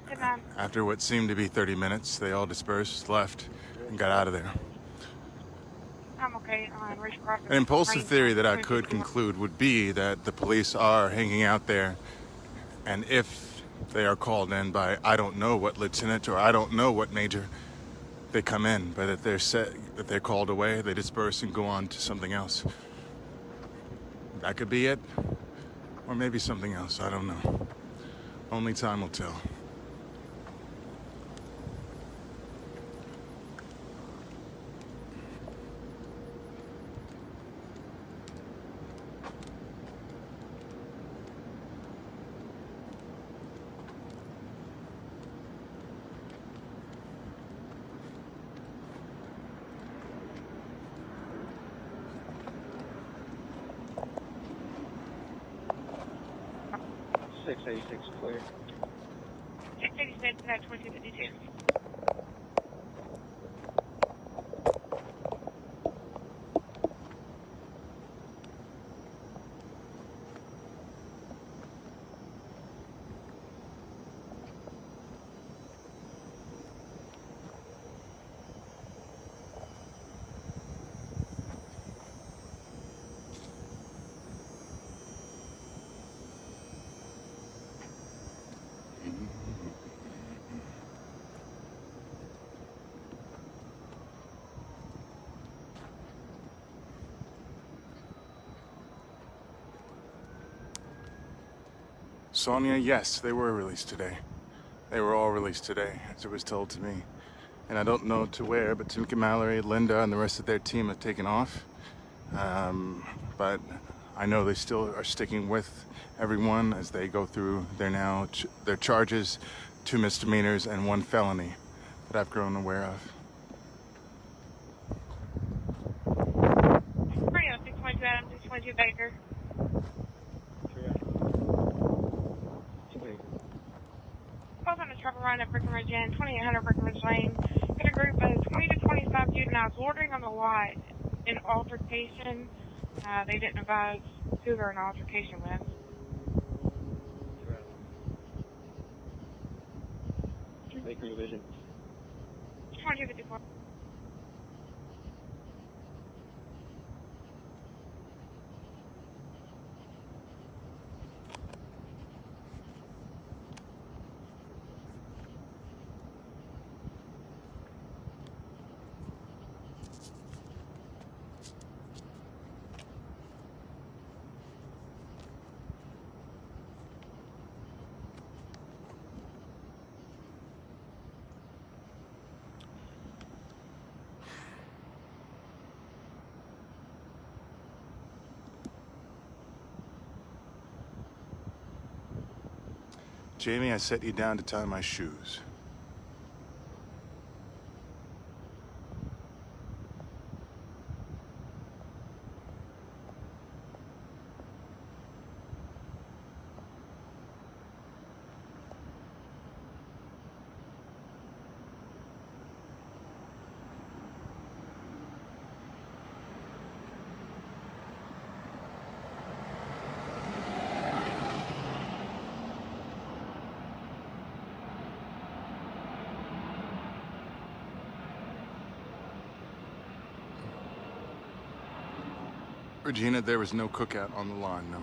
after what seemed to be 30 minutes, they all dispersed, left, and got out of there. I'm okay. An impulsive theory that I could conclude would be that the police are hanging out there, and if they are called in by I don't know what lieutenant or I don't know what major, they come in, but if they're called away, they disperse and go on to something else. That could be it, or maybe something else. I don't know. Only time will tell. Clear. 686 at 2252. Sonia, yes, they were released today. They were all released today, as it was told to me. And I don't know to where, but Timothy Mallory, Linda, and the rest of their team have taken off. But I know they still are sticking with everyone as they go through their charges, 2 misdemeanors and 1 felony that I've grown aware of. 622 Adam, 622 Baker. Both on the trouble run at Breckenridge Inn, 2800 Breckenridge Lane. Got a group of 20 to 25 juveniles loitering on the lot in altercation. They didn't advise who they're in altercation with. 2 Baker Division. 2254. Jamie, I set you down to tie my shoes. Regina, there was no cookout on the line, no.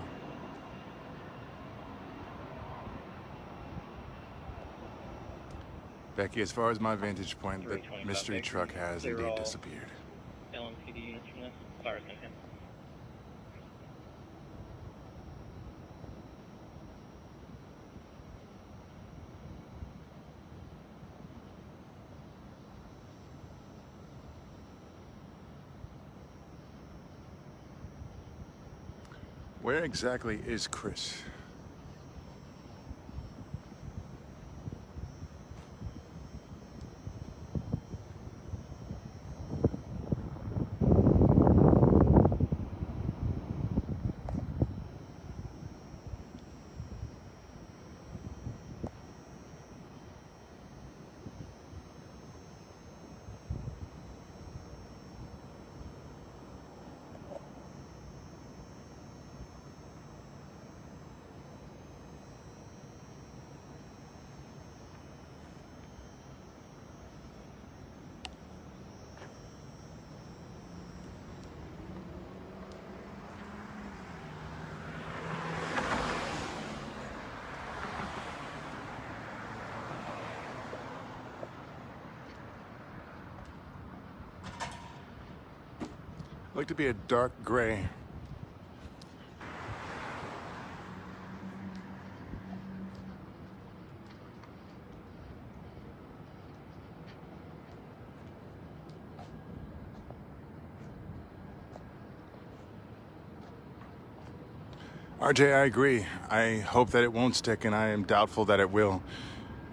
Becky, as far as my vantage point, the mystery truck has indeed disappeared. LMPD instruments, fire station. Where exactly is Chris? I'd like to be a dark gray. RJ, I agree. I hope that it won't stick, and I am doubtful that it will.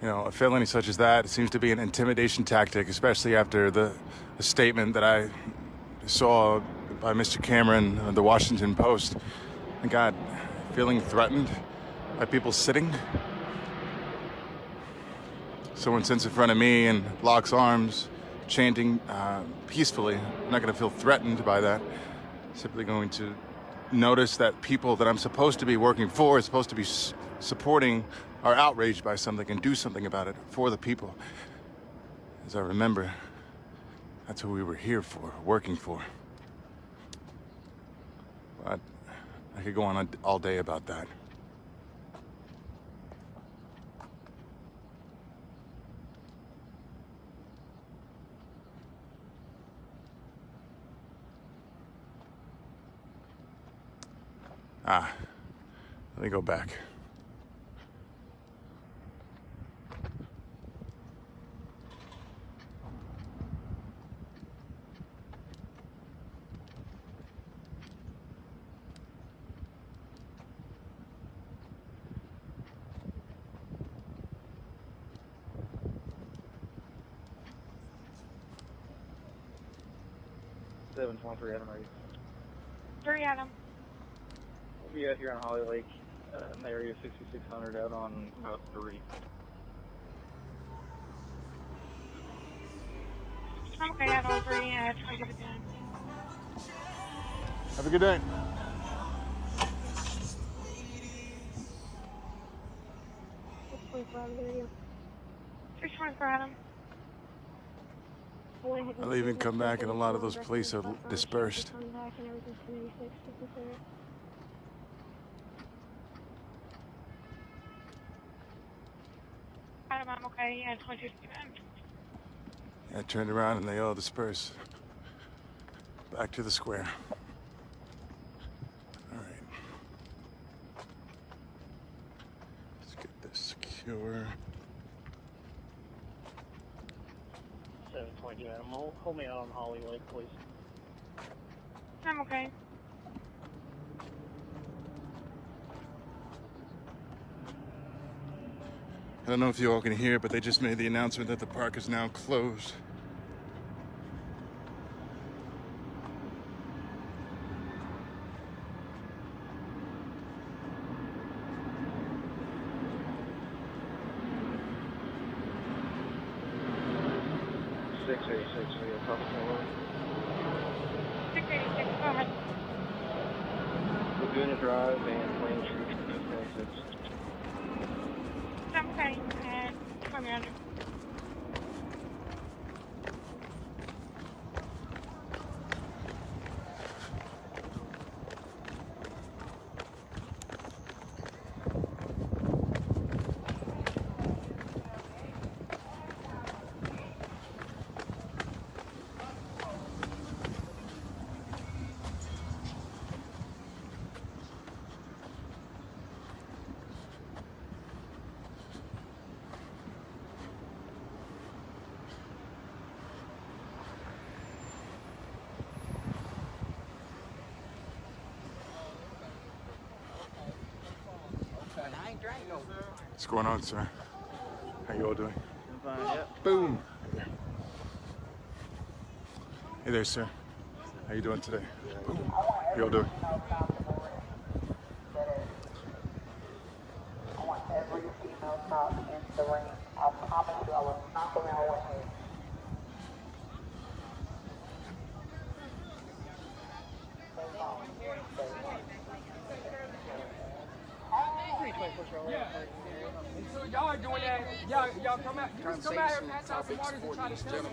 You know, a felony such as that seems to be an intimidation tactic, especially after the statement that I saw by Mr. Cameron on the Washington Post. And God, feeling threatened by people sitting. Someone sits in front of me and locks arms, chanting peacefully. I'm not going to feel threatened by that. Simply going to notice that people that I'm supposed to be working for, supposed to be supporting, are outraged by something and do something about it for the people. As I remember, that's who we were here for, working for. But I could go on all day about that. Let me go back. Seven 23 Adam, are you? 3 Adam. We'll be out here on Holly Lake, in the area 6600 out on Route 3. Okay, Adam 3, 20 to 10. Have a good day. I'll even come back and a lot of those police are dispersed. Adam, I'm okay, yeah, 20 to 10. I turned around and they all dispersed. Back to the square. All right. Let's get this secure. 722 Adam, hold me out on Holly Lake, please. I'm okay. I don't know if you all can hear, but they just made the announcement that the park is now closed. Laguna Drive and Plain Street, 26. I'm okay, and come here. What's going on, sir? How you all doing? I'm fine, yep. Boom. Hey there, sir. How you doing today? How you all doing? I want every female top in the ring. I promise you I will knock them out with me. So y'all are doing that. Y'all come out. You just come out here, pass out some waters, and try to tell them.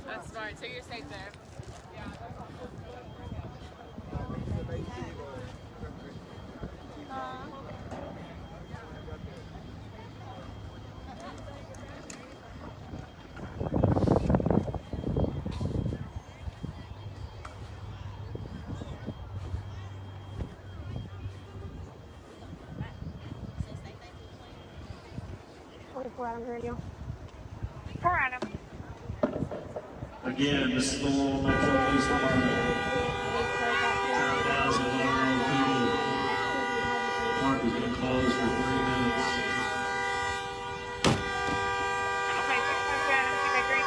That's smart. Take your safe there. Radio. For Adam. Again, this is the Louisville Metro Police Department. Now is 11:02. The park has been closed for 3 minutes. Okay, 6 Adam, you may agree.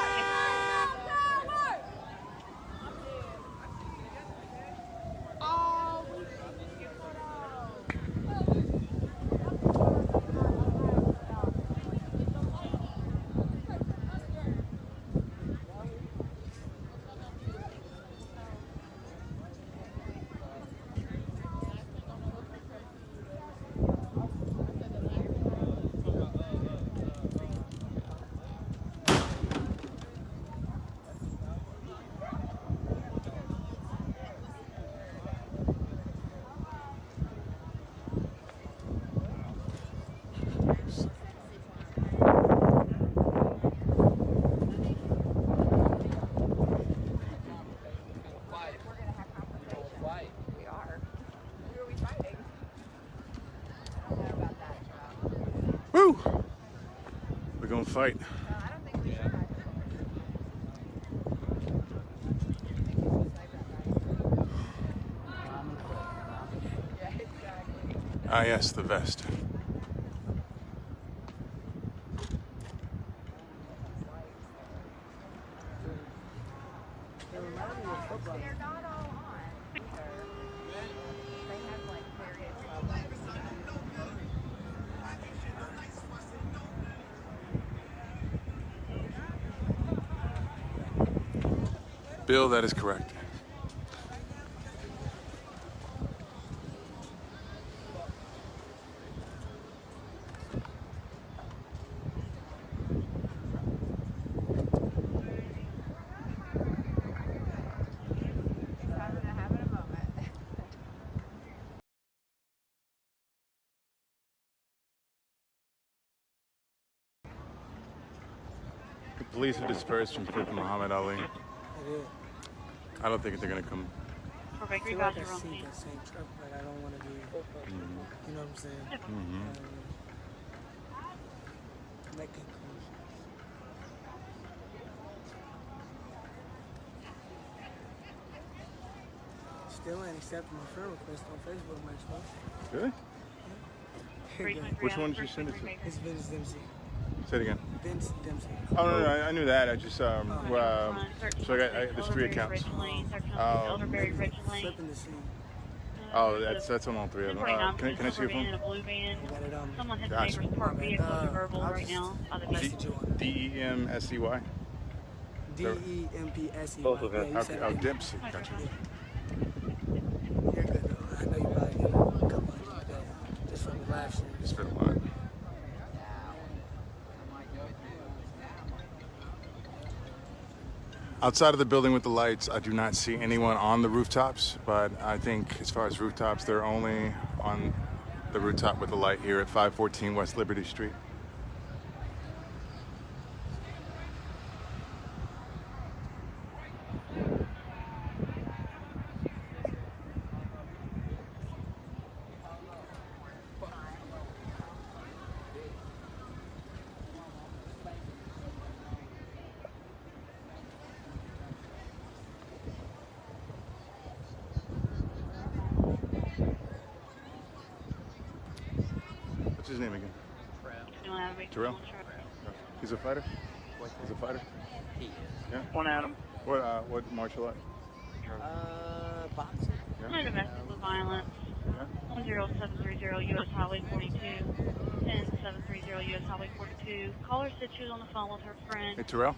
Woo! We're gonna fight. Ah, yes, the vest. Bill, that is correct. The police are dispersed from 5th and Muhammad Ali. I don't think they're gonna come. I feel like I see that same truck, but I don't want to be. You know what I'm saying? Make conclusions. Still ain't accepting my friend request on Facebook, Maxwell. Really? Which one did you send it to? It's Vince Dempsey. Say it again. Vince Dempsey. Oh no, I knew that. I just so I got there's 3 accounts. Flipping the scene. Oh, that's on all 3 of them. Can I see your phone? Someone has a neighbor's parked vehicle under verbal right now. DEMSEY. DEMPSEY. Both of them. Okay. Oh, Dempsey. Gotcha. You're good though. I know you probably get a couple of that just from the live stream. Just for the live. Outside of the building with the lights, I do not see anyone on the rooftops, but I think as far as rooftops, they're only on the rooftop with the light here at 514 West Liberty Street. What's his name again? Terrell? He's a fighter? He's a fighter? He is. Yeah? One Adam. What martial art? Boxing. No domestic violence. 10730 U.S. Highway 42. 10730 U.S. Highway 42. Caller said she was on the phone with her friend. Hey, Terrell?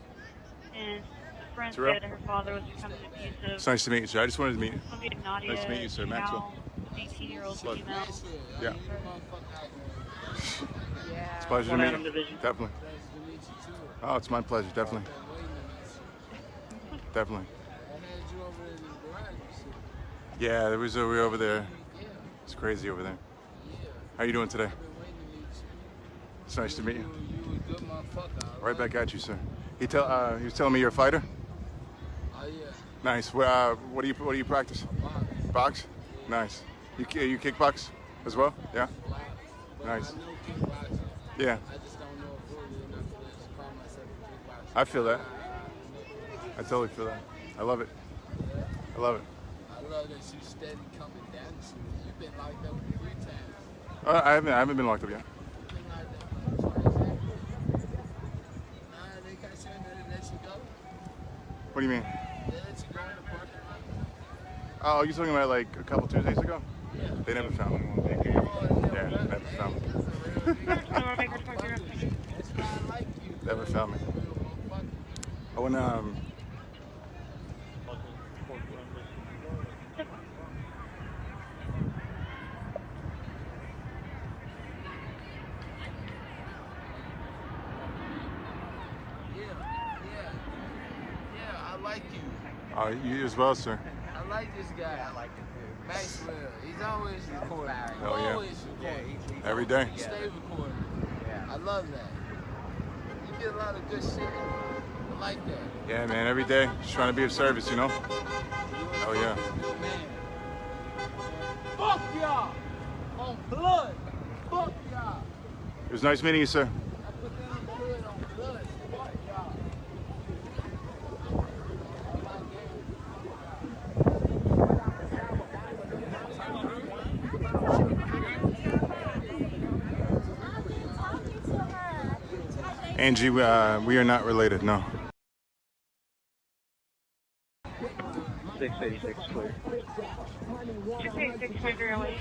And the friend Terrell? said that her father was becoming abusive. It's nice to meet you, sir. I just wanted to meet you. Nadia, Nice to meet you, sir. Maxwell. 18-year-old Pleasure. female. Yeah. It's a pleasure to meet you. Definitely. Oh, it's my pleasure. Definitely. Definitely. Yeah, we were over there. It's crazy over there. How you doing today? It's nice to meet you. Right back at you, sir. He was telling me you're a fighter. Nice. What do you practice? Box. Nice. You kickbox as well? Yeah. Nice. Yeah. I feel that. I totally feel that. I love it. I love it. I love that you steady coming down to me. You've been locked up 3 times. I haven't been locked up yet. They can't say they let you go. What do you mean? They let you go in the parking lot. Oh, you talking about like a couple Tuesdays ago? Yeah. They never found me. Yeah, never found me. Never found me. Oh, and I like you. You as well, sir. I like this guy. I like him too. Maxwell. He's always recording. Oh, yeah. Always recording. Every day. He stay recording. Yeah. I love that. You get a lot of good shit. I like that. Yeah, man. Every day, just trying to be of service, you know. Oh yeah. Fuck y'all. On blood. Fuck y'all. It was nice meeting you, sir. I put that on blood on blood. Fuck y'all. Angie, we are not related, no. 686 clear. 686 clear away.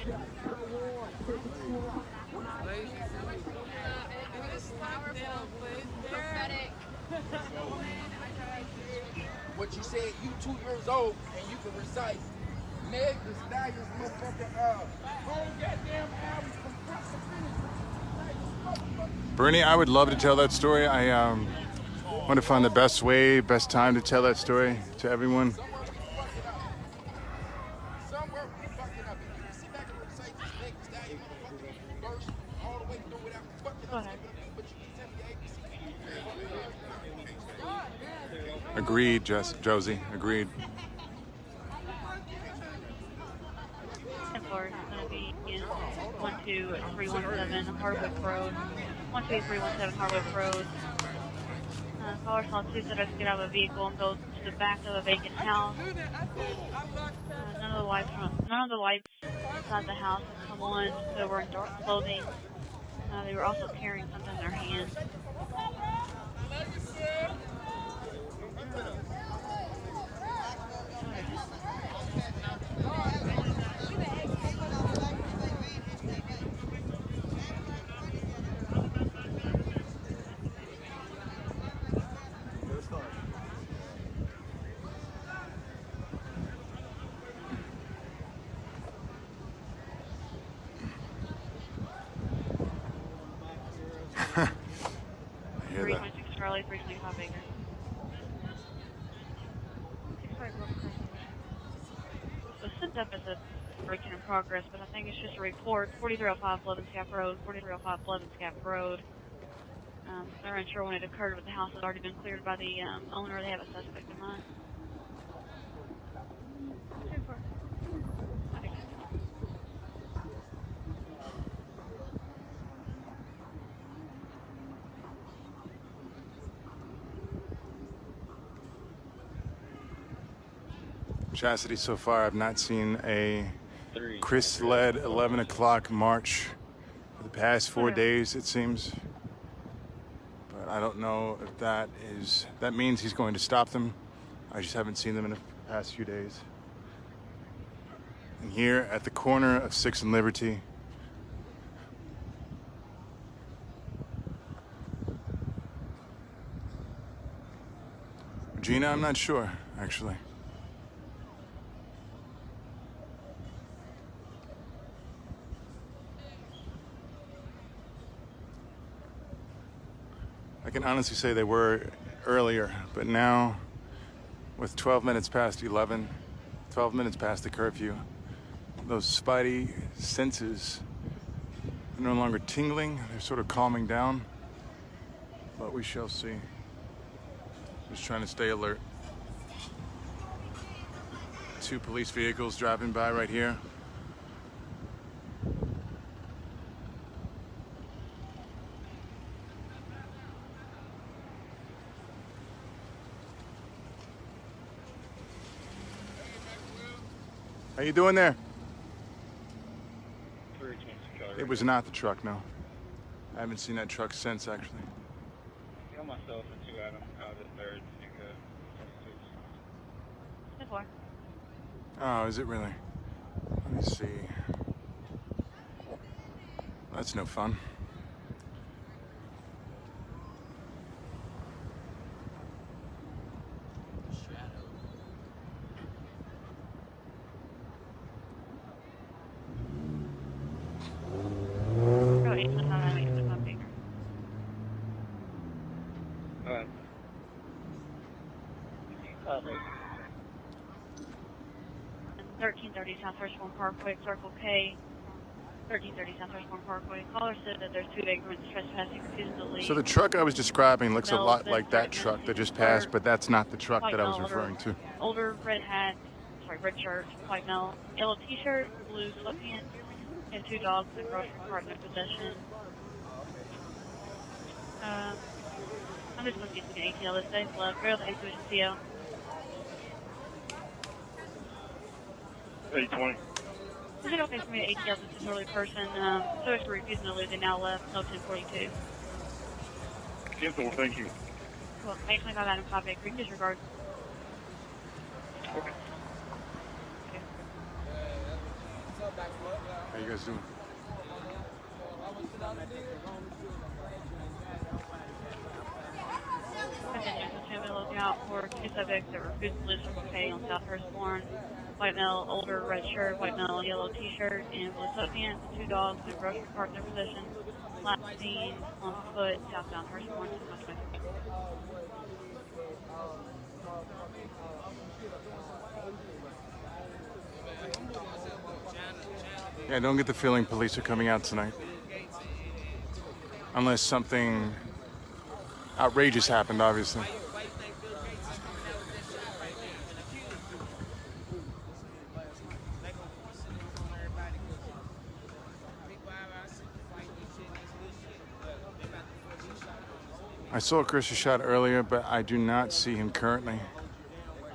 What you said, you 2 years old and you can recite Meg the Stallion's motherfucking whole goddamn album from front to finish. Bernie, I would love to tell that story. I want to find the best way, best time to tell that story to everyone. Agreed, Josie. Agreed. And floor is going to be in 12317 Hardwick Road. 12317 Hardwick Road. Caller saw 2 suspects get out of a vehicle and go to the back of a vacant house. None of the lights inside the house had come on. They were in dark clothing. They were also carrying something in their hands. I hear that. 326 Charlie, 325 Baker. So sent up as a breaking in progress, but I think it's just a report. 4305 Levinscap Road, 4305 Levinscap Road. They're unsure when it occurred, but the house has already been cleared by the owner. They have a suspect in mind. Chastity, so far I've not seen a Chris-led 11 o'clock march for the past 4 days, it seems. But I don't know if that means he's going to stop them. I just haven't seen them in the past few days. And here at the corner of 6th and Liberty, Regina, I'm not sure, actually. I can honestly say they were earlier, but now, with 12 minutes past 11, 12 minutes past the curfew, those spidey senses are no longer tingling, they're sort of calming down, but we shall see. Just trying to stay alert. 2 police vehicles driving by right here. How you doing there? It was not the truck, no. I haven't seen that truck since, actually. I myself and 2 Adam out at 3rd and 4. Oh, is it really? Let me see. That's no fun. Alright. 1330 Southwest 1 Parkway, Circle K. 1330 Southwest 1 Parkway. Caller said that there's 2 vagrants trespassing, refusing to leave. So the truck I was describing looks a lot like that truck that just passed, but that's not the truck that I was referring to. Older red hat, red shirt, white male, yellow t-shirt, blue sweatpants, and 2 dogs in grocery cart in their possession. I'm just going to get some ATL this day. Love, girl, thanks for the CO. 820. Is it okay for me to ATL this disorderly person? So if we're refusing to leave, they now left, no 1042. 10-4, thank you. Cool. 825 Adam 5 Acre, disregard. Okay. How you guys doing? Looking out for 2 subjects that refused to leave Circle K on South Hurstbourne. White male, older, red shirt, white male, yellow t-shirt, and blue sweatpants, 2 dogs in a grocery cart in their possession. Last seen on foot, southbound Hurstbourne to much better. Yeah, I don't get the feeling police are coming out tonight. Unless something outrageous happened, obviously. I saw Chris shot earlier, but I do not see him currently,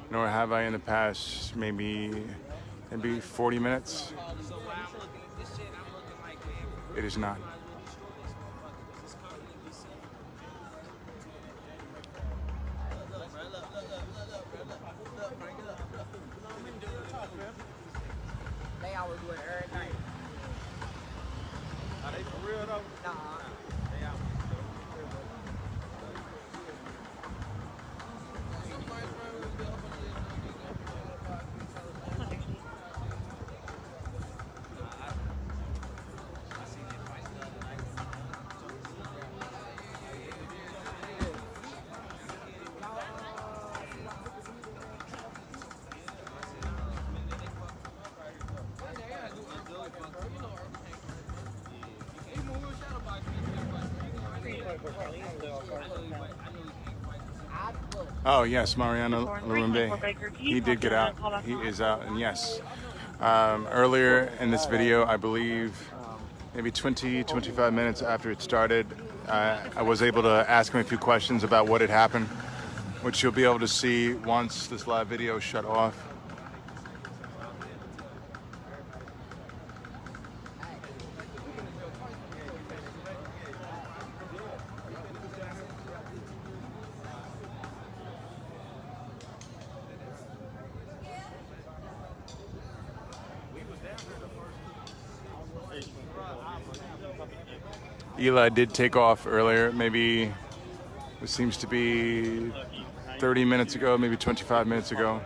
nor have I in the past maybe 40 minutes. It is not. They always do it every night. Are they for real though? Nah. They out. Oh yes, Mariano Larumbe. He did get out. He is out, and yes. Earlier in this video, I believe maybe 20-25 minutes after it started, I was able to ask him a few questions about what had happened, which you'll be able to see once this live video is shut off. Eli did take off earlier. Maybe it seems to be 30 minutes ago, maybe 25 minutes ago.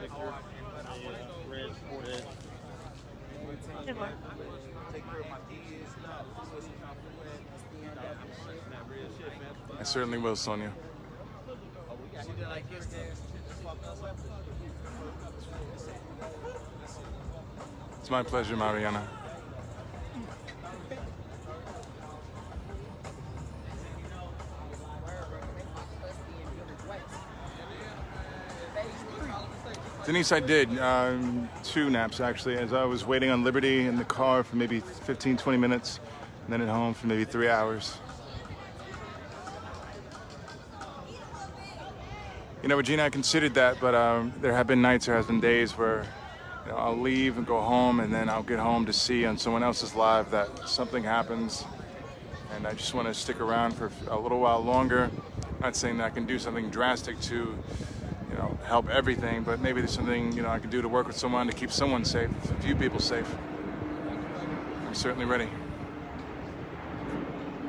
I certainly will, Sonia. It's my pleasure, Mariana. Denise, I did 2 naps actually, as I was waiting on Liberty in the car for maybe 15, 20 minutes, and then at home for maybe 3 hours. You know, Regina, I considered that, but there have been nights, there has been days where I'll leave and go home, and then I'll get home to see on someone else's live that something happens, and I just want to stick around for a little while longer. Not saying that I can do something drastic to help everything, but maybe there's something, I can do to work with someone to keep someone safe, a few people safe. I'm certainly ready.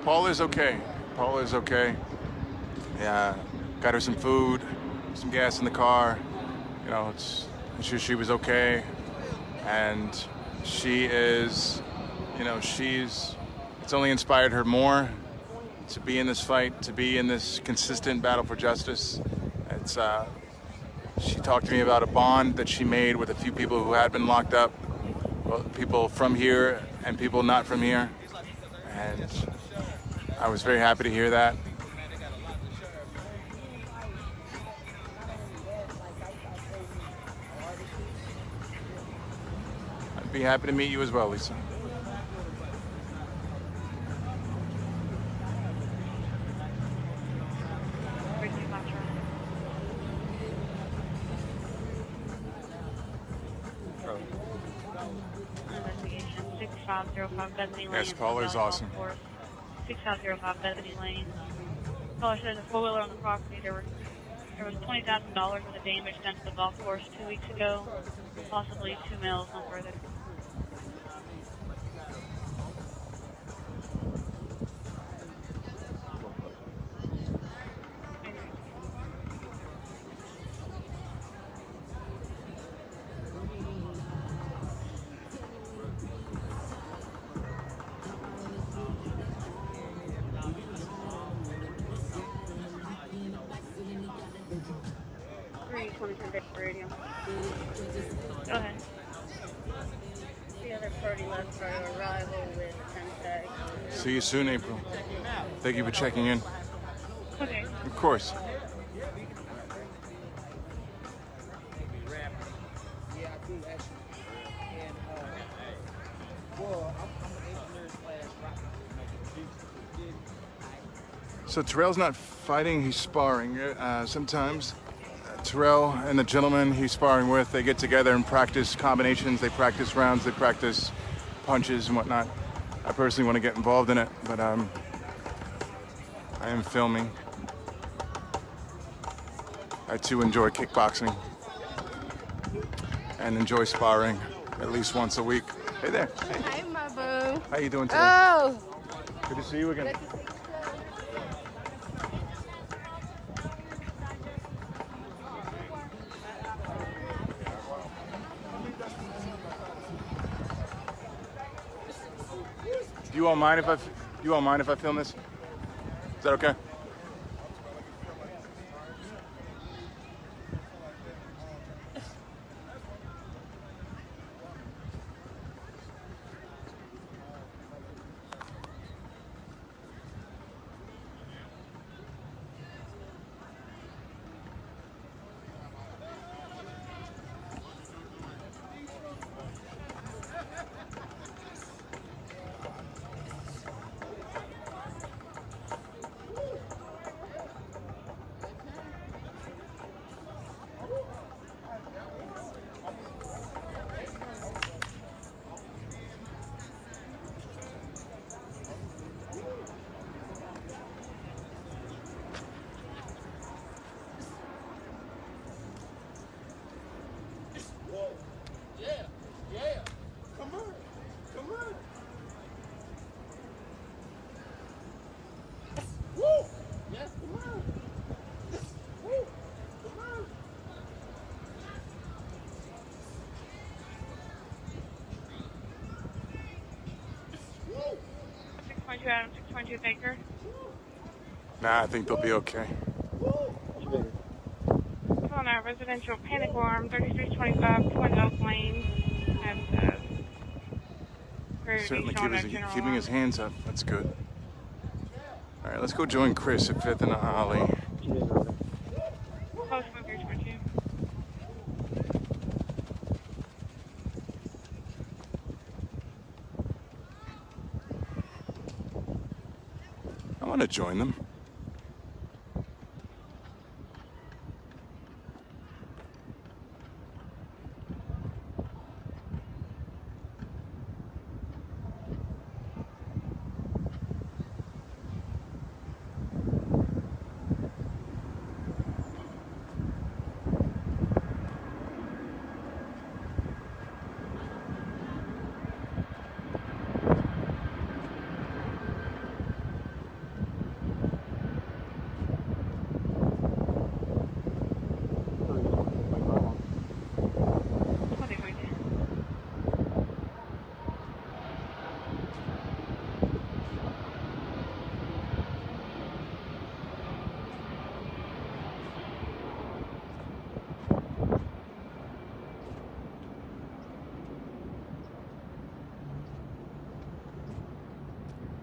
Paula's okay. Paula's okay. Yeah, got her some food, some gas in the car. I'm sure she was okay. And she is, it's only inspired her more to be in this fight, to be in this consistent battle for justice. She talked to me about a bond that she made with a few people who had been locked up, people from here and people not from here, and I was very happy to hear that. I'd be happy to meet you as well, Lisa. 6505 Bethany Lane. Yes, Paula is awesome. 6505 Bethany Lane. Caller says a four-wheeler on the property. There was $20,000 worth of damage done to the golf course 2 weeks ago. Possibly 2 mils, no further. Radio. Go ahead. The other party left for arrival with 10 tags. See you soon, April. Thank you for checking in. Okay. Of course. So Terrell's not fighting, he's sparring. Sometimes Terrell and the gentleman he's sparring with, they get together and practice combinations, they practice rounds, they practice punches and whatnot. I personally want to get involved in it, but I am filming. I too enjoy kickboxing and enjoy sparring at least once a week. Hey there. Hey. Hi, my boo. How you doing today? Oh. Good to see you again. Do you all mind if I film this? Is that okay? 622 Adam, 622 Baker. Nah, I think they'll be okay. On a residential panic alarm, 3325 Twin Oak Lane. Has Certainly keeping his hands up. That's good. All right, let's go join Chris at 5th and Holly. Close with your 22. I want to join them.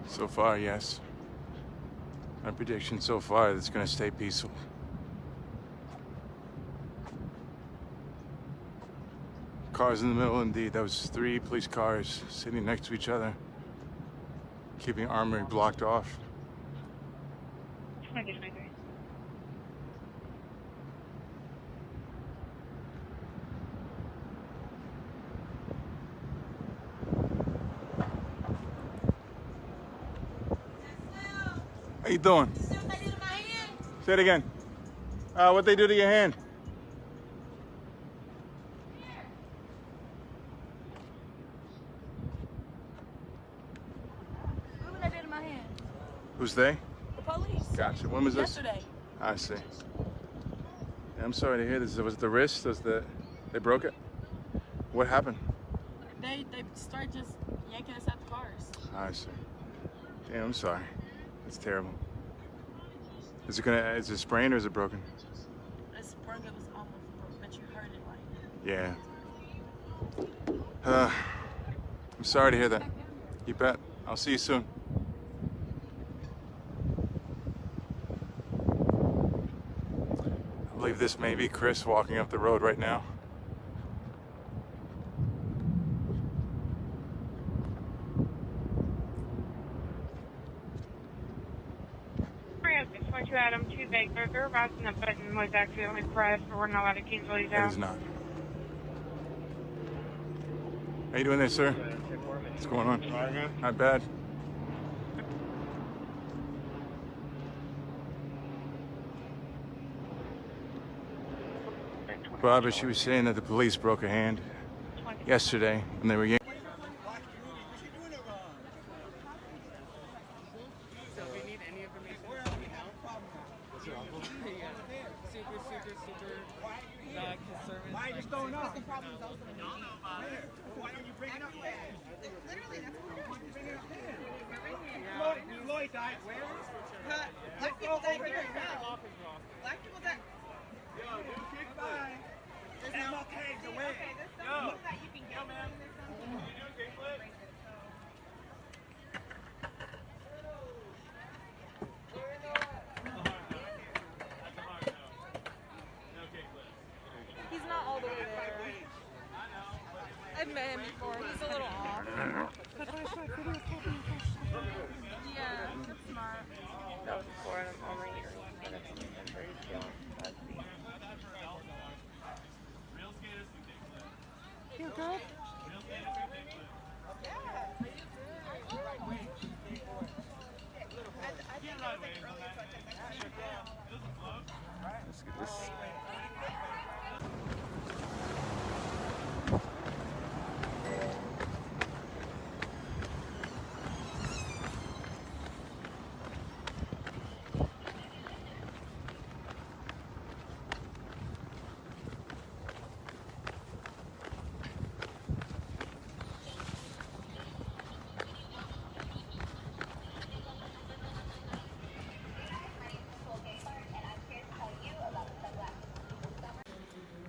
So far, yes. My prediction so far is it's going to stay peaceful. Cars in the middle, indeed. That was 3 police cars sitting next to each other, keeping Armory blocked off. How you doing? Say it again. What they do to your hand? Look what I did in my hand. Who's they? The police. Gotcha. When was this? Yesterday. I see. Yeah, I'm sorry to hear this. Was it the wrist? They broke it? What happened? They start just yanking us out the cars. I see. Damn, I'm sorry. That's terrible. Is it sprained or is it broken? It's broken. It was almost broken, but you heard it like. Yeah. I'm sorry to hear that. You bet. I'll see you soon. I believe this may be Chris walking up the road right now. Adam 2 Baker. They're advising the button was accidentally pressed, but we're not allowed to cancel these out. It is not. How you doing there, sir? What's going on? Not bad. Barbara, she was saying that the police broke her hand yesterday when they were yanking. He's not all the way there. I've met him before. He's a little off. Yeah, that's smart. That was before I'm only here. You good? Let's get this.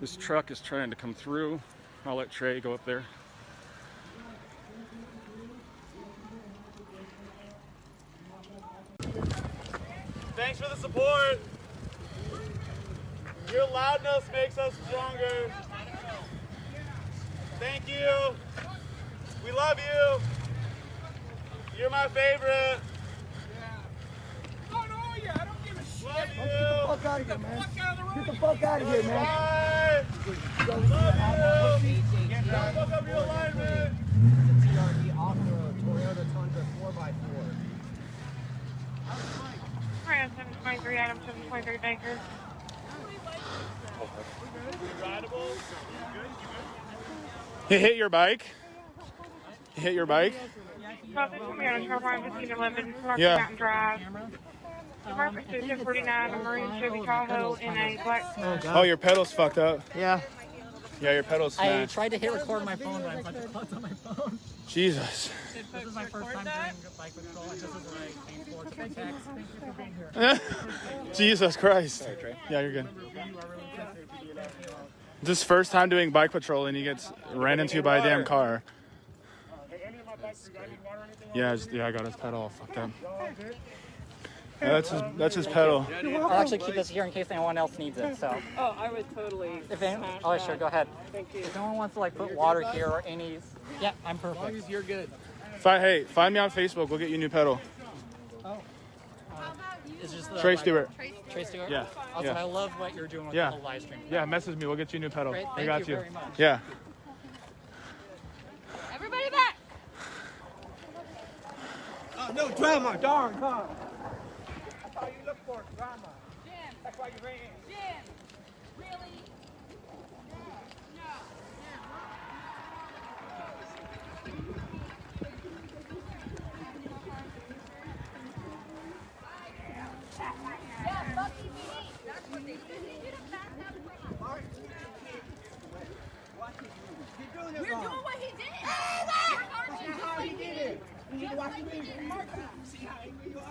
This truck is trying to come through. I'll let Trey go up there. Thanks for the support. Your loudness makes us stronger. Thank you. We love you. You're my favorite. Oh, no, yeah, I don't give a shit. Love you. Get the fuck out of here, man. Get the fuck out of here, man. Bye. Love you. Don't fuck up your alignment. It's a TRD off-road Toyota Tundra 4x4. Ryan 723, Adam 723 Baker. He hit your bike? He hit your bike? Well, this will be on a short line, 1511, Rocky Yeah. Mountain Drive. The reference is 1049, a Marine Chevy Tahoe in a black. Oh, your pedal's fucked up. Yeah. Yeah, your pedal's I smashed. tried to hit record my phone, but I put the buttons on my phone. Jesus. This is my first time doing bike patrol, and this is what I came for. So thanks, Max. Thank you for being here. Jesus Christ. Sorry, Trey. Yeah, you're good. This is his first time doing bike patrol and he gets ran into by a damn car. Yeah, I got his pedal all fucked up. Yeah, that's his pedal. I'll actually keep this here in case anyone else needs it. So. Oh, I would totally. If anyone, oh sure, go ahead. Thank you. If no one wants to like put water here or any, yeah, I'm perfect. As long as you're good. Hey, find me on Facebook. We'll get you a new pedal. Oh. It's just the, Trey Stewart. Trey Stewart. Yeah. Also, Yeah. I love what you're doing with Yeah. the whole live stream. Yeah, message me. We'll get you a new pedal. Great. I Thank got you you. very much. Yeah. Everybody back. Oh, no drama, darn car. That's all you look for, drama. Jim. That's why you ran. Jim. Really? We're doing what he did. That's how he did it. You need to watch the video. See how angry you are?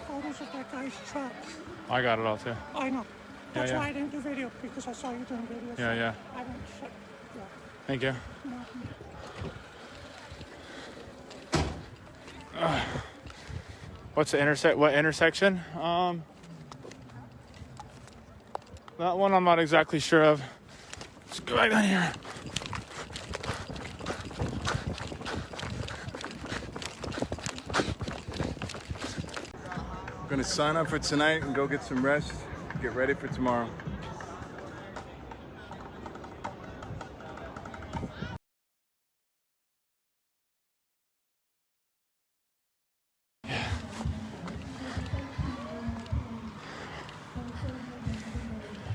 Photos of that guy's truck. I got it all too. I know. That's yeah. why I didn't do video, because I saw you doing video. Yeah, yeah. I went shit. Yeah. Thank you. No. What's the what intersection? That one I'm not exactly sure of. Let's go back down here. I'm gonna sign up for tonight and go get some rest, get ready for tomorrow.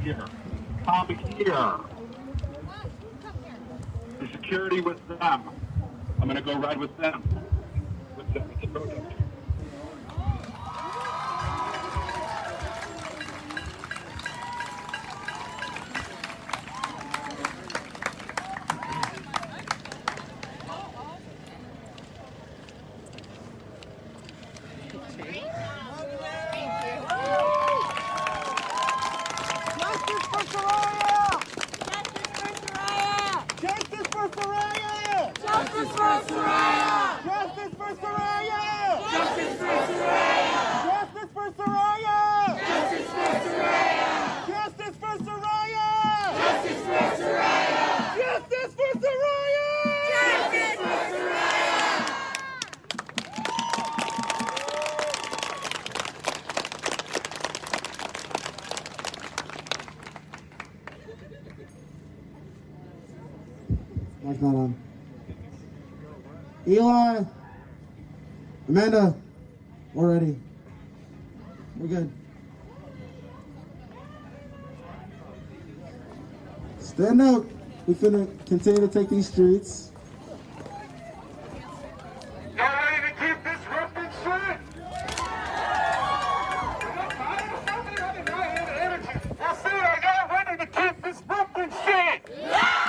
Here. Come here. The security with them. I'm gonna go ride with them. With the protesters. Mike's not on. Eli, Amanda, we're ready. We're good. Stand up. We're finna continue to take these streets. Y'all ready to keep disrupting shit? I said I got ready to keep disrupting shit.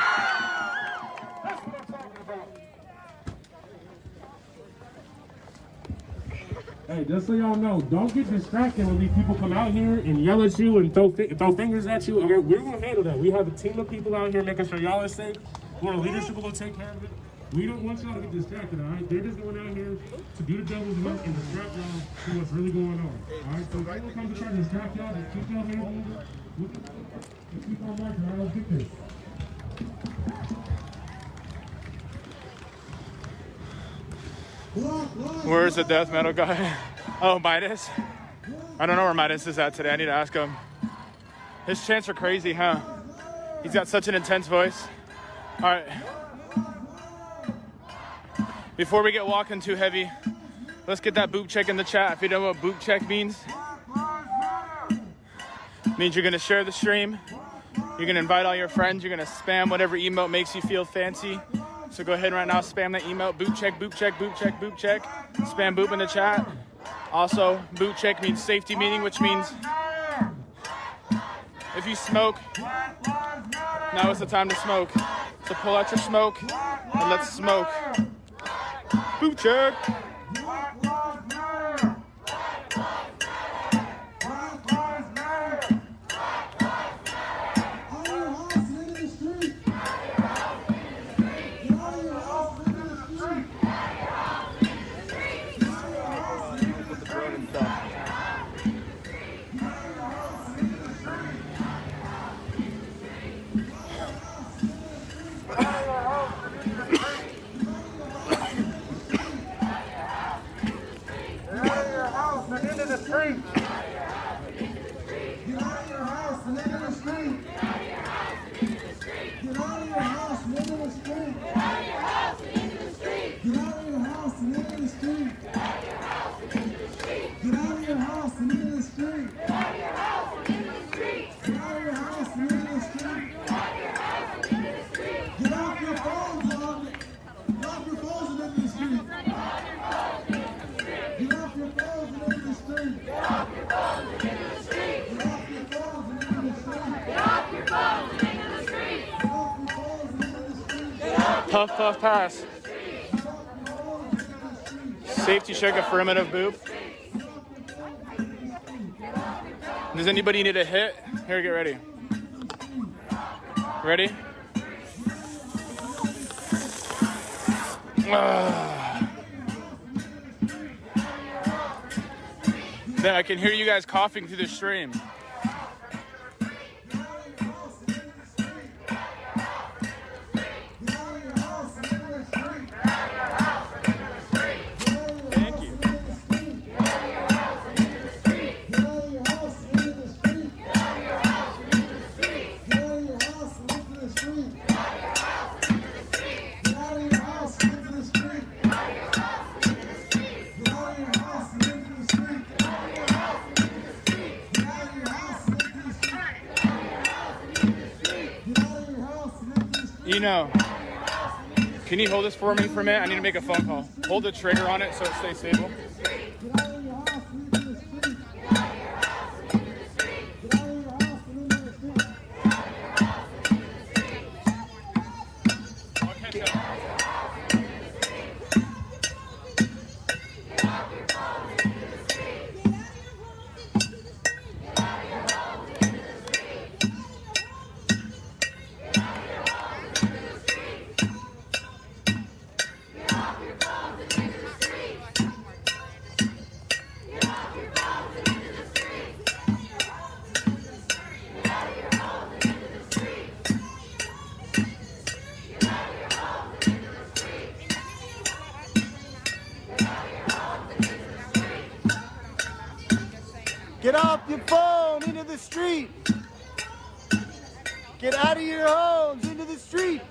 Hey, just so y'all know, don't get distracted when these people come out here and yell at you and throw fingers at you. Okay, we're gonna handle that. We have a team of people out here making sure y'all are safe. Our leadership will take care of it. We don't want y'all to get distracted, all right? They're just going out here to do the devil's work and distract y'all to what's really going on. All right, so if anyone comes to try to distract y'all, just keep y'all hands moving. Let's keep on marching. All right, let's get this. Where's the death metal guy? Oh, Midas? I don't know where Midas is at today. I need to ask him. His chants are crazy, huh? He's got such an intense voice. All right. Before we get walking too heavy, let's get that boob check in the chat. If you know what boob check means, it means you're gonna share the stream. You're gonna invite all your friends. You're gonna spam whatever emote makes you feel fancy. So go ahead right now, spam that emote, boot check, boot check, boot check, boot check. Spam boop in the chat. Also, boot check means safety meeting, which means if you smoke, now is the time to smoke. So pull out your smoke and let's smoke. Boot check. Puff, puff, pass. Safety check, affirmative, boop. Does anybody need a hit? Here, get ready. Ready? Then I can hear you guys coughing through the stream. Eno, can you hold this for me for a minute? I need to make a phone call. Hold the trigger on it so it stays stable. Get off your phone into the street. Get out of your homes into the street.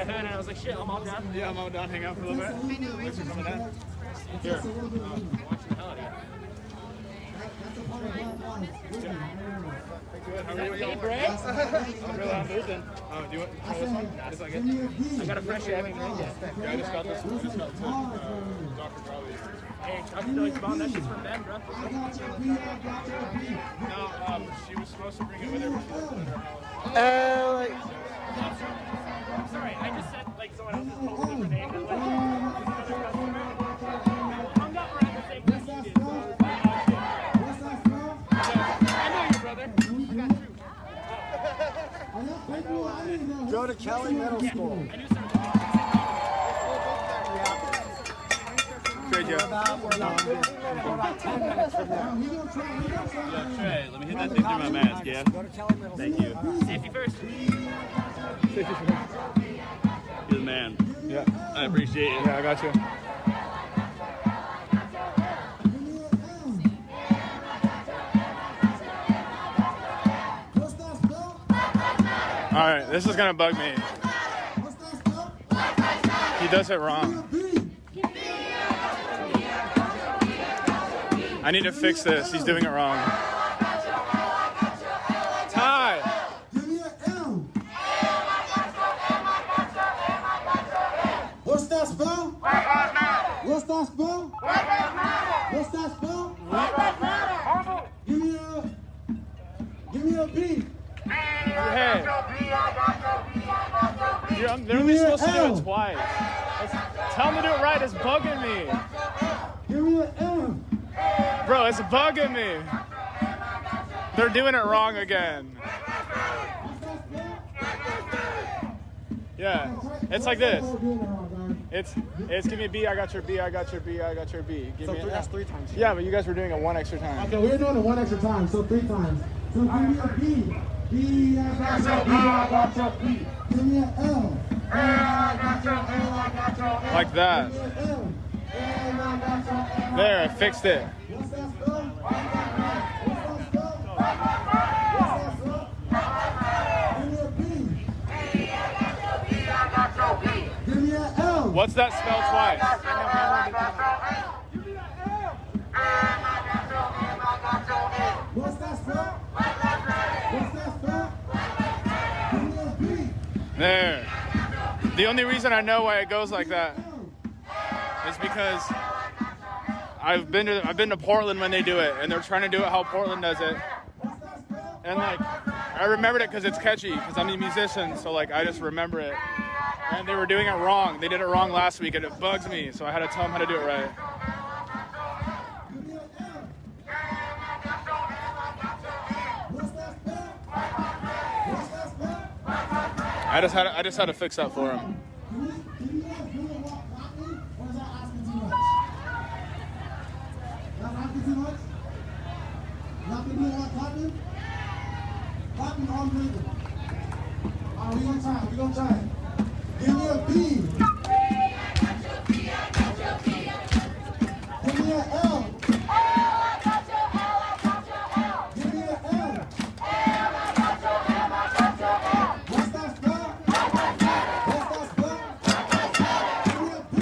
my hood and I was like, shit, I'm all done. Yeah, I'm all done. Hang out for a little bit. Thanks for coming down. Here. Watching the hell out of you. How are you? Hey, Brett. I'm losing. Do you want this one? Just like it? I got a fresh one. Yeah, I just got this one. I just got it to Dr. Crowley. Hey, Dr. Crowley's bomb. That shit's from them, bro. No, she was supposed to bring it with her, but she didn't put it in her house. I'm sorry, I just said like someone else's total different name. And, like, hung up around the same place you did. I know you, brother. I got you. Go to Kelly Middle School. Trade you. We're about 10 minutes from there. Yeah, Trey, let me hit that thing through my mask, yeah? Go to Kelly Middle Thank you. Safety first. You're the man. Yeah. I appreciate it. Yeah, I got you. All right, this is gonna bug me. He does it wrong. I need to fix this. He's doing it wrong. Ty! What's that spell? What's that spell? What's that spell? Give me a B. Hey. Dude, I'm literally supposed to do it twice. Tell him to do it right. It's bugging me. Give me an M. Bro, it's bugging me. They're doing it wrong again. Yeah, it's like this. It's give me a B, I got your B, I got your B, I got your B. Give me an that's 3 times. Yeah, but you guys were doing it 1 extra time. Okay, we're doing it 1 extra time, so 3 times. So give me a B. B, I got your B, I got your B. Give me an L. L, I got your L, I got your L. Like that. Give me an L. L, I got your L. There, I fixed it. What's that spell? Give me an L. What's that spell twice? What's that spell? What's that spell? Give me a B. There. The only reason I know why it goes like that is because I've been to Portland when they do it, and they're trying to do it how Portland does it. And like, I remembered it because it's catchy, because I'm a musician, so like I just remember it. And they were doing it wrong. They did it wrong last week, and it bugs me, so I had to tell them how to do it right. I just had to fix that for him. We gonna try it. Give me a B. Give me an L. Give me an L. What's that spell? What's that spell? Give me a B.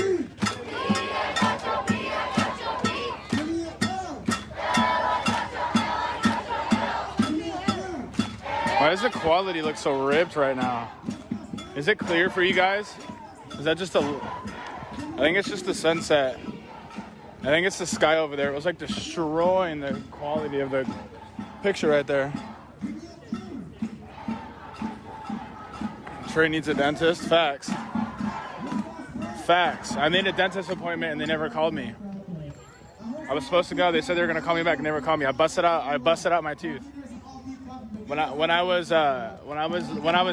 Give me an L. Give me an L. Why does the quality look so ripped right now? Is it clear for you guys? Is that just I think it's just the sunset. I think it's the sky over there. It was like destroying the quality of the picture right there. Trey needs a dentist. Facts. Facts. I made a dentist appointment and they never called me. I was supposed to go. They said they were gonna call me back and never called me. I busted out my tooth. When I was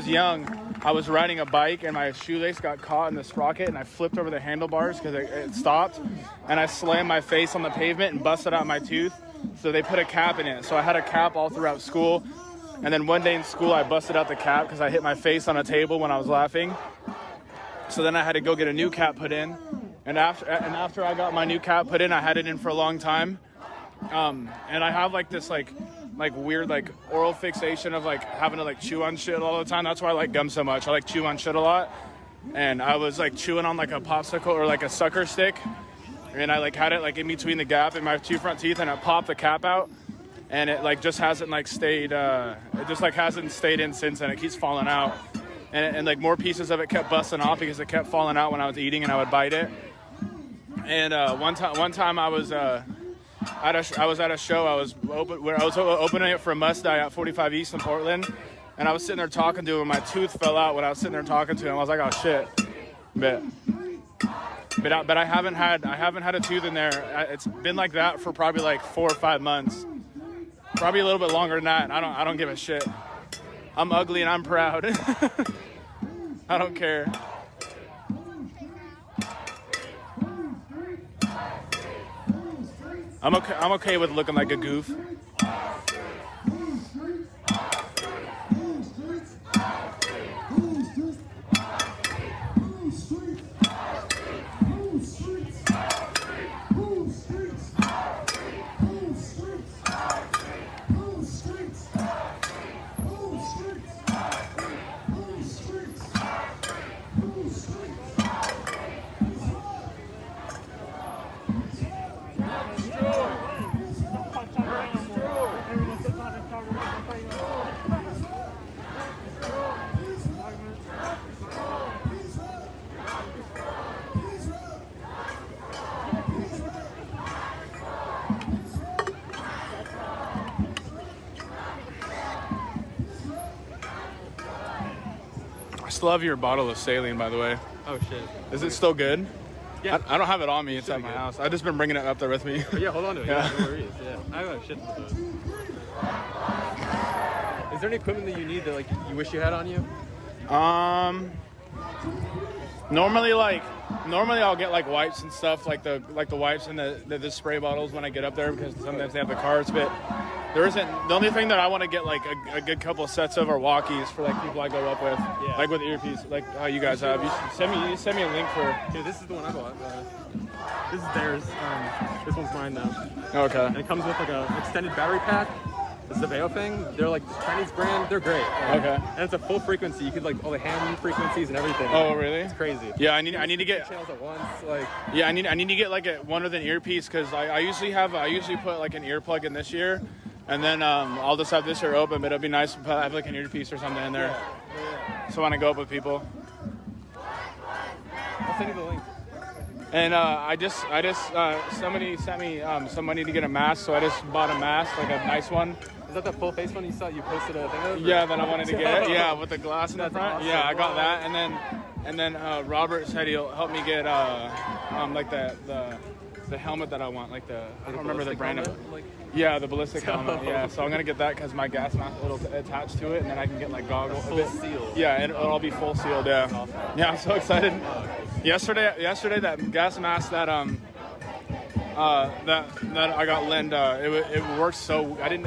young, I was riding a bike and my shoelace got caught in the sprocket and I flipped over the handlebars because it stopped, and I slammed my face on the pavement and busted out my tooth. So they put a cap in it. So I had a cap all throughout school, and then one day in school I busted out the cap because I hit my face on a table when I was laughing. So then I had to go get a new cap put in, and after I got my new cap put in, I had it in for a long time, and I have like this like weird like oral fixation of like having to like chew on shit all the time. That's why I like gum so much. I like chew on shit a lot. and I was like chewing on like a popsicle or like a sucker stick, and I like had it like in between the gap in my 2 front teeth, and I popped the cap out, and it like just hasn't like stayed. It just like hasn't stayed in since, and it keeps falling out, and like more pieces of it kept busting off because it kept falling out when I was eating, and I would bite it. And one time I was at a show. I was opening it for a Must Die at 45 East in Portland, and I was sitting there talking to him. My tooth fell out when I was sitting there talking to him. I was like, oh shit, but I haven't had a tooth in there. It's been like that for probably like 4 or 5 months, probably a little bit longer than that. And I don't give a shit. I'm ugly and I'm proud. I don't care. I'm okay with looking like a goof. I still have your bottle of saline, by the way. Oh shit. Is it still good? Yeah. I don't have it on me. It's at my house. I've just been bringing it up there with me. Oh, yeah, hold on to it. Yeah, no worries. Yeah. I have a shit ton of those. Is there any equipment that you need that like you wish you had on you? Normally I'll get like wipes and stuff, like the wipes and the spray bottles when I get up there, because sometimes they have the cards, but there isn't. The only thing that I want to get like a good couple of sets of are walkies for like people I go up with, like with earpiece, like how you guys have. You send me a link for. Here, this is the one I bought. This is theirs. This one's mine now. Okay. And it comes with like a extended battery pack. This is the Veo thing. They're like Chinese brand. They're great. Okay. And it's a full frequency. You could like all the ham frequencies and everything. Oh, really? It's crazy. Yeah, I need to get channels at once. Like. Yeah, I need to get like one with an earpiece, because I usually put like an earplug in this ear, and then I'll just have this ear open, but it'll be nice to have like an earpiece or something in there. Yeah. So when I go up with people. I'll send you the link. And somebody sent me some money to get a mask, so I just bought a mask, like a nice one. Is that the full face one you saw? You posted a thing of? Yeah, that I wanted to get. Yeah, with the glass in the front. Awesome. Yeah, I got that, and then Robert said he'll help me get like the helmet that I want, like I don't remember the brand of it. Yeah, the ballistic helmet. Yeah, so I'm gonna get that because my gas mask it'll attach to it, and then I can get like goggles. Full sealed. Yeah, and it'll all be full sealed. Yeah. Awesome. Yeah, I'm so excited. Yesterday that gas mask that I got lent, it worked so I didn't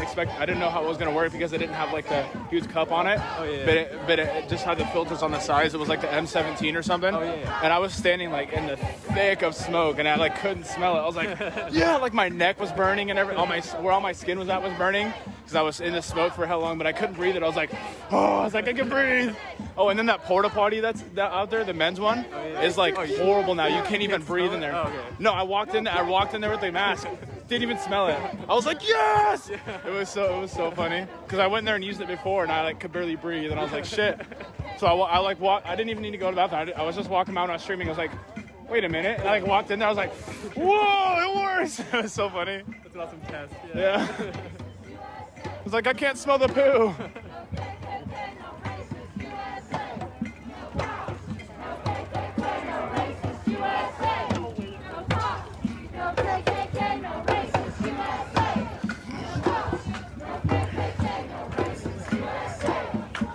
know how it was gonna work because it didn't have like the huge cup on it. Oh yeah. But it just had the filters on the sides. It was like the M17 or something. Oh yeah. And I was standing like in the thick of smoke, and I like couldn't smell it. I was like, yeah, like my neck was burning and where all my skin was at was burning because I was in the smoke for how long, but I couldn't breathe it. I was like, I can breathe. Oh, and then that porta potty that's out there, the men's one, is like horrible now. You can't even breathe in there. Oh, okay. No, I walked in there with the mask. Didn't even smell it. I was like, yes! It was so funny because I went there and used it before, and I like could barely breathe, and I was like, shit. So I didn't even need to go to the bathroom. I was just walking out and I was streaming. I was like, wait a minute. And I like walked in there. I was like, whoa, it works. It was so funny. That's an awesome test. Yeah. I was like, I can't smell the poo.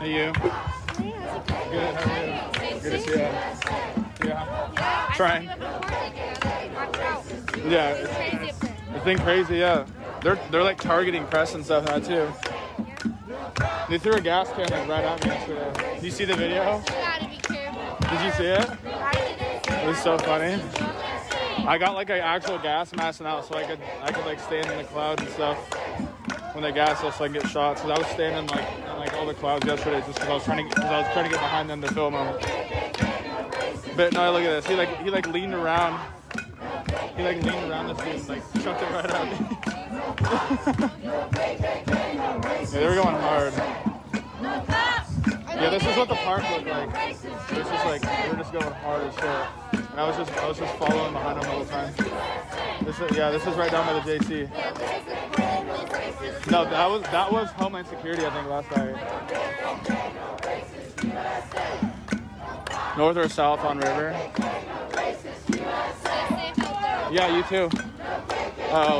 Hey, you. Good. How are you? Good to see you. Yeah. Trying. Yeah. It's been crazy. Yeah. They're like targeting press and stuff now too. They threw a gas can like right at me yesterday. Did you see the video? Did you see it? It was so funny. I got like an actual gas mask now, so I could like stand in the clouds and stuff when they gas us, so I can get shots. Cause I was standing like in all the clouds yesterday just because I was trying to get behind them to film them. But no, look at this. He like leaned around. He like leaned around this dude and like chucked it right out. Yeah, they were going hard. Yeah, this is what the park looked like. It's just like we were just going hard as shit. And I was just following behind them all the time. This is right down by the JC. No, that was Homeland Security, I think, last night. North or south on River? Yeah, you too.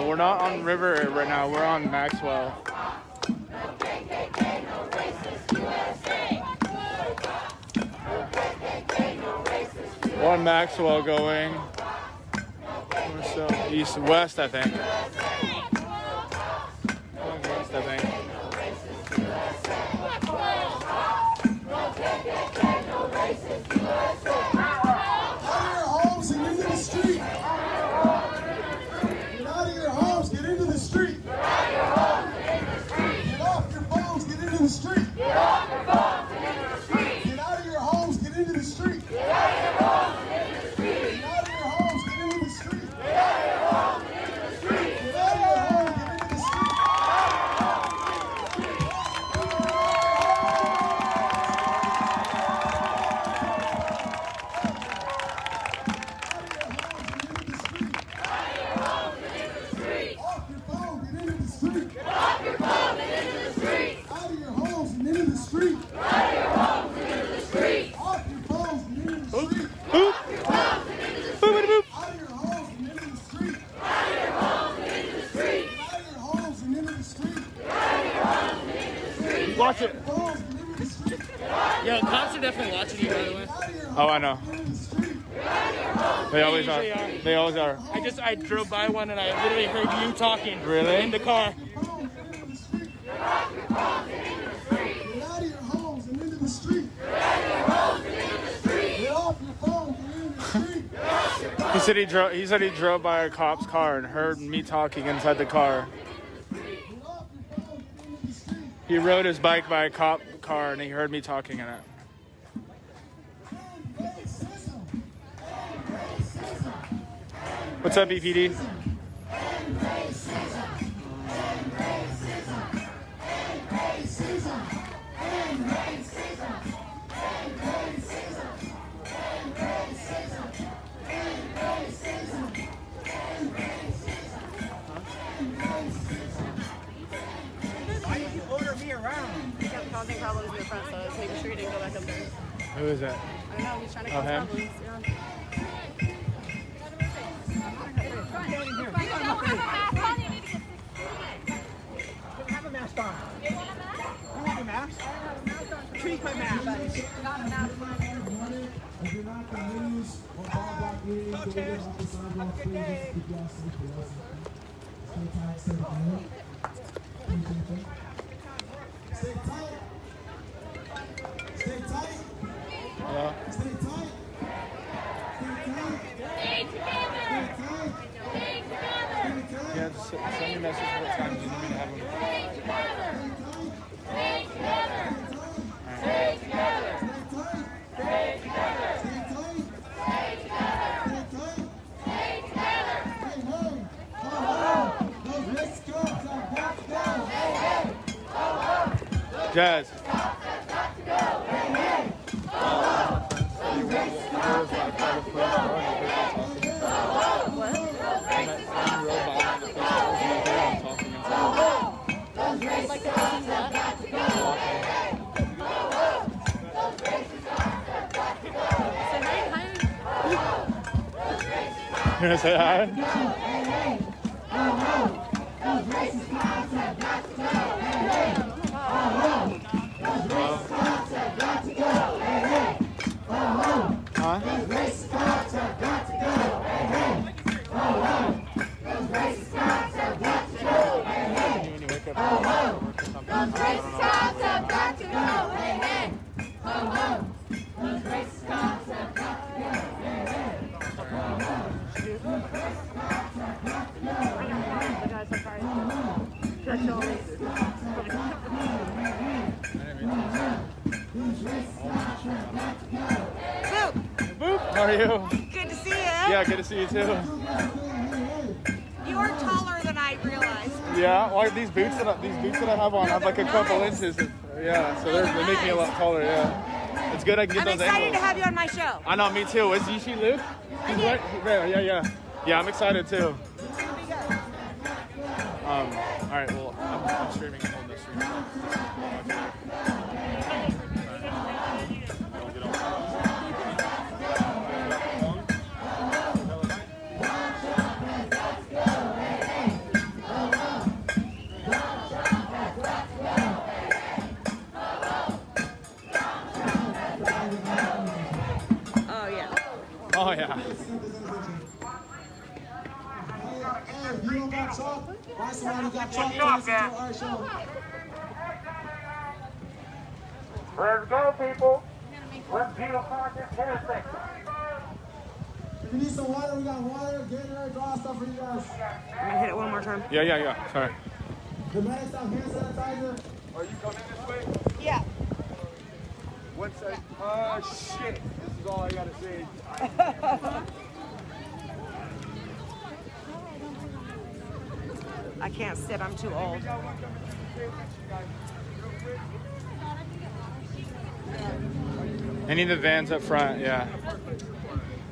We're not on River right now. We're on Maxwell. We're on Maxwell going east west, I think. Going west, I think. Homes and into the street. Get out of your homes, get into the street. Get off your phones, get into the street. Get off your phones, get into the street. Get out of your homes, get into the street. Get out of your homes, get into the street. Get out of your homes, get into the street. Get out of your homes, get into the street. Get out of your homes, get into the street. Watch it. Yo, cops are definitely watching you, by the way. Oh, I know. They always are. They always are. I drove by one and I literally heard you talking. Really? In the car. Get out of your homes and into the street. Get off your phone, get into the street. He said he drove by a cop's car and heard me talking inside the car. He rode his bike by a cop car and he heard me talking in it. What's up, BPD? Why did you order me around? Kept causing problems in the front, so I was making sure you didn't go back up there. Who is that? I don't know, he's trying to Oh, cause him? problems. Yeah. Have a mask on. You have a mask? Treat my mask. If you're not going to lose or ball block meetings, go get off the sidewalk, please. Keep y'all safe. Stay tight, stay tight. Stay tight. Stay tight. Hello? Stay tight. Stay tight. Yeah, just send me a message what time you need me to have him. Jazz. You gonna say hi? Huh? Boop. are you? Good to see you. Yeah, good to see you too. You are taller than I realized. Yeah, well, these boots that I have on have like a couple inches. Yeah, so they make me a lot taller. Yeah, it's good I can get I'm those excited angles. to have you on my show. I know, me too. Is you see Luke? He's right there. Yeah, I'm excited too. All right, well, I'm streaming and holding the stream. Oh yeah. Oh yeah. If you don't got chalk, find somebody who got chalk to listen to our show. Let's go, people. Let's beautify this intersection. If you need some water, we got water. Get in there, draw stuff for you guys. I'm gonna hit it one more time. Yeah. Sorry. The medics have hand sanitizer. Are you coming this way? Yeah. One second. Shit. This is all I gotta say. I can't sit, I'm too old. Any of the vans up front, yeah.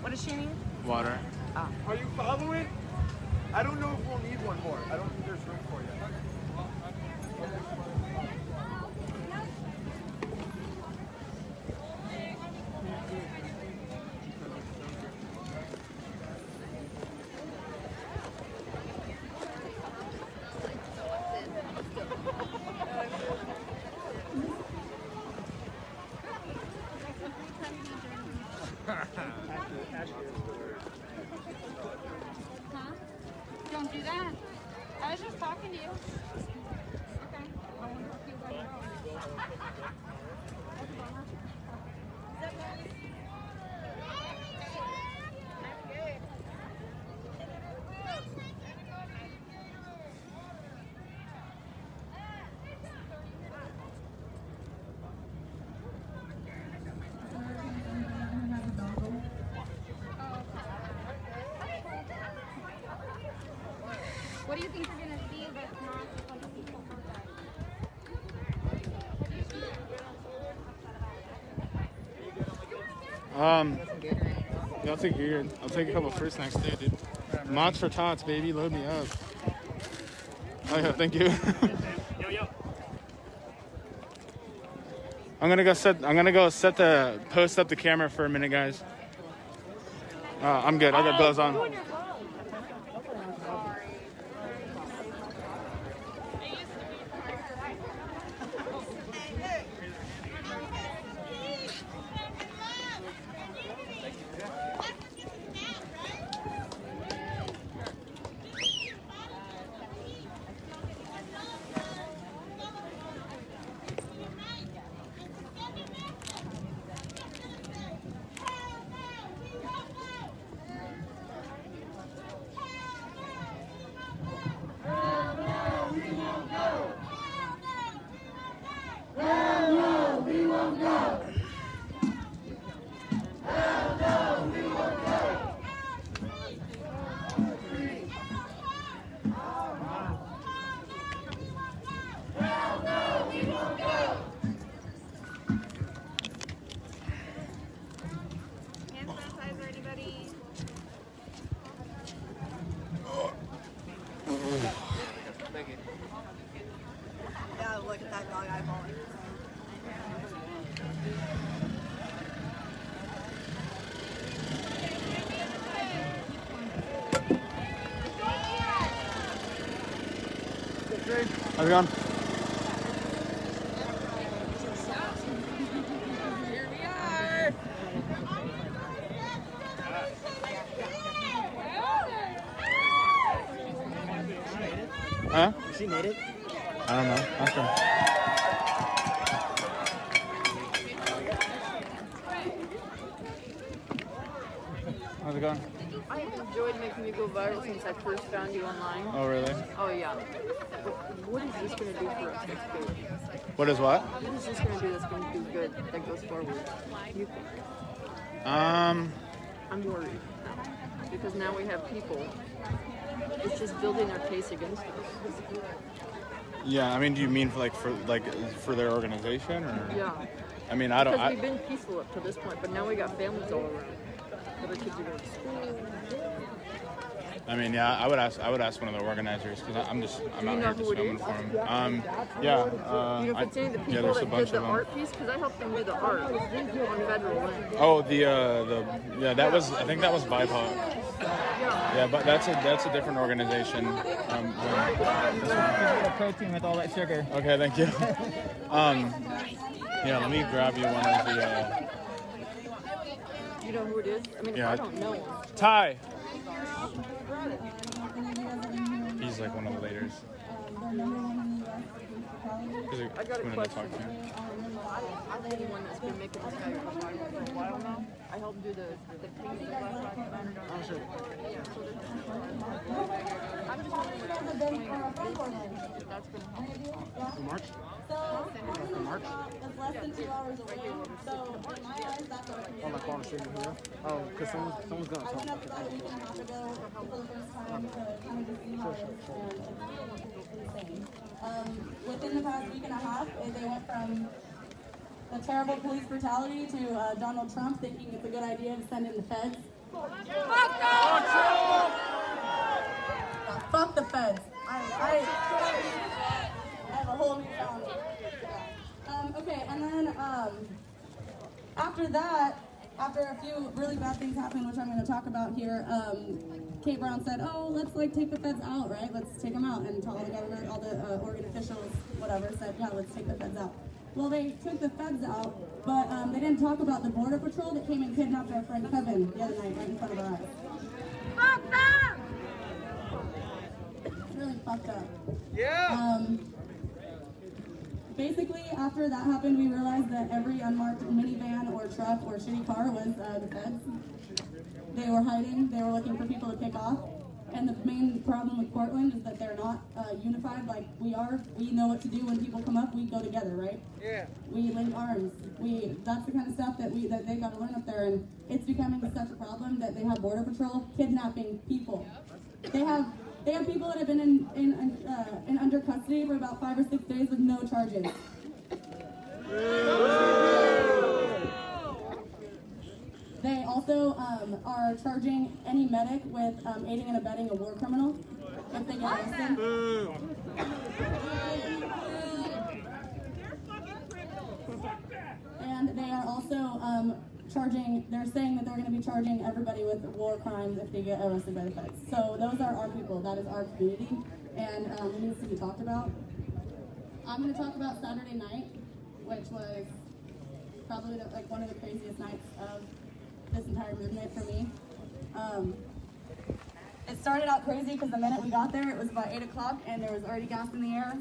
What does she need? Water. Oh. Are you following? I don't know if we'll need one more. I don't think there's room for you. Don't do that. I was just talking to you. What do you think you're gonna see that's not like people Yeah, I'll take Gatorade. I'll take a couple fruit snacks too, dude. Mods for tots, baby. Load me up. Oh yeah, thank you. I'm gonna go post up the camera for a minute, guys. I'm good. I got gloves on. Yeah, look at that dog eyeballing. How's it going? Here we are. Huh? She made it. I don't know. Ask her. How's it going? I've enjoyed making you go viral since I first found you online. Oh, really? Oh, yeah. What is this going to do for us that's good? What is what? What is this going to do that's going to do good, that goes forward? You think? I'm worried because now we have people. It's just building their case against us. Yeah, I mean, do you mean for their organization, or? Yeah. I mean, I don't. Because we've been peaceful up to this point, but now we got families all around. Other kids are going to school. I mean, yeah, I would ask one of the organizers because I'm out here just filming for them. Yeah. You know, if it's any of the people there's a that bunch did the of them. art piece, because I helped them do the art on federal land. Oh, that was, I think that was BIPOC. Yeah, but that's a different organization. Protein with all that sugar. Okay, thank you. Yeah, let me grab you one of the. You know who it is? I mean, Yeah, I don't know him. Ty. He's like one of the leaders. I got a to question. talk to him. I'm the one that's been making this guy for a while now. I helped do the painting of Black Lives Matter. Oh, sure. Yeah, so I'm just wondering if that's going to help. March? March? It's less than 2 hours away. So in my eyes, that's what Oh, like while I'm sitting here? Oh, because someone's going to I talk. went up about a week and a half ago for the first time to kind of just see how it is, and it's insane. Within the past week and a half, they went from the terrible police brutality to Donald Trump thinking it's a good idea to send in the feds. Fuck the feds. I have a whole new sound. Okay, and then after that, after a few really bad things happened, which I'm going to talk about here, Kate Brown said, "Oh, let's like take the feds out, right? Let's take them out." And all the government, all the Oregon officials, whatever, said, "Yeah, let's take the feds out." Well, they took the feds out, but they didn't talk about the border patrol that came and kidnapped our friend Kevin the other night right in front of our eyes. Fucked up! Really fucked up. Yeah. Basically, after that happened, we realized that every unmarked minivan or truck or shitty car was the feds. They were hiding. They were looking for people to pick off. And the main problem with Portland is that they're not unified like we are. We know what to do when people come up. We go together, right? Yeah. We link arms. That's the kind of stuff that they got to learn up there. And it's becoming such a problem that they have Border Patrol kidnapping people. They have people that have been in under custody for about 5 or 6 days with no charges. They also are charging any medic with aiding and abetting a war criminal if they get arrested. And they are also they're saying that they're going to be charging everybody with war crimes if they get arrested by the feds. So those are our people, that is our community, and it needs to be talked about. I'm going to talk about Saturday night, which was probably one of the craziest nights of this entire movement for me. It started out crazy because the minute we got there, it was about 8 o'clock and there was already gas in the air.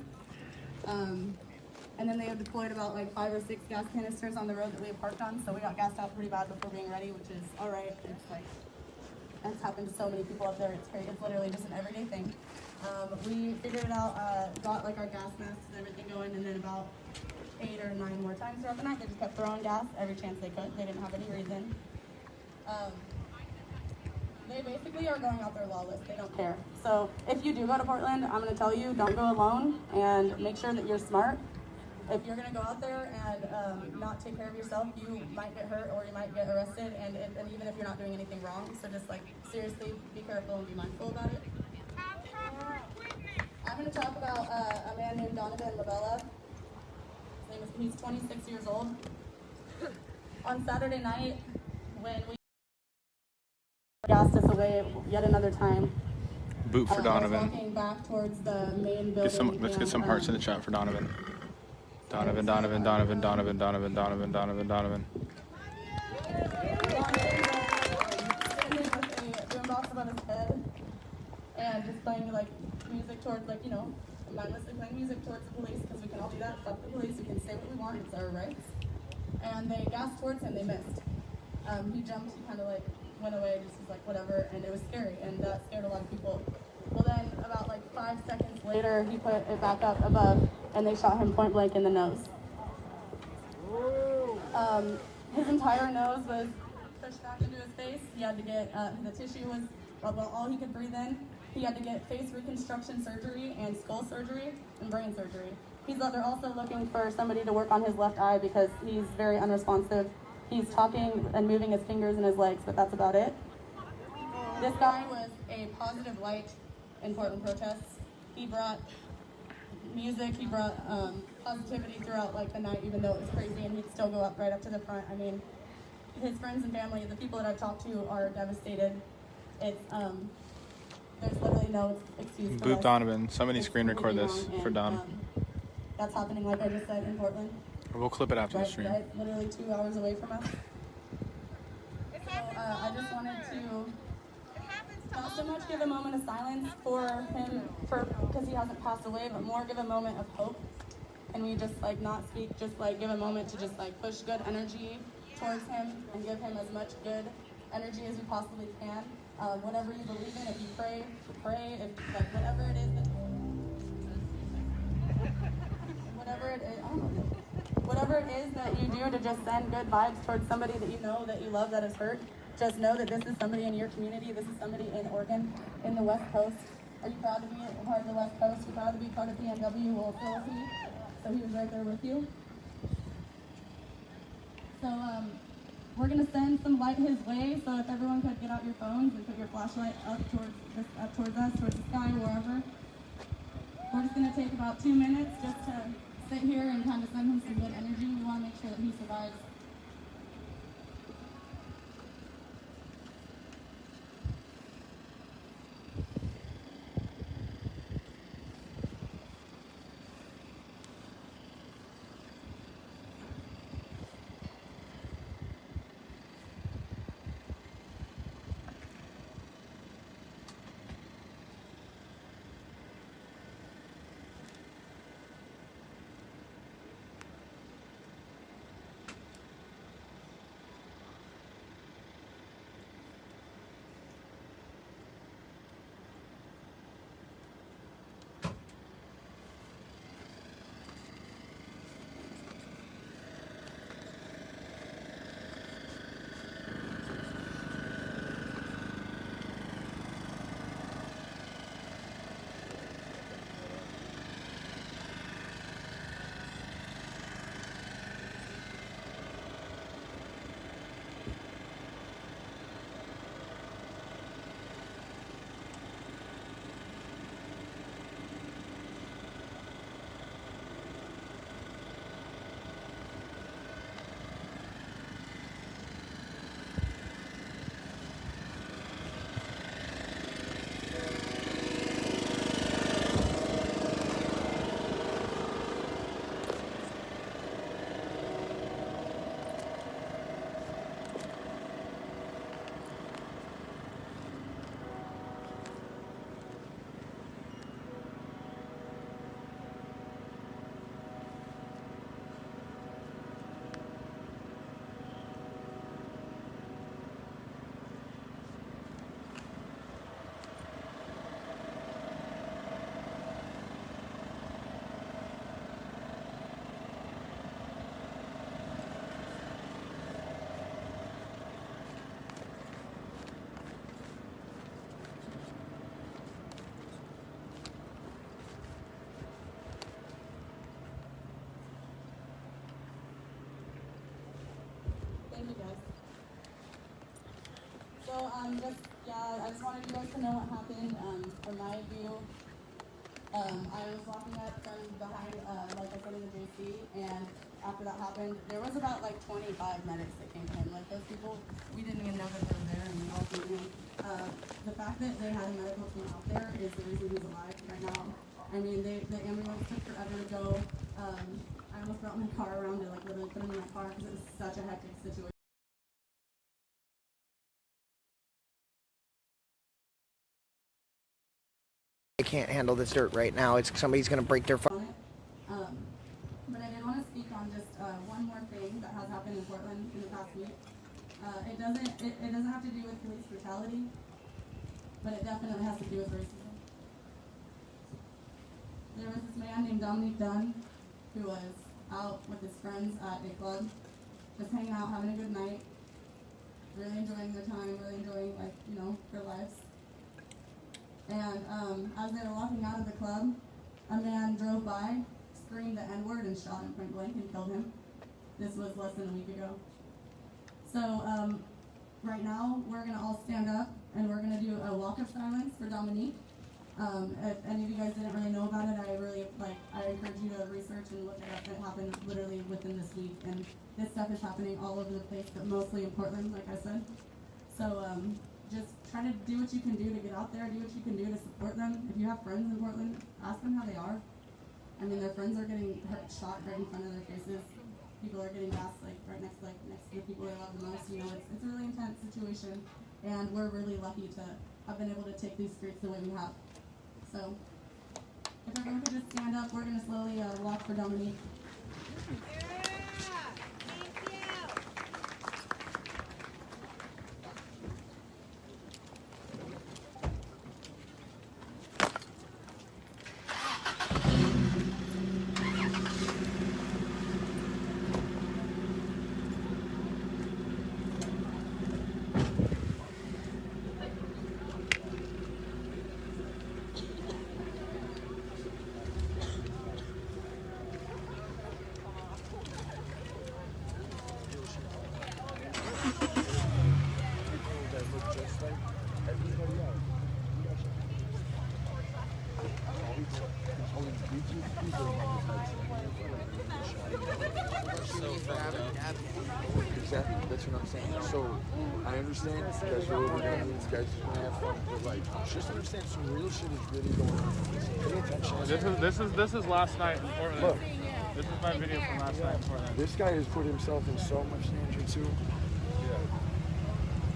And then they had deployed about like 5 or 6 gas canisters on the road that we had parked on, so we got gassed out pretty bad before being ready, which is all right. It's like, that's happened to so many people up there. It's crazy. It's literally just an everyday thing. We figured it out, got like our gas masks and everything going, and then about 8 or 9 more times throughout the night, they just kept throwing gas every chance they could. They didn't have any reason. They basically are going out there lawless. They don't care. So if you do go to Portland, I'm going to tell you, don't go alone, and make sure that you're smart. If you're going to go out there and not take care of yourself, you might get hurt or you might get arrested, and even if you're not doing anything wrong. So just like seriously be careful and be mindful about it. I'm going to talk about a man named Donovan Labella. He's 26 years old. On Saturday night, when we gassed us away yet another time. Boot for Donovan. Walking back towards the main building. Let's get some hearts in the chat for Donovan. Donovan. Doing box above his head and just playing like music towards, like, you know, mindlessly playing music towards the police, because we can all do that. Fuck the police, we can say what we want, it's our rights. And they gassed towards him, they missed. He jumped, he kind of like went away, just was like whatever, and it was scary, and that scared a lot of people. Well, then about like 5 seconds later, he put it back up above, and they shot him point blank in the nose. His entire nose was, the pushed back into his face. He had to get, the tissue was all he could breathe in. He had to get face reconstruction surgery and skull surgery and brain surgery. They're also looking for somebody to work on his left eye because he's very unresponsive. He's talking and moving his fingers and his legs, but that's about it. This guy was a positive light in Portland protests. He brought music, he brought positivity throughout like the night, even though it was crazy, and he'd still go up right up to the front. I mean, his friends and family, the people that I've talked to, are devastated. It's there's literally no excuse for Boop this. Donovan. Somebody It's screen record really this wrong, for and, Don. That's happening, like I just said, in Portland. We'll clip it after the stream. Right, literally 2 hours away from us. So I just wanted to not so much give a moment of silence for him, because he hasn't passed away, but more give a moment of hope. And we just like not speak, just like give a moment to just like push good energy towards him and give him as much good energy as we possibly can. Whatever you believe in, if you pray, if like whatever it is that whatever it is that you do to just send good vibes towards somebody that you know, that you love, that is hurt, just know that this is somebody in your community, this is somebody in Oregon, in the West Coast. Are you proud to be a part of the West Coast? You're proud to be part of PNW? Well, so is he. So he was right there with you. So we're gonna send some light his way, so if everyone could get out your phones and put your flashlight up towards us, towards the sky, wherever. We're just gonna take about 2 minutes just to sit here and kind of send him some good energy. We wanna make sure that he survives. Thank you guys. So I just wanted you guys to know what happened from my view. I was walking up from behind, like I said, in the JC, and after that happened, there was about like 25 medics that came to him. Like those people, we didn't even know that they were there, and we all knew him. The fact that they had a medical team out there is the reason he's alive right now. I mean, the ambulance took forever to go. I almost brought my car around to like literally put him in my car because it was such a hectic situation. I can't handle this dirt right now. It's somebody's gonna break their phone. But I did want to speak on just one more thing that has happened in Portland in the past week. It doesn't have to do with police brutality, but it definitely has to do with racism. There was this man named Dominique Dunn who was out with his friends at a club, just hanging out, having a good night. really enjoying their time, really enjoying, like, you know, their lives. And as they were walking out of the club, a man drove by, screamed the N-word, and shot him point blank and killed him. This was less than a week ago. So right now, we're going to all stand up, and we're going to do a walk of silence for Dominique. If any of you guys didn't really know about it, I encourage you to research and look it up. It happened literally within this week, and this stuff is happening all over the place, but mostly in Portland, like I said. So just try to do what you can do to get out there, do what you can do to support them. If you have friends in Portland, ask them how they are. I mean, their friends are getting shot right in front of their faces. People are getting gassed right next to the people they love the most. You know, it's a really intense situation, and we're really lucky to have been able to take these streets the way we have. So, if everyone could just stand up, we're going to slowly walk for Dominique. Exactly, that's what I'm saying. So, I understand you guys are over there, these guys are gonna have fun, but just understand some real shit is really going on. Pay attention. This is last night in Portland. Look, this is my video from last night in Portland. this guy has put himself in so much danger too. Yeah.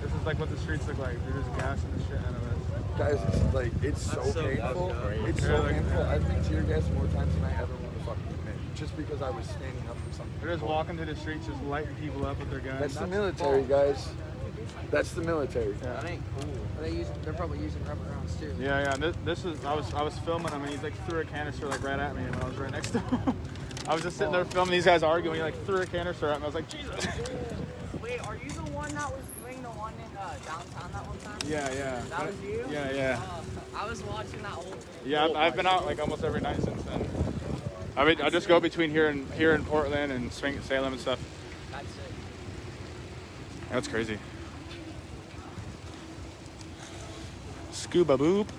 This is like what the streets look like. They're just gassing the shit out of us. Guys, it's so painful. It's so painful. I've been tear gassed more times than I ever want to fucking admit. Just because I was standing up for something. They're just walking through the streets, just lighting people up with their guns. That's the military, guys. That's the military. Yeah. That ain't cool. They're probably using rubber rounds too. Yeah. This is I was filming him, and he's like threw a canister like right at me, and I was right next to him. I was just sitting there filming these guys arguing. He like threw a canister at me. I was like, Jesus. Wait, are you the one that was doing the one in downtown that one time? Yeah. That was you? Yeah. I was watching that whole. Yeah, I've been out like almost every night since then. I mean, I just go between here in Portland and Salem and stuff. That's it. That's crazy. Scuba boop.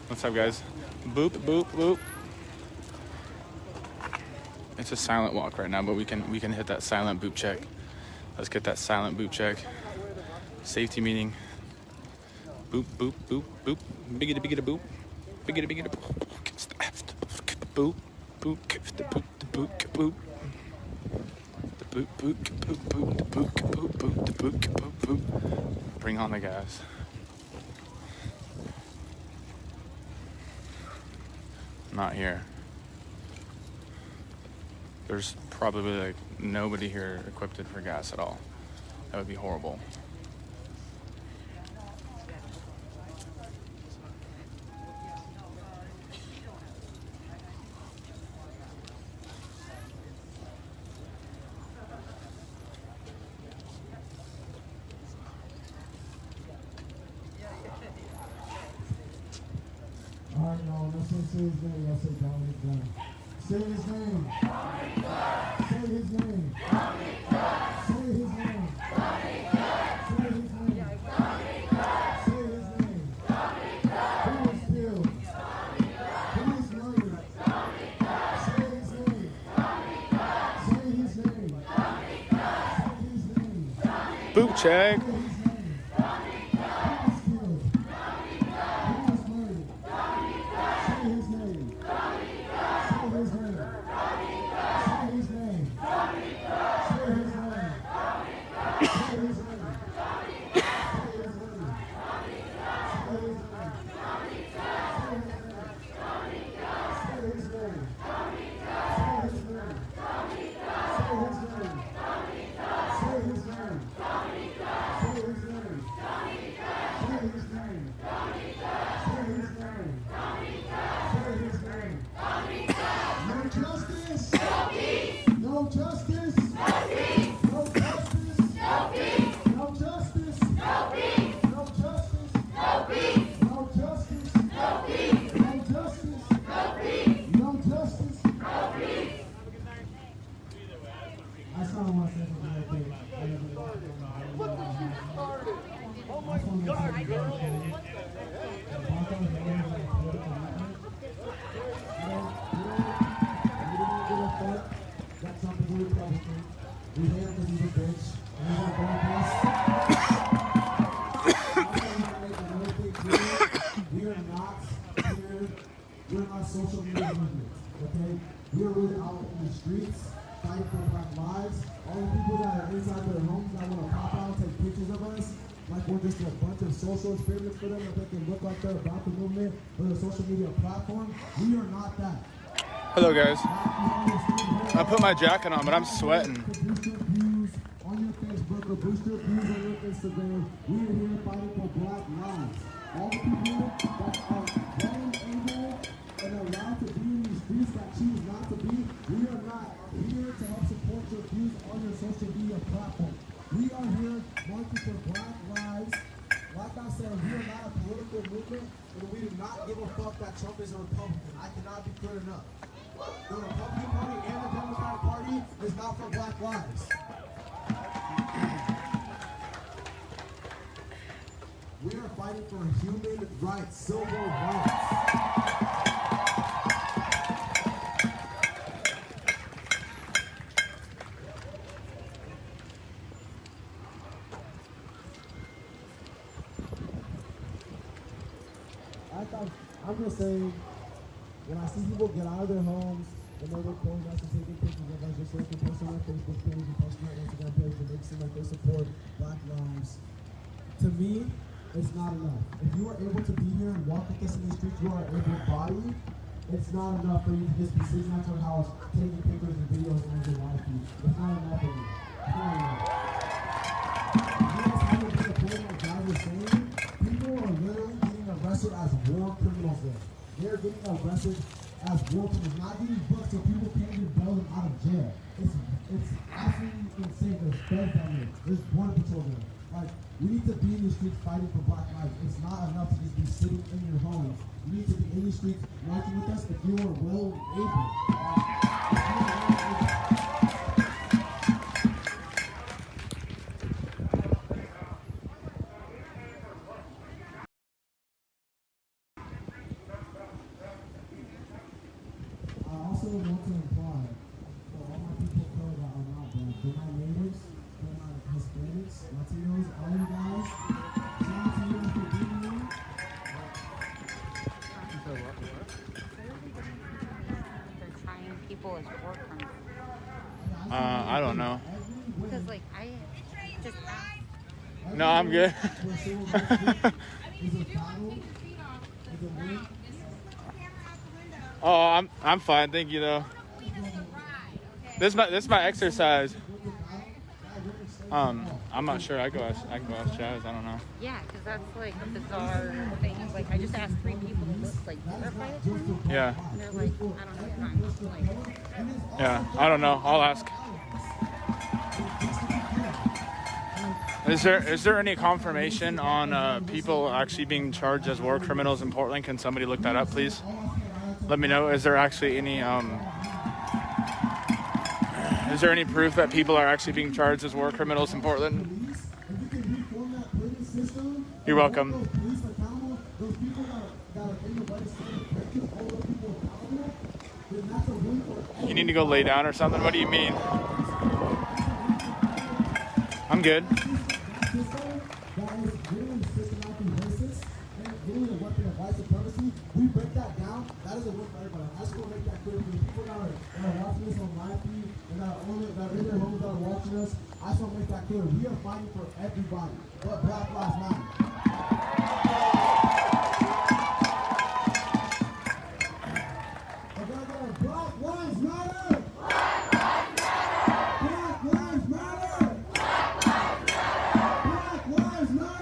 What's up, guys? Boop boop boop. It's a silent walk right now, but we can hit that silent boop check. Let's get that silent boop check. Safety meeting. Boop boop boop boop. Biggity biggity boop. Biggity biggity boop. Boop boop the boop the boop boop. The boop boop boop boop the boop boop boop the boop boop boop. Bring on the gas. Not here. There's probably like nobody here equipped for gas at all. That would be horrible. All right, y'all, let's say his name. I'll say Dominic Brown. Say his name. Say his name. Say his name. Say his name. Say his name. Who was killed? Who was murdered? Say his name. Say his name. Say his name. Boot check. Say his name. We are not here, we're not social media movement, okay? We are really out in the streets, fighting for Black lives. All the people that are inside their homes that want to pop out and take pictures of us, like we're just a bunch of social experiments for them, that they can look like they're about the movement or the social media platform. We are not that. Hello guys. I put my jacket on, but I'm sweating. On your Facebook or boost your views on your Instagram, we are here fighting for Black lives. All the people that are willing, able, and allowed to be in these streets that choose not to be, we are not here to help support your views on your social media platform. We are here marching for Black lives. Like I said, we are not a political movement, and we do not give a fuck that Trump is a Republican. I cannot be clear enough. The Republican Party and the Democratic Party is not for Black lives. We are fighting for human rights, civil rights. I'm just saying, when I see people get out of their homes and they're recording us and taking pictures of us, just so they can post on their Facebook page and post on their Instagram page and make it seem like they support Black lives, to me, it's not enough. If you are able to be here and walk with us in the streets, you are able-bodied, it's not enough for you to just be sitting at your house taking pictures and videos and your live feed. It's not enough for you. It's not enough. You guys haven't been reporting what guys are saying. People are literally getting arrested as war criminals there. They're getting arrested as war criminals, not getting booked so people can't even bail them out of jail. It's absolutely insane. There's feds down there. There's border patrol there. Like, we need to be in the streets fighting for Black lives. It's not enough to just be sitting in your homes. You need to be in the streets marching with us if you are well able. I also want to imply that all my people of color that are not Black, they're my neighbors, they're my Hispanics, Latinos, all you guys. Shout out to you for being here. They're trying people as war criminals. I don't know. Because, like, I just asked. No, I'm good. Oh, I'm fine, thank you though. This is my exercise. I'm not sure. I can go ask Chaz. I don't know. Yeah, because that's like a bizarre thing. Like, I just asked 3 people to look, like, verify it for me. Yeah. And they're like, I don't have time. Like, Yeah, I don't know. I'll ask. Is there any confirmation on people actually being charged as war criminals in Portland? Can somebody look that up, please? Let me know. Is there actually any is there any proof that people are actually being charged as war criminals in Portland? You're welcome. You need to go lay down or something? What do you mean? I'm good. We break that down. That is a win for everybody. I just want to make that clear for the people that are watching us on live feed and that are in their homes that are watching us. I just want to make that clear. We are fighting for everybody, but Black Lives Matter. Black Lives Matter! Black Lives Matter! Black Lives Matter!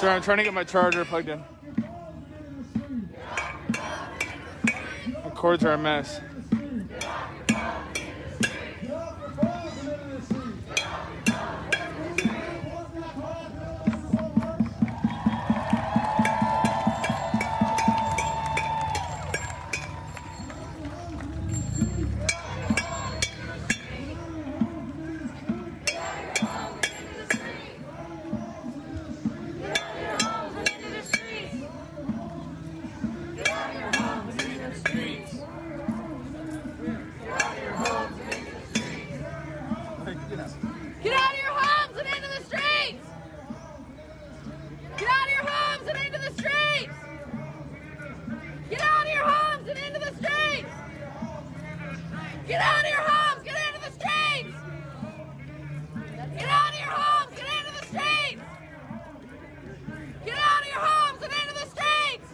Sorry, I'm trying to get my charger plugged in. The cords are a mess. Get out of your homes and into the streets! Get out of your homes and into the streets! Get out of your homes and into the streets! Get out of your homes, get into the streets! Get out of your homes, get into the streets! Get out of your homes and into the streets!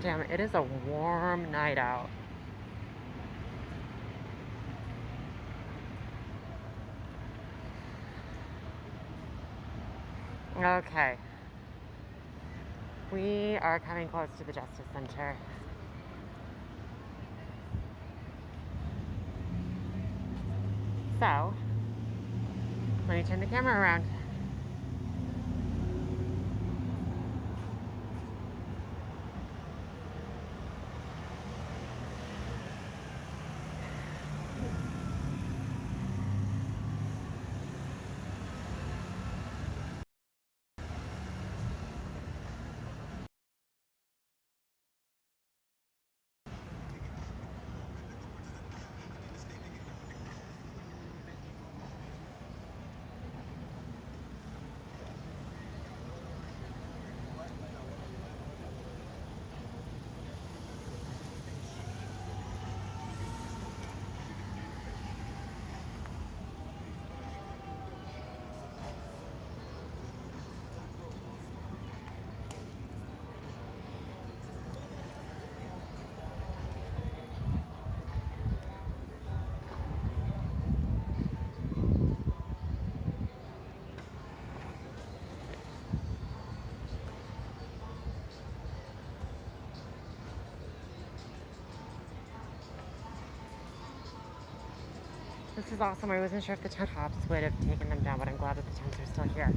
Damn, it is a warm night out. Okay. We are coming close to the Justice Center. So, let me turn the camera around. This is awesome. I wasn't sure if the tent cops would have taken them down, but I'm glad that the tents are still here.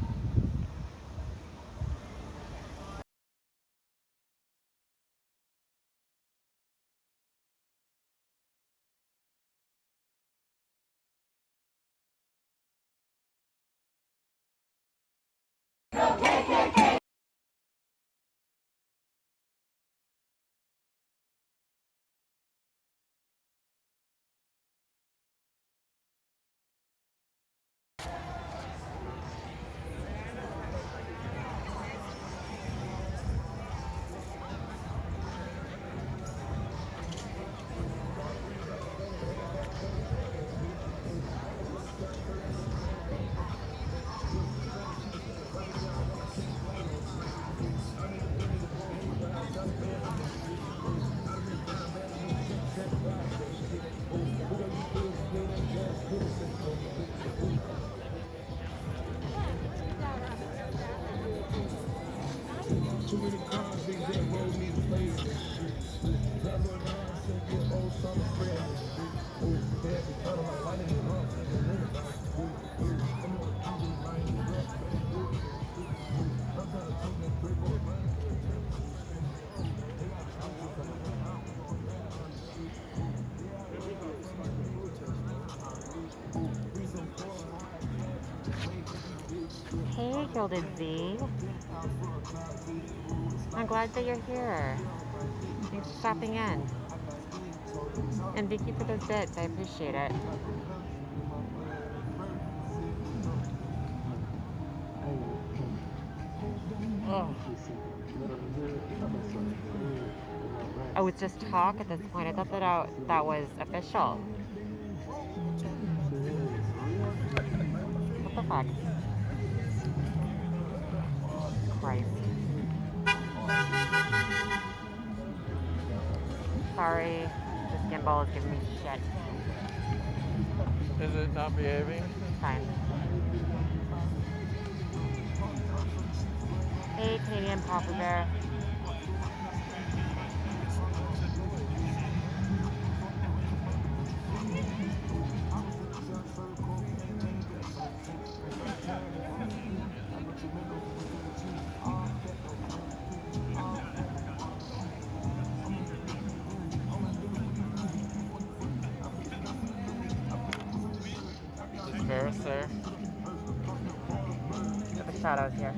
Gilded Z. I'm glad that you're here. Thanks for stopping in. And thank you for those bits. I appreciate it. Oh, it's just talk at this point. I thought that was official. What the fuck? Christ. Sorry, this gimbal is giving me shit. Is it not behaving? Fine. Hey, Canadian Papa Bear. Ferris there? The shadows here.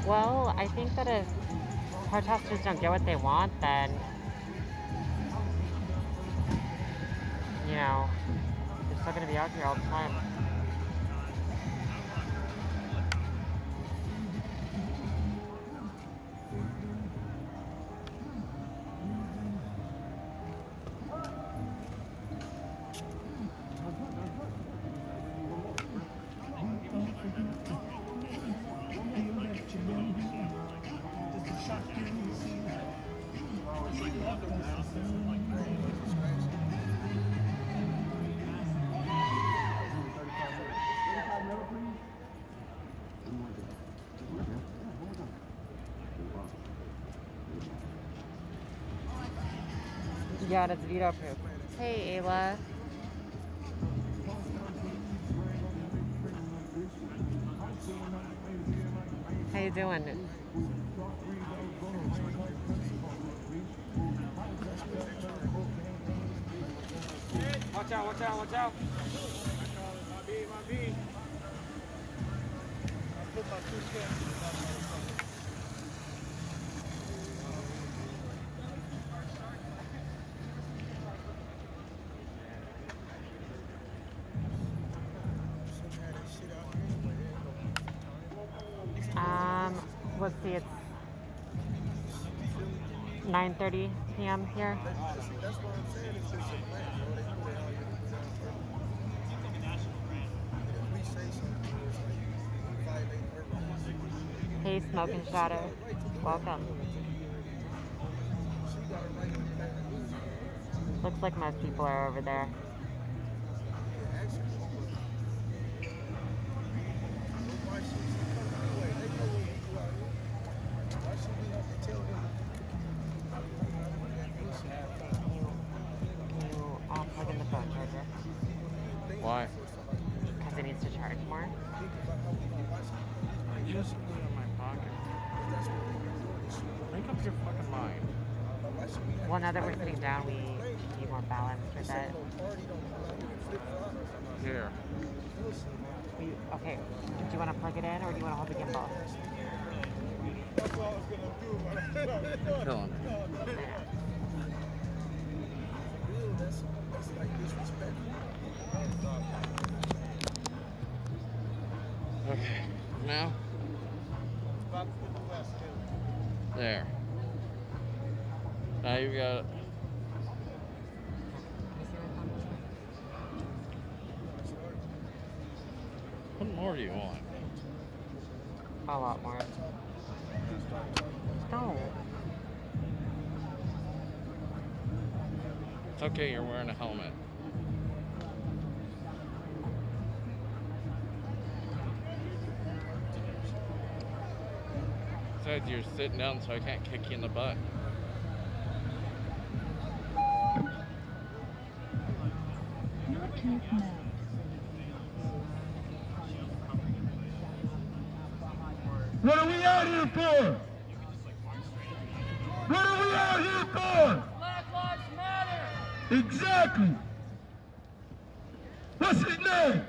Well, I think that if protesters don't get what they want, then, you know, they're still going to be out here all the time. Yeah, that's veto proof. Hey, Ayla. How you doing? Watch out, watch out, watch out. My B. I put my 2 cents. Let's see, it's 9:30 p.m. here. Hey, Smoke and Shadow. Welcome. Looks like most people are over there. Plug in the phone charger. Why? Because it needs to charge more. I just put it in my pocket. Make up your fucking mind. Well, now that we're sitting down, we need more balance with it. Here. Okay, do you want to plug it in or do you want to hold the gimbal? You're killing me. Okay, now. There. Now you got it. What more do you want? A lot more. Don't. It's okay, you're wearing a helmet. Besides, you're sitting down so I can't kick you in the butt. What are we here for? What are we out here for? Black Lives Matter. Exactly. What's his name?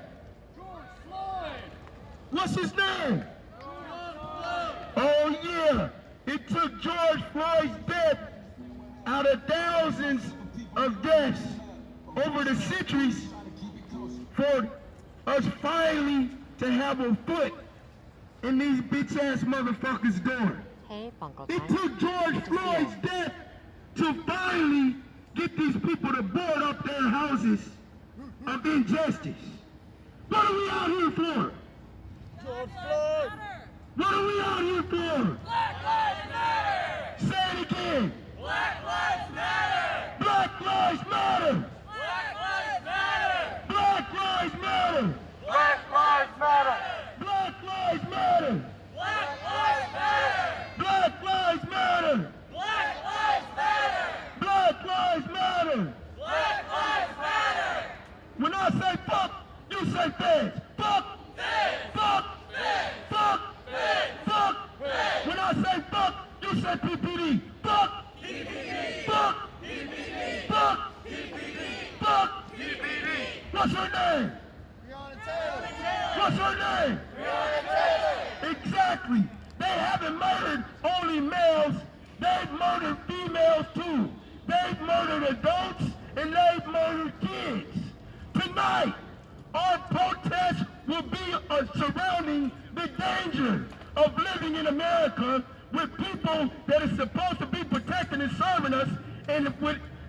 George Floyd. What's his name? Oh yeah, it took George Floyd's death out of thousands of deaths over the centuries for us finally to have a foot in these bitch-ass motherfuckers' door. Hey, Bungle It took George Floyd's death to finally get these people to board up their houses of injustice. What are we out here for? George Floyd. What are we out here for? Black Lives Matter. Say it again. Black Lives Matter. Black Lives Matter. Black Lives Matter. Black Lives Matter. Black Lives Matter. Black Lives Matter. Black Lives Matter. Black Lives Matter. Black Lives Matter. Black Lives Matter. Black Lives Matter. When I say fuck, you say feds. Fuck. Fuck. Fuck. Fuck. When I say fuck, you say PPD. Fuck. Fuck. Fuck. Fuck. What's her name? What's her name? Exactly. They haven't murdered only males. They've murdered females too. They've murdered adults and they've murdered kids. Tonight, our protest will be surrounding the danger of living in America with people that are supposed to be protecting and serving us, and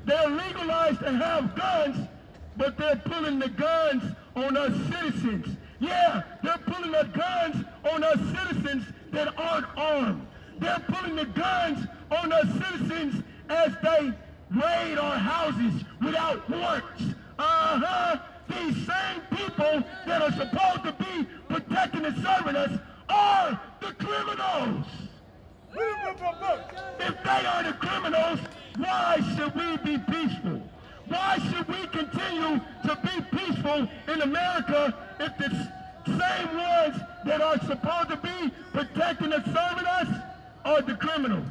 they're legalized to have guns, but they're pulling the guns on us citizens. Yeah, they're pulling the guns on us citizens that aren't armed. They're pulling the guns on us citizens as they raid our houses without warrants. These same people that are supposed to be protecting and serving us are the criminals. If they are the criminals, why should we be peaceful? Why should we continue to be peaceful in America if the same ones that are supposed to be protecting and serving us are the criminals?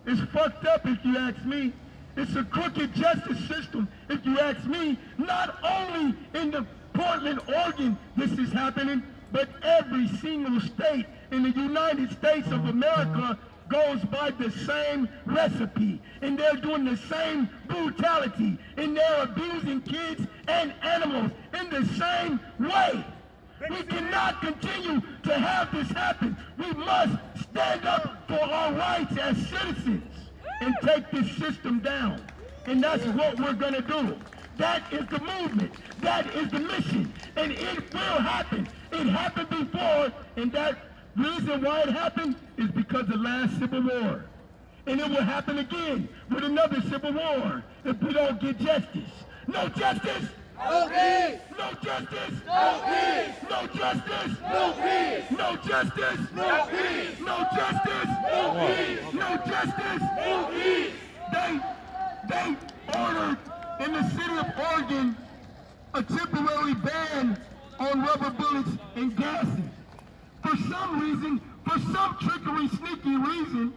It's fucked up if you ask me. It's a crooked justice system if you ask me. Not only in the Portland, Oregon this is happening, but every single state in the United States of America goes by the same recipe, and they're doing the same brutality, and they're abusing kids and animals in the same way. We cannot continue to have this happen. We must stand up for our rights as citizens and take this system down. And that's what we're gonna do. That is the movement. That is the mission. And it will happen. It happened before, and that reason why it happened is because of the last Civil War. And it will happen again with another Civil War if we don't get justice. No justice! No peace! No justice! No peace! No justice! No peace! No justice! No peace! No justice! No peace! No justice! No peace! They ordered in the city of Oregon a temporary ban on rubber bullets and gases. For some reason, for some trickery, sneaky reason,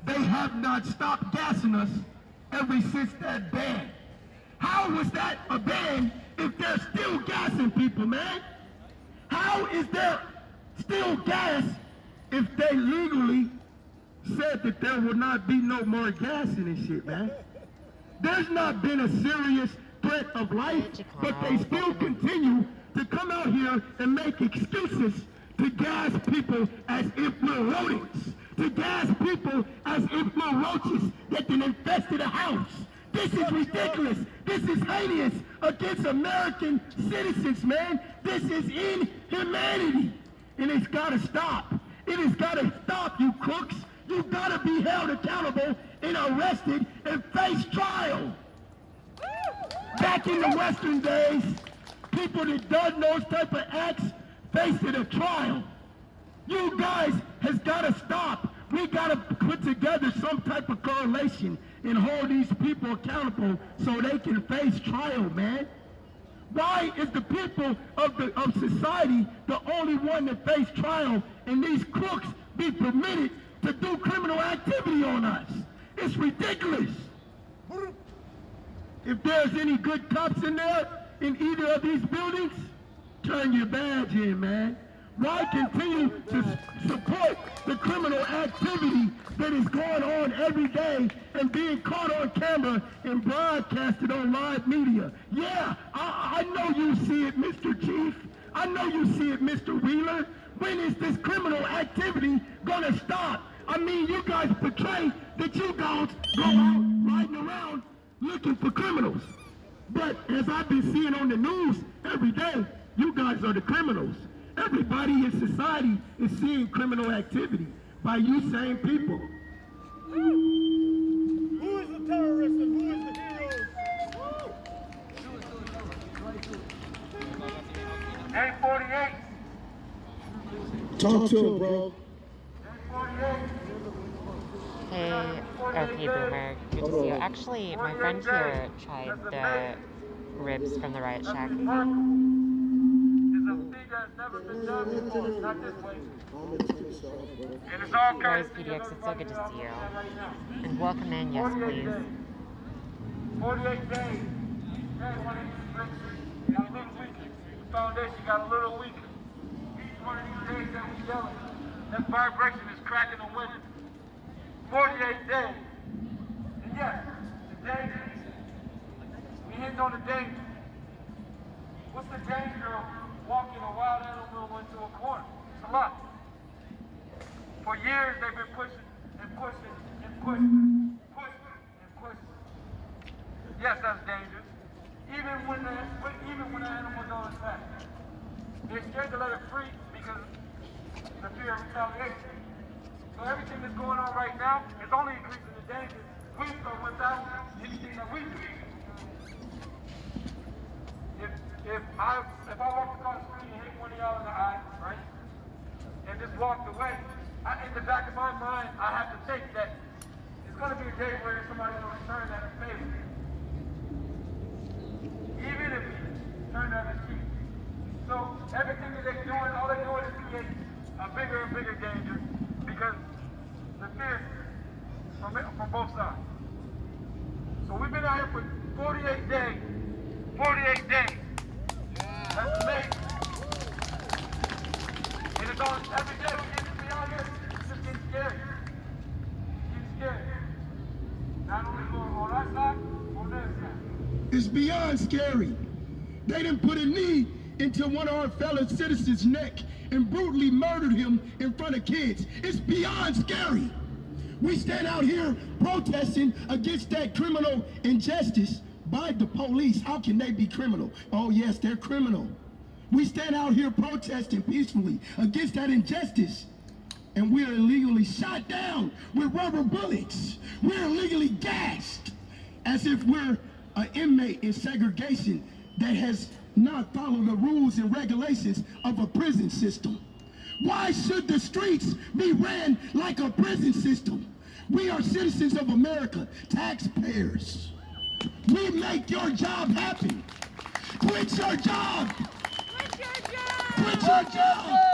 they have not stopped gassing us ever since that ban. How was that a ban if they're still gassing people, man? How is there still gas if they legally said that there will not be no more gassing and shit, man? There's not been a serious threat of life, but they still continue to come out here and make excuses to gas people as if we're rodents, to gas people as if we're roaches that can infested a house. This is ridiculous. This is heinous against American citizens, man. This is inhumanity. And it's got to stop. It has got to stop, you crooks. You've got to be held accountable and arrested and face trial. Back in the Western days, people that done those type of acts faced a trial. You guys has got to stop. We got to put together some type of correlation and hold these people accountable so they can face trial, man. Why is the people of society the only one that face trial and these crooks be permitted to do criminal activity on us. It's ridiculous. If there's any good cops in there, in either of these buildings, turn your badge in, man. Why continue to support the criminal activity that is going on every day and being caught on camera and broadcasted on live media? Yeah, I know you see it, Mr. Chief. I know you see it, Mr. Wheeler. When is this criminal activity gonna stop? I mean, you guys portray that you guys go out riding around looking for criminals. But as I've been seeing on the news every day, you guys are the criminals. Everybody in society is seeing criminal activity by you same people. Who is the terrorist and who is the hero? Hey, 48. Talk to him, bro. Hey, okay, Boomer. Good to see you. Actually, my friend here tried the ribs from the Riot Shack. Where's PDX? It's so good to see you. And welcome in, yes, please. 48 days. Got a little weaker. The foundation got a little weaker. Each one of these days that we yelling, that vibration is cracking and winning. 48 days. And yes, the danger. We hit on the danger. What's the danger of walking a wild animal into a corner? It's a lot. For years they've been pushing and pushing and pushing, pushing and pushing. Yes, that's dangerous. Even when the animal don't attack. They're scared to let it free because of the fear of retaliation. So everything that's going on right now is only increasing the danger with or without anything that we do. If I walked across the street and hit one of y'all in the eye, right, and just walked away, in the back of my mind, I have to think that it's going to be a day where somebody's going to return that favor. Even if we turn that into cheap. So everything that they're doing, all they're doing is create a bigger and bigger danger because the fear from both sides. So we've been out here for 48 days. 48 days. That's amazing. And it's on every day we get to be out here, it's just getting scary. Getting scary. Not only on our side, on their side. It's beyond scary. They done put a knee into one of our fellow citizens' neck and brutally murdered him in front of kids. It's beyond scary. We stand out here protesting against that criminal injustice by the police. How can they be criminal? Oh yes, they're criminal. We stand out here protesting peacefully against that injustice, and we're illegally shot down with rubber bullets. We're illegally gassed as if we're an inmate in segregation that has not followed the rules and regulations of a prison system. Why should the streets be ran like a prison system? We are citizens of America, taxpayers. We make your job happen. Quit your job. Quit your job. Quit your job.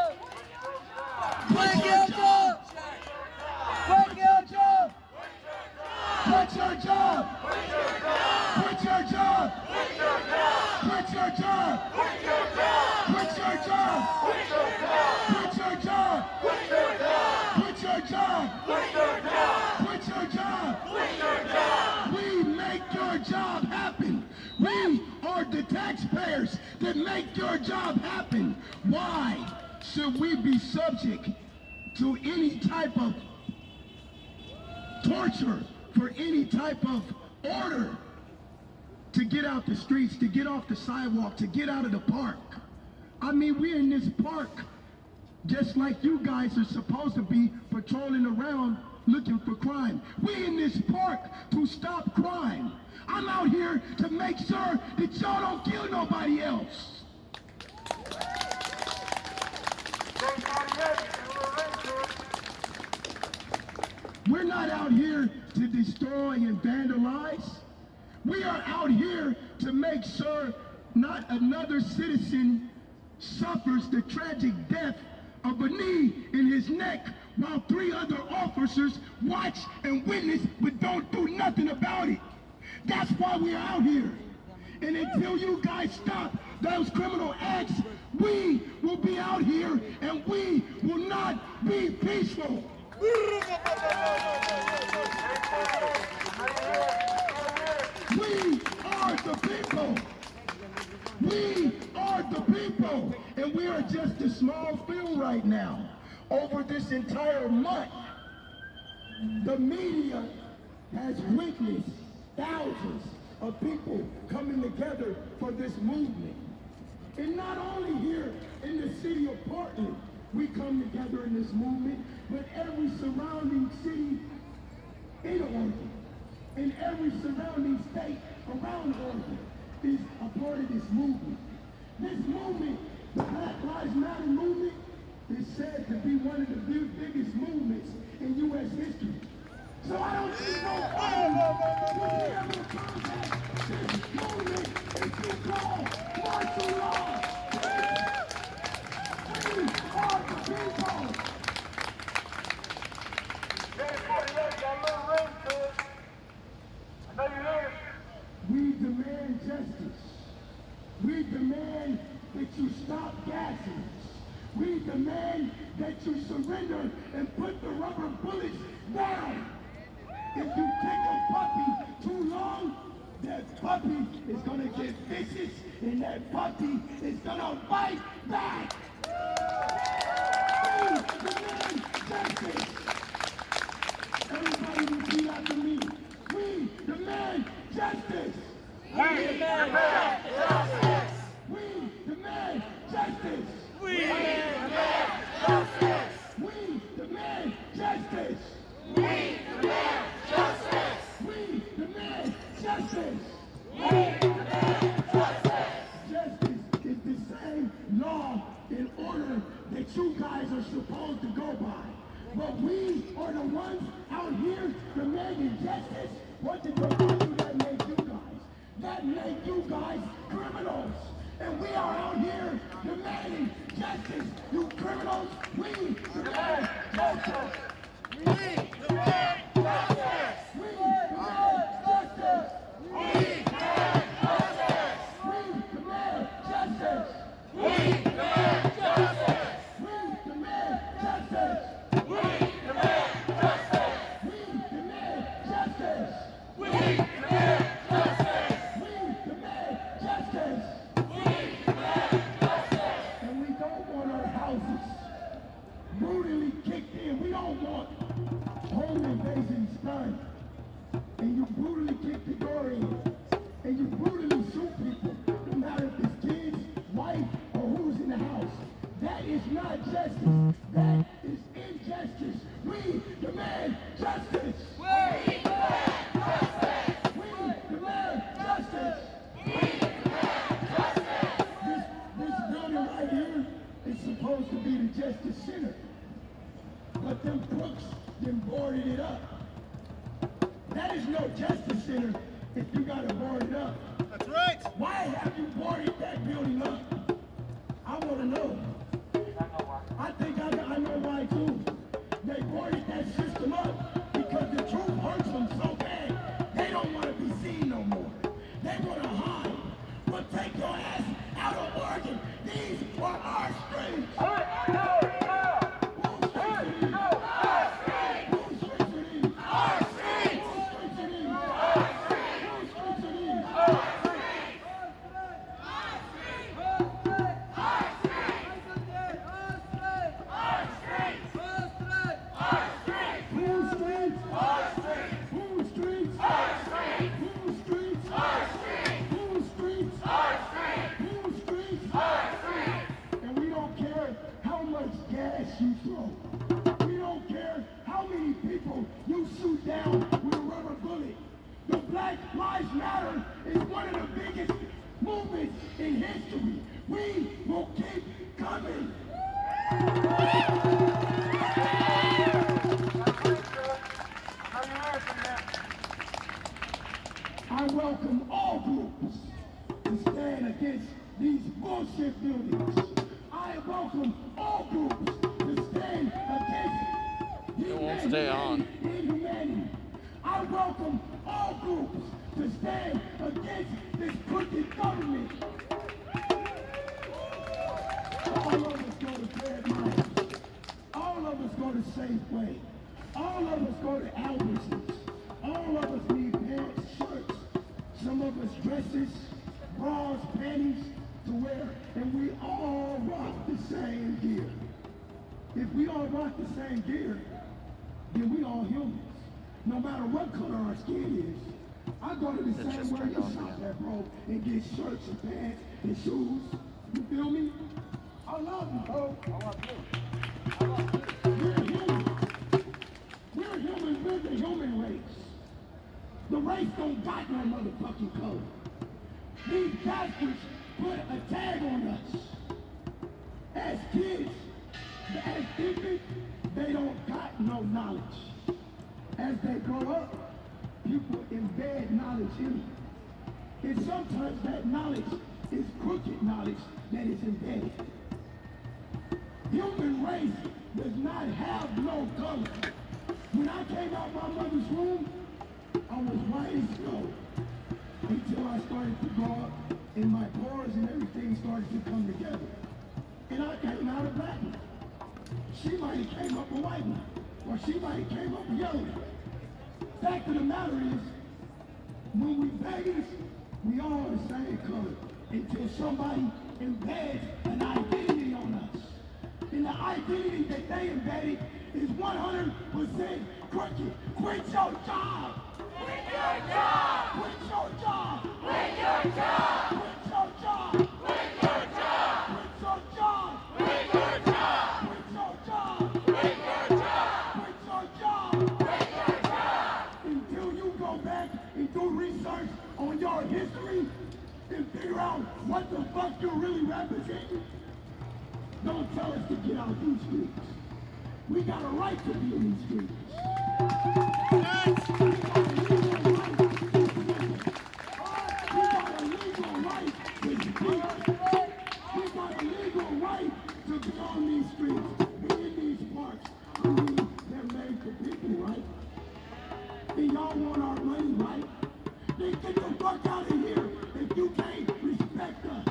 Quit your job. Quit your job. Quit your job. Quit your job. Quit your job. Quit your job. Quit your job. Quit your job. Quit your job. Quit your job. Quit your job. Quit your job. Quit your job. We make your job happen. We are the taxpayers that make your job happen. Why should we be subject to any type of torture for any type of order to get out the streets, to get off the sidewalk, to get out of the park? I mean, we're in this park just like you guys are supposed to be patrolling around looking for crime. We're in this park to stop crime. I'm out here to make sure that y'all don't kill nobody else. We're not out here to destroy and vandalize. We are out here to make sure not another citizen suffers the tragic death of a knee in his neck while 3 other officers watch and witness but don't do nothing about it. That's why we're out here. And until you guys stop those criminal acts, we will be out here and we will not be peaceful. We are the people. We are the people. And we are just a small field right now. Over this entire month, the media has witnessed thousands of people coming together for this movement. And not only here in the city of Portland, we come together in this movement, but every surrounding city in Oregon, and every surrounding state around Oregon is a part of this movement. This movement, the Black Lives Matter movement, is said to be one of the biggest movements in U.S. history. So I don't see no problem with being able to contact this movement if you call martial law. We are the people. We demand justice. We demand that you stop gassing us. We demand that you surrender and put the rubber bullets down. If you kick a puppy too long, that puppy is gonna get vicious and that puppy is gonna bite back. We demand justice. Everybody repeat after me. We demand justice. We demand justice. We demand justice. We demand justice. We demand justice. We demand justice. We demand justice. We demand justice. Justice is the same law and order that you guys are supposed to go by. But we are the ones out here demanding justice. What did they do that made you guys? That made you guys criminals. And we are out here demanding justice. You criminals, we demand justice. We demand justice. We demand justice. We demand justice. We demand justice. We demand justice. We demand justice. We demand justice. We demand justice. We demand justice. We demand justice. And we don't want our houses brutally kicked in. We don't want home invasions done. And you brutally kick the door in. And you brutally shoot people, no matter if it's kids, wife, or who's in the house. That is not justice. That is injustice. We demand justice. We demand justice. We demand justice. We demand justice. This building right here is supposed to be the Justice Center. But them crooks then boarded it up. That is no Justice Center if you gotta board it up. That's right. Why have you boarded that building up? I wanna know. I think I know why too. They boarded that system up because the truth hurts them so bad. They don't want to be seen no more. They want to hide. Well, take your ass out of Oregon. These are our streets. You throw. We don't care how many people you shoot down with a rubber bullet. The Black Lives Matter is one of the biggest movements in history. We will keep coming. I welcome all groups to stand against these bullshit buildings. I welcome all groups to stand against It won't stay on. I welcome all groups to stand against this crooked government. All of us go to Fred Meyer. All of us go to Safeway. All of us go to Albertsons. All of us need pants, shirts. Some of us dresses, bras, panties to wear, and we all rock the same gear. If we all rock the same gear, then we all humans. No matter what color our skin is. I go to the same way you shop at, bro, and get shirts and pants and shoes. You feel me? I love you, bro. I love you. I love you. We're human. We're human. We're the human race. The race don't got no motherfucking color. These bastards put a tag on us. As kids, as infants, they don't got no knowledge. As they grow up, people embed knowledge in them. And sometimes that knowledge is crooked knowledge that is embedded. Human race does not have no color. When I came out my mother's womb, I was white as snow. Until I started to grow up and my pores and everything started to come together. And I came out a black one. She might have came up a white one. Or she might have came up a yellow one. Fact of the matter is, when we babies, we all the same color. Until somebody embeds an identity on us. And the identity that they embedded is 100% crooked. Quit your job! Quit your job! Quit your job! Quit your job! Quit your job! Quit your job! Quit your job! Quit your job! Quit your job! Quit your job! Quit your job! Quit your job! Until you go back and do research on your history and figure out what the fuck you're really representing, don't tell us to get out these streets. We got a right to be in these streets. We got a legal right to speak. We got a legal right to be on these streets, be in these parks. I mean, they're made for people, right? And y'all want our money, right? Then get the fuck out of here if you can't respect us.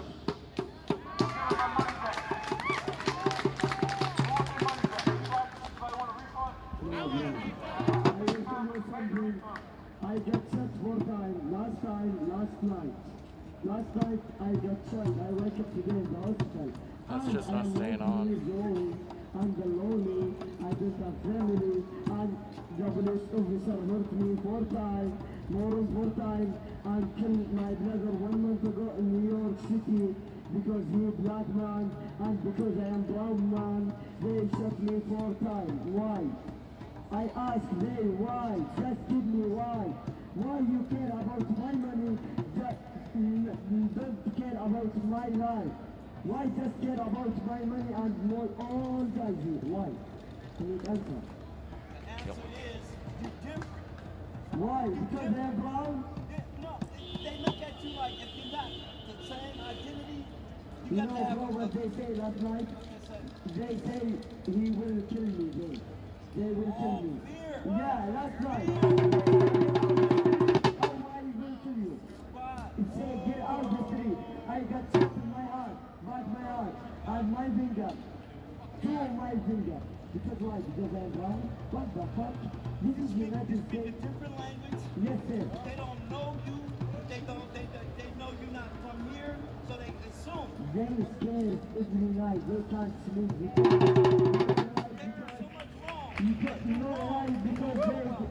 I got checked 4 times. Last night. Last night I got checked. I wake up today in the hospital. That's just not staying on. I'm the lonely. I don't have family. And the police officer hurt me 4 times. More than 4 times. And killed my brother 1 month ago in New York City. Because he a black man. And because I am brown man. They shot me 4 times. Why? I ask they why, just give me why. Why you care about my money, just don't care about my life. Why just care about my money and my own guys here, why? Can you answer? The answer is, you're different. Why? Because they're brown? No, they look at you like if you're not the same identity, You know what they say last night? They say he will kill me, they will kill me. Yeah, last night. Why he will kill you? He said, get out the street. I got shot in my heart, back my heart, and my finger. 2 of my finger. Because why? Because I'm brown? What the fuck? This is the United States. Different language. Yes, sir. They don't know you. They know you're not from here, so they assume. They're scared every night. They can't sleep because you know why? Because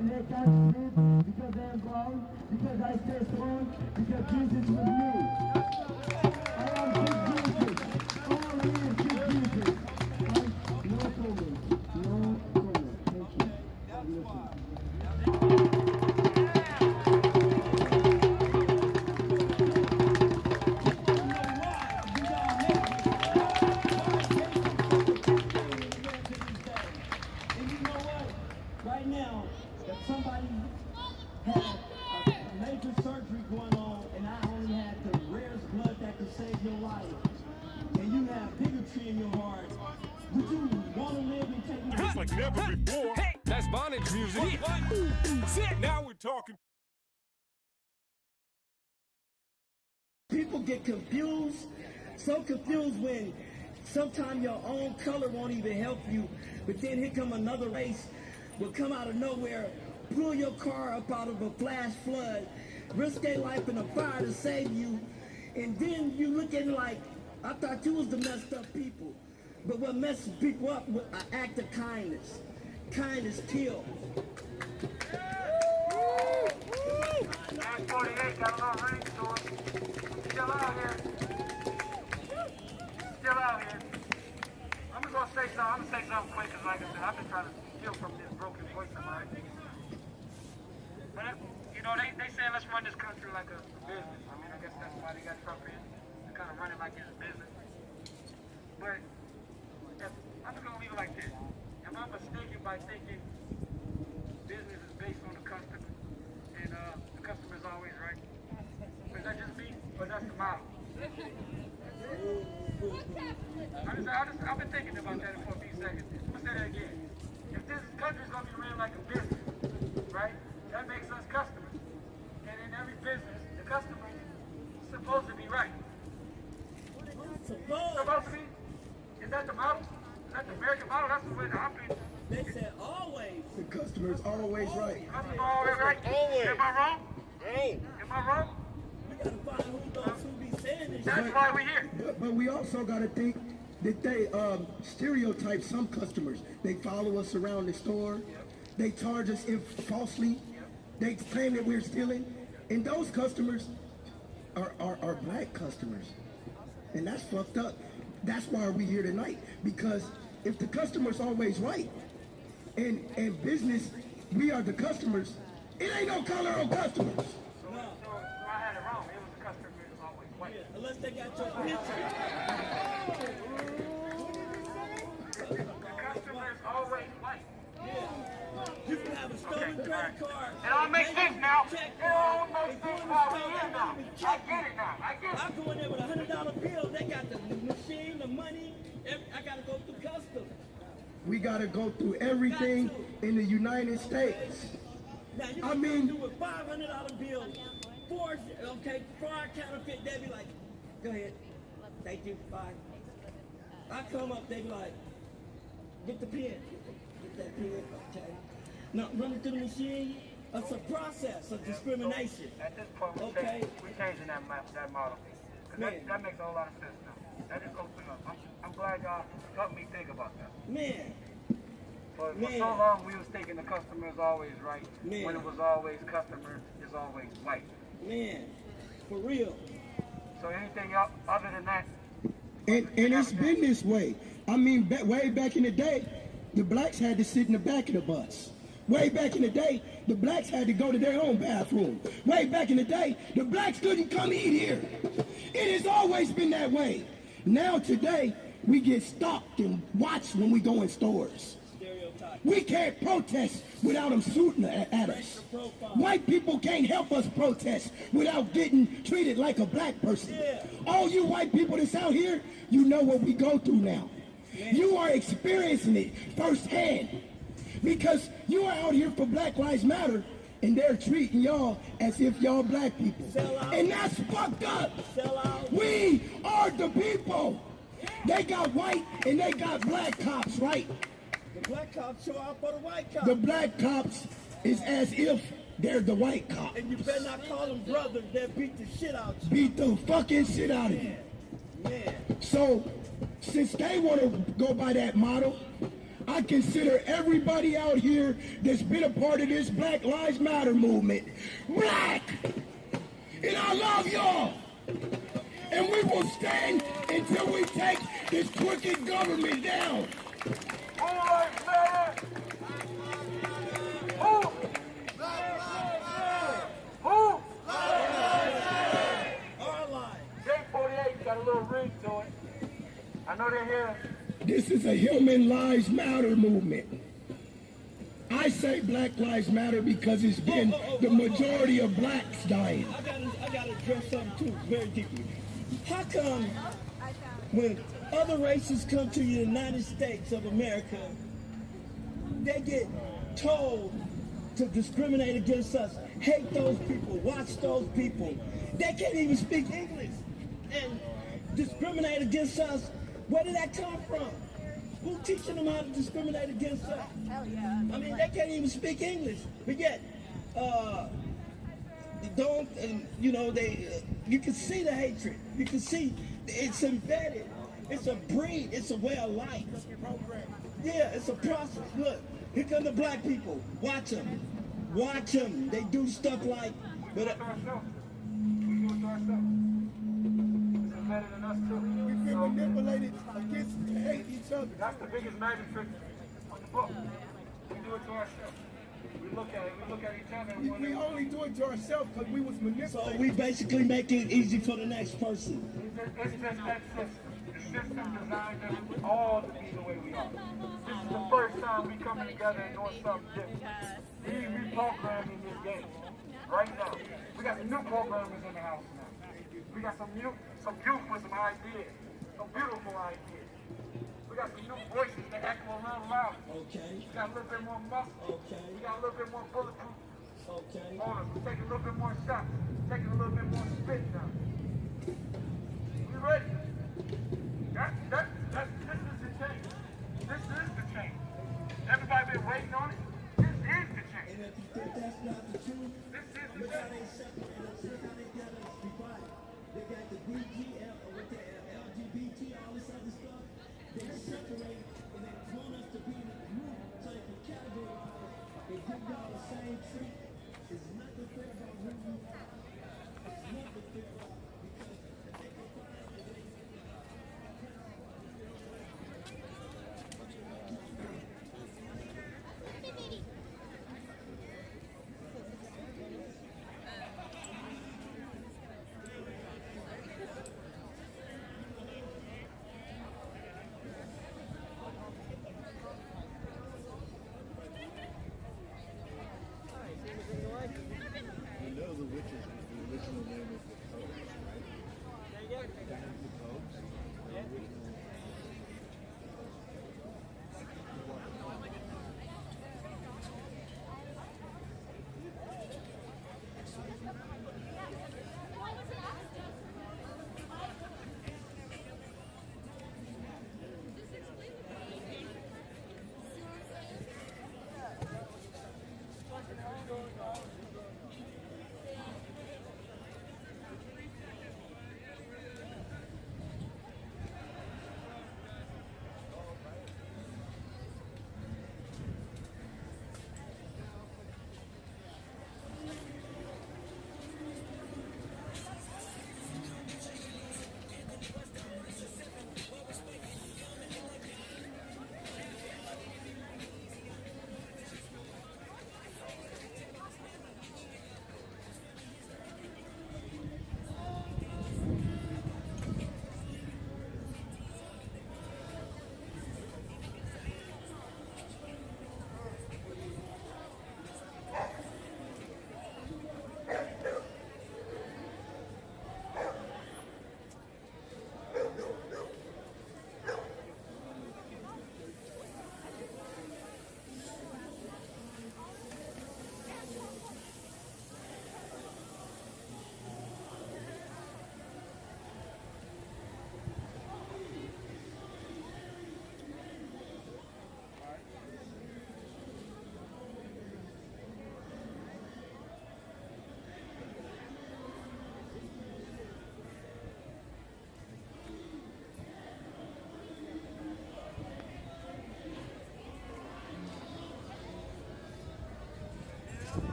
they can't sleep, because they're brown, because I stay strong, because Jesus with me. I am King Jesus. All here, King Jesus. No comment. No comment. Thank you. God bless you. Right now, if somebody had a major surgery going on and I only had the rarest blood that could save your life, and you have bigotry in your heart, would you want to live and take my Like never before. That's bondage music. Sit. Now we're talking. People get confused, so confused when sometimes your own color won't even help you, but then here come another race, will come out of nowhere, pull your car up out of a flash flood, risk their life in a fire to save you, and then you looking like, I thought you was the messed up people. But what messes people up with an act of kindness. Kindness kills. 48 got a little ring to it. Still out here. Still out here. I'm gonna say something quick, because like I said, I've been trying to steal from this broken voice of mine. But, you know, they say let's run this country like a business. I mean, I guess that's why they got Trump in. To kind of run it like it's a business. But, I'm just gonna leave it like this. Am I mistaken by thinking business is based on the customer? And the customer is always right? Is that just me? Or that's the model? I've been thinking about that for a few seconds. I'm gonna say that again. If this country is gonna be ran like a business, right? That makes us customers. And in every business, the customer is supposed to be right. Supposed to be? Is that the model? Is that the American model? That's the way the operating. They said always. The customer is always right. Customer always right? Always. Am I wrong? Hey. Am I wrong? We gotta find who those who be saying this. That's why we're here. But we also got to think that they stereotype some customers. They follow us around the store. They charge us falsely. They claim that we're stealing. And those customers are black customers. And that's fucked up. That's why we're here tonight. Because if the customer's always right, and business, we are the customers, it ain't no color on customers. So I had it wrong. It was the customer is always white. Yeah, unless they got your picture. The customer is always white. Yeah. You can have a stolen credit card. It all makes sense now. It all makes sense why we're here now. I get it now. I get it. I go in there with a $100 bill. They got the machine, the money. I gotta go through customs. We gotta go through everything in the United States. Now you can do with $500 bill. For our counterfeit, they be like, go ahead. Thank you. Bye. I come up, they be like, get the pen. Get that pen. Okay. Now run it through the machine. It's a process of discrimination. At this point, we're changing that model. Because that makes a whole lot of sense now. That just opened up. I'm glad y'all helped me think about that. Man. For so long, we was thinking the customer is always right. Man. When it was always customer is always white. Man, for real. So anything else other than that? And it's been this way. I mean, way back in the day, the blacks had to sit in the back of the bus. Way back in the day, the blacks had to go to their own bathroom. Way back in the day, the blacks couldn't come eat here. It has always been that way. Now today, we get stopped and watched when we go in stores. We can't protest without them shooting at us. White people can't help us protest without getting treated like a black person. All you white people that's out here, you know what we go through now. You are experiencing it firsthand. Because you are out here for Black Lives Matter, and they're treating y'all as if y'all black people. And that's fucked up. We are the people. They got white and they got black cops, right? The black cops show out for the white cops. The black cops is as if they're the white cops. And you better not call them brothers. They'll beat the shit out you. Beat the fucking shit out of you. Man. So, since they want to go by that model, I consider everybody out here that's been a part of this Black Lives Matter movement black. And I love y'all. And we will stand until we take this crooked government down. Who likes better? Who? Who? Our lives. J48 got a little ring to it. I know they're here. This is a Human Lives Matter movement. I say Black Lives Matter because it's been the majority of blacks dying. I gotta address something too, very deeply. How come when other races come to the United States of America, they get told to discriminate against us, hate those people, watch those people. They can't even speak English and discriminate against us. Where did that come from? Who's teaching them how to discriminate against us? Hell yeah. I mean, they can't even speak English. But yet, you know, you can see the hatred. You can see it's embedded. It's a breed. It's a way of life. Yeah, it's a process. Look, here come the black people. Watch them. Watch them. They do stuff like... We do it to ourselves. It's better than us too. We've been manipulated against to hate each other. That's the biggest magic trick on the book. We do it to ourselves. We look at each other. And We only do it to ourselves because we was manipulated. So we basically make it easy for the next person. It's just that system. The system designed us all to be the way we are. This is the first time we coming together and doing something different. We reprogramming this game right now. We got some new programmers in the house now. We got some youth with some ideas, some beautiful ideas. We got some new voices that echo a little louder. Okay. We got a little bit more muscle. Okay. We got a little bit more bulletproof. Okay. On us. We're taking a little bit more shots. Taking a little bit more spit now. We ready? This is the change. This is the change. Everybody been waiting on it. This is the change. And if you think that's not the truth, This is the look how change. they separate us. Look how they got us divided. They got the BGL, or what the LGBT, all this other stuff. They separate and they want us to be in a group so they can categorize and give y'all the same treatment. There's nothing fair about who you are.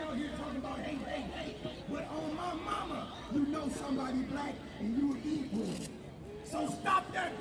out here talking about hey, hey, hey. But on my mama, you know somebody black and you equal. So stop that bullshit.